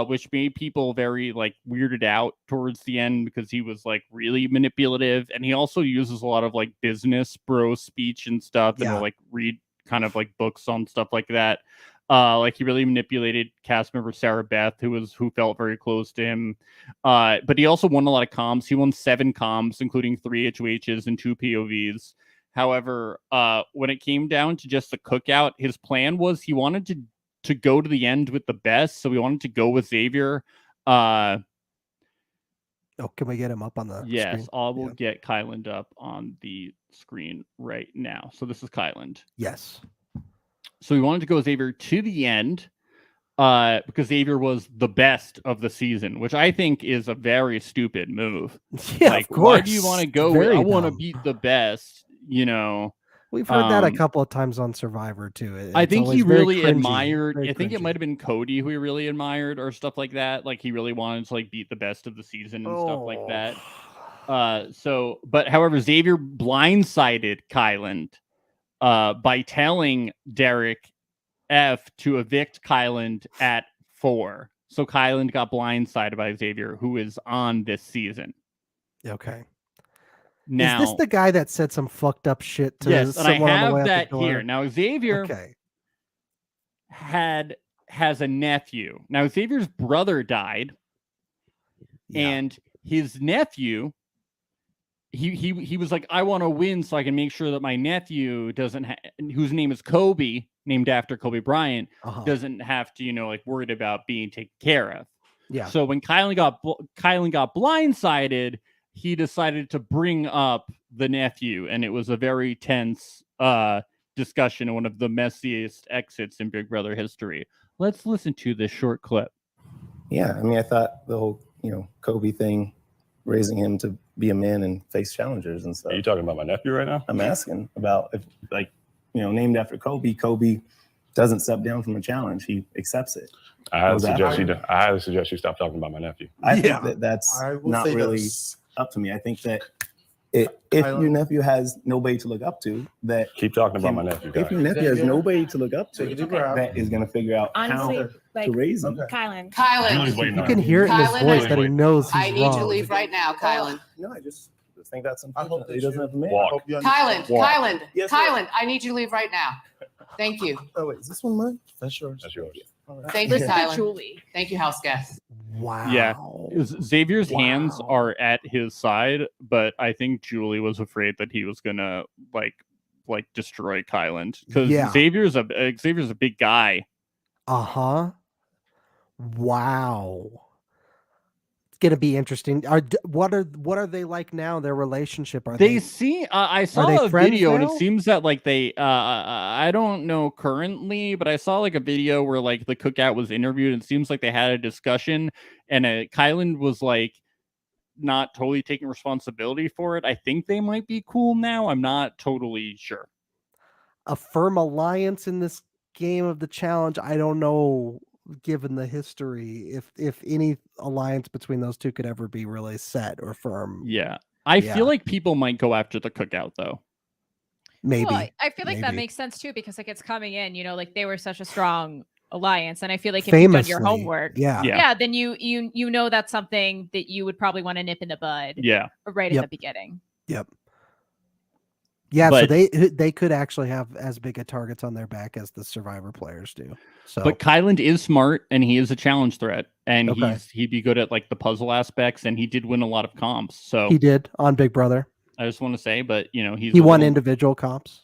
which made people very like weirded out towards the end because he was like really manipulative, and he also uses a lot of like business bro speech and stuff, and will like read kind of like books on stuff like that. Like he really manipulated cast member Sarah Beth, who felt very close to him. But he also won a lot of comms. He won 7 comms, including 3 HOHs and 2 POVs. However, when it came down to just the cookout, his plan was he wanted to go to the end with the best, so we wanted to go with Xavier. Oh, can we get him up on the yes, screen? I will get Kyland up on the screen right now. So this is Kyland. Yes. So we wanted to go with Xavier to the end because Xavier was the best of the season, which I think is a very stupid move. Yeah, like, of course. why do you want to go with, I want to beat the best, you know? We've heard that a couple of times on Survivor too. I think he really admired. I think it might have been Cody who he really admired, or stuff like that. Like he really wanted to like beat the best of the season and stuff like that. But however, Xavier blindsided Kyland by telling Derek F to evict Kyland at 4. So Kyland got blindsided by Xavier, who is on this season. Okay. Now, is this the guy that said some fucked up shit to yes, and I someone on the way have out that the door? here. Now Xavier has a nephew. Now Xavier's brother died, and his nephew, he was like, I want to win so I can make sure that my nephew doesn't whose name is Kobe, named after Kobe Bryant, doesn't have to, you know, like worried about being taken care of. Yeah. So when Kylan got blindsided, he decided to bring up the nephew, and it was a very tense discussion and one of the messiest exits in Big Brother history. Let's listen to this short clip. Yeah, I mean, I thought the whole, you know, Kobe thing, raising him to be a man and face challengers and stuff. Are you talking about my nephew right now? I'm asking about if, like, you know, named after Kobe, Kobe doesn't step down from a challenge. He accepts it. I highly suggest you stop talking about my nephew. I think that's not really up to me. I think that if your nephew has nobody to look up to, that keep talking about my nephew. If your nephew has nobody to look up to, that is going to figure out how to raise him. Kylan. You can hear it in his voice that he knows he's I need wrong. you to leave right now, Kylan. No, I just think that's unfortunate. He doesn't have a man. Kylan, Yes, Kylan, I need you to leave right now. Thank you. Oh wait, is this one mine? That's yours. That's yours. Thank you, Kylan. Thank you, house guests. Wow. Yeah. Xavier's hands are at his side, but I think Julie was afraid that he was gonna like destroy Kyland because Xavier's a big guy. Wow. It's gonna be interesting. What are they like now? Their relationship? I saw a video, and it now? seems that like they I don't know currently, but I saw like a video where like the cookout was interviewed, and it seems like they had a discussion, and Kyland was like not totally taking responsibility for it. I think they might be cool now. I'm not totally sure. A firm alliance in this game of the challenge? I don't know, given the history, if any alliance between those two could ever be really set or firm. Yeah. I feel like people might go after the cookout though. Maybe. Well, I feel like that makes sense too, because like it's coming in, you know, like they were such a strong alliance, and I feel like if you've done your homework, then you know that's something that you would probably want to nip in the bud. Yeah. Right in the beginning. Yep. Yeah, so they could actually have as big a targets on their back as the Survivor players do. So, but Kyland is smart, and he is a challenge threat, and he'd be good at like the puzzle aspects, and he did win a lot of comps. So he did on Big Brother. I just want to say, but you know, he won individual comps.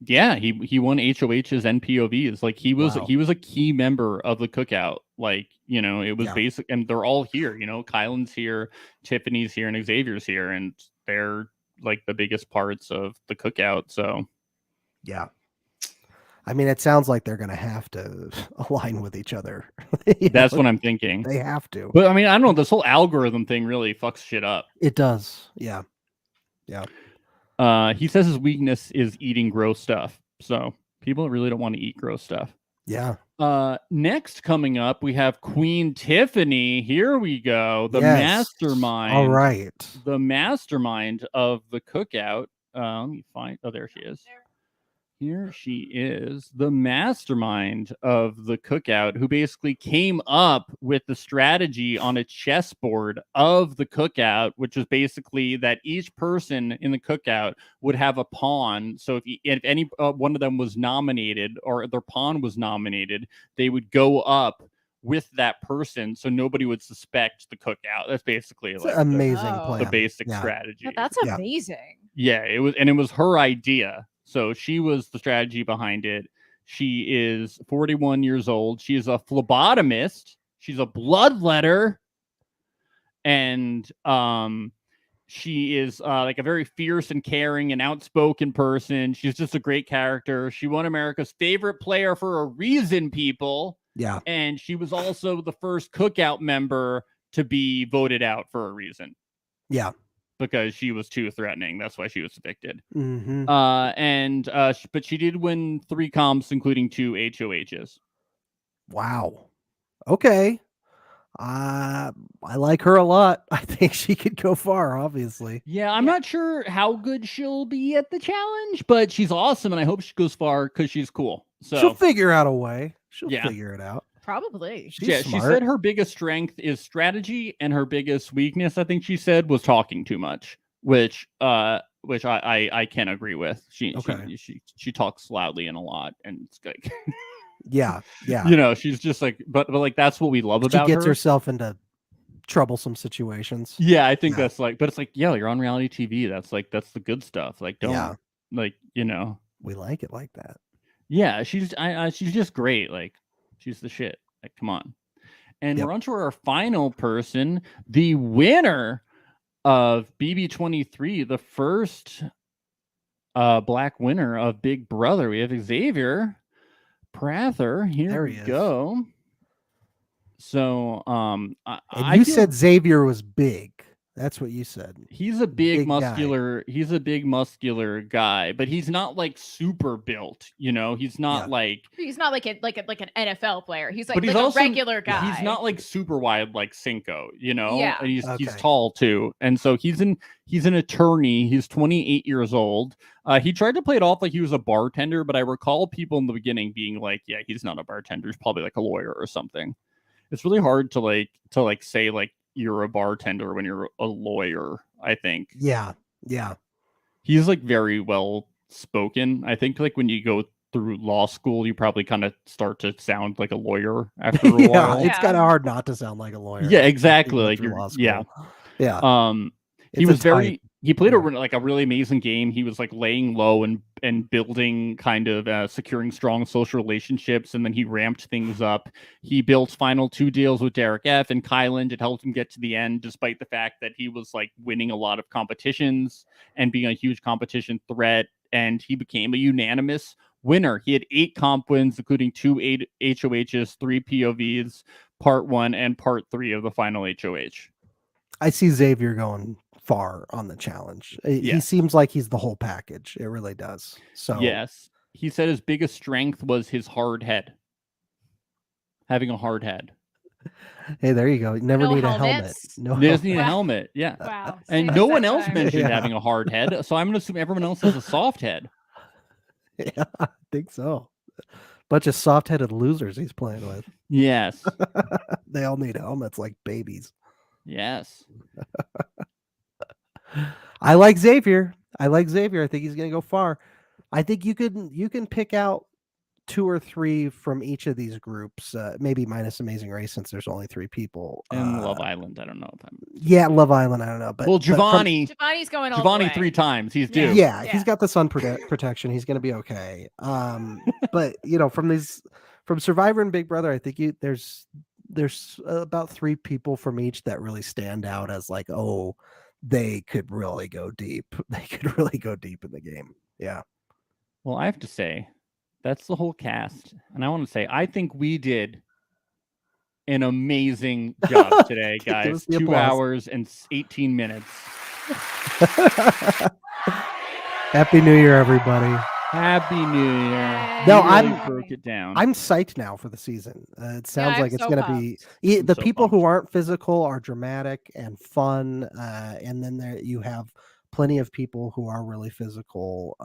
Yeah, he won HOHs and POVs. Like he was a key member of the cookout. Like, you know, it was basic, and they're all here. You know, Kyland's here, Tiffany's here, and Xavier's here, and they're like the biggest parts of the cookout. So yeah, I mean, it sounds like they're gonna have to align with each other. That's what I'm thinking. They have to. But I mean, I don't know, this whole algorithm thing really fucks shit up. It does. Yeah. He says his weakness is eating gross stuff, so people really don't want to eat gross stuff. Yeah. Next coming up, we have Queen Tiffany. Here we go. The mastermind. All right. The mastermind of the cookout. Let me find. Oh, there she is. Here she is, the mastermind of the cookout, who basically came up with the strategy on a chessboard of the cookout, which was basically that each person in the cookout would have a pawn. So if any one of them was nominated or their pawn was nominated, they would go up with that person, so nobody would suspect the cookout. That's basically It's like an amazing the plan. basic Yeah. strategy. That's amazing. Yeah, it was her idea. So she was the strategy behind it. She is 41 years old. She is a phlebotomist. She's a bloodletter. And she is like a very fierce and caring and outspoken person. She's just a great character. She won America's favorite player for a reason, people. Yeah. And she was also the first cookout member to be voted out for a reason. Yeah. Because she was too threatening. That's why she was evicted. Mm-hmm. But she did win 3 comps, including 2 HOHs. Wow. Okay. I like her a lot. I think she could go far, obviously. Yeah, I'm not sure how good she'll be at the challenge, but she's awesome, and I hope she goes far because she's cool. So She'll figure out a way. She'll Yeah. figure it out. Probably. she said her biggest strength is strategy, and her biggest weakness, I think she said, was talking too much, which I can agree with. She talks loudly and a lot, and it's like Yeah. she's just like, but like that's what we love She about gets her. herself into troublesome situations. Yeah, I think that's like, but it's like, yeah, you're on reality TV. That's the good stuff. Like, don't we like it like that. Yeah, she's just great. Like, she's the shit. Like, come on. And we're on to our final person, the winner of BB23, the first black winner of Big Brother. We have Xavier Prather. Here we go. So, You said Xavier was big. That's what you said. He's a big muscular. Guy. He's a big muscular guy, but he's not like super built. He's not like. He's not like an NFL player. He's like, But he's like also a regular guy. He's not like super wide like Cinco. Yeah. And he's tall too, and so he's an attorney. He's 28 years old. He tried to play it off like he was a bartender, but I recall people in the beginning being like, "Yeah, he's not a bartender. He's probably like a lawyer or something." It's really hard to say like you're a bartender when you're a lawyer, I think. Yeah. He's like very well spoken. I think like when you go through law school, you probably kind of start to sound like a lawyer after a while. It's kind of hard not to sound like a lawyer. Yeah, exactly. Like law school. Yeah. He played a really amazing game. He was like laying low and building kind of securing strong social relationships, and then he ramped things up. He built final 2 deals with Derek F and Kyland. It helped him get to the end, despite the fact that he was like winning a lot of competitions and being a huge competition threat. And he became a unanimous winner. He had 8 comp wins, including 2 HOHs, 3 POVs, part 1 and part 3 of the final HOH. I see Xavier going far on the challenge. He seems like he's the whole package. It really does. So yes, he said his biggest strength was his hard head. Having a hard head. Hey, there you go. You never need a helmet. No, doesn't need a helmet. Yeah. Wow. And no one else mentioned having a hard head, so I'm going to assume everyone else has a soft head. Yeah, I think so. Bunch of soft-headed losers he's playing with. Yes. They all need helmets like babies. Yes. I like Xavier. I think he's going to go far. I think you can pick out 2 or 3 from each of these groups, maybe minus Amazing Race since there's only 3 people. And Love Island, I don't know if I'm. Yeah, Love Island, I don't know. But Giovanni's going all the way. 3 times. He's due. Yeah, he's got the sun protection. He's going to be okay. But from Survivor and Big Brother, I think there's about 3 people from each that really stand out as like, oh, they could really go deep. They could really go deep in the game. Yeah. Well, I have to say, that's the whole cast. And I want to say, I think we did an amazing job today, guys. 2 hours and 18 minutes. Happy New Year, everybody. Happy New Year. No, I broke it down. I'm psyched now for the season. It sounds like it's so going to be the people who aren't physical are dramatic and fun. And then you have plenty of people who are really physical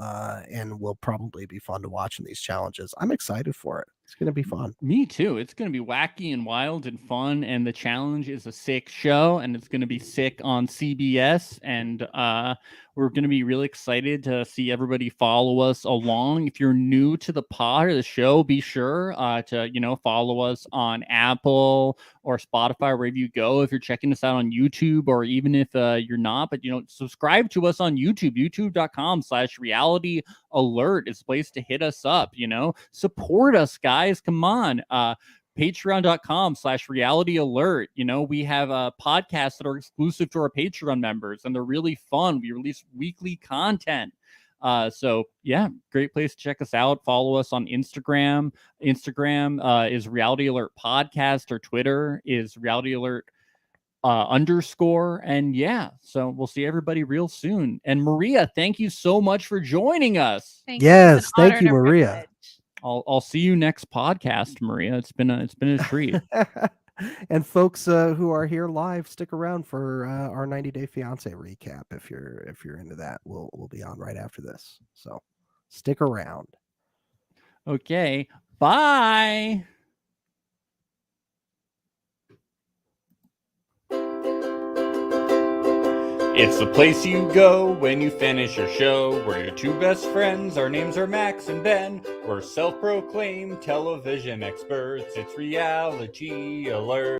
and will probably be fun to watch in these challenges. I'm excited for it. It's going to be fun. Me too. It's going to be wacky and wild and fun. And the challenge is a sick show, and it's going to be sick on CBS. And we're going to be really excited to see everybody follow us along. If you're new to the pod or the show, be sure to, follow us on Apple or Spotify, wherever you go. If you're checking us out on YouTube, or even if you're not, but, subscribe to us on YouTube, youtube.com/reality alert is a place to hit us up, support us, guys. Come on. Patreon.com/reality alert. We have podcasts that are exclusive to our Patreon members, and they're really fun. We release weekly content. So yeah, great place to check us out. Follow us on Instagram. Instagram is Reality Alert Podcast, or Twitter is Reality Alert _ and yeah, so we'll see everybody real soon. And Maria, thank you so much for joining us. Yes, thank you, Maria. I'll see you next podcast, Maria. It's been a treat. And folks who are here live, stick around for our 90 Day Fiance recap. If you're into that, we'll be on right after this. So stick around. Okay, bye. It's the place you go when you finish your show. We're your two best friends. Our names are Max and Ben. We're self-proclaimed television experts. It's Reality Alert.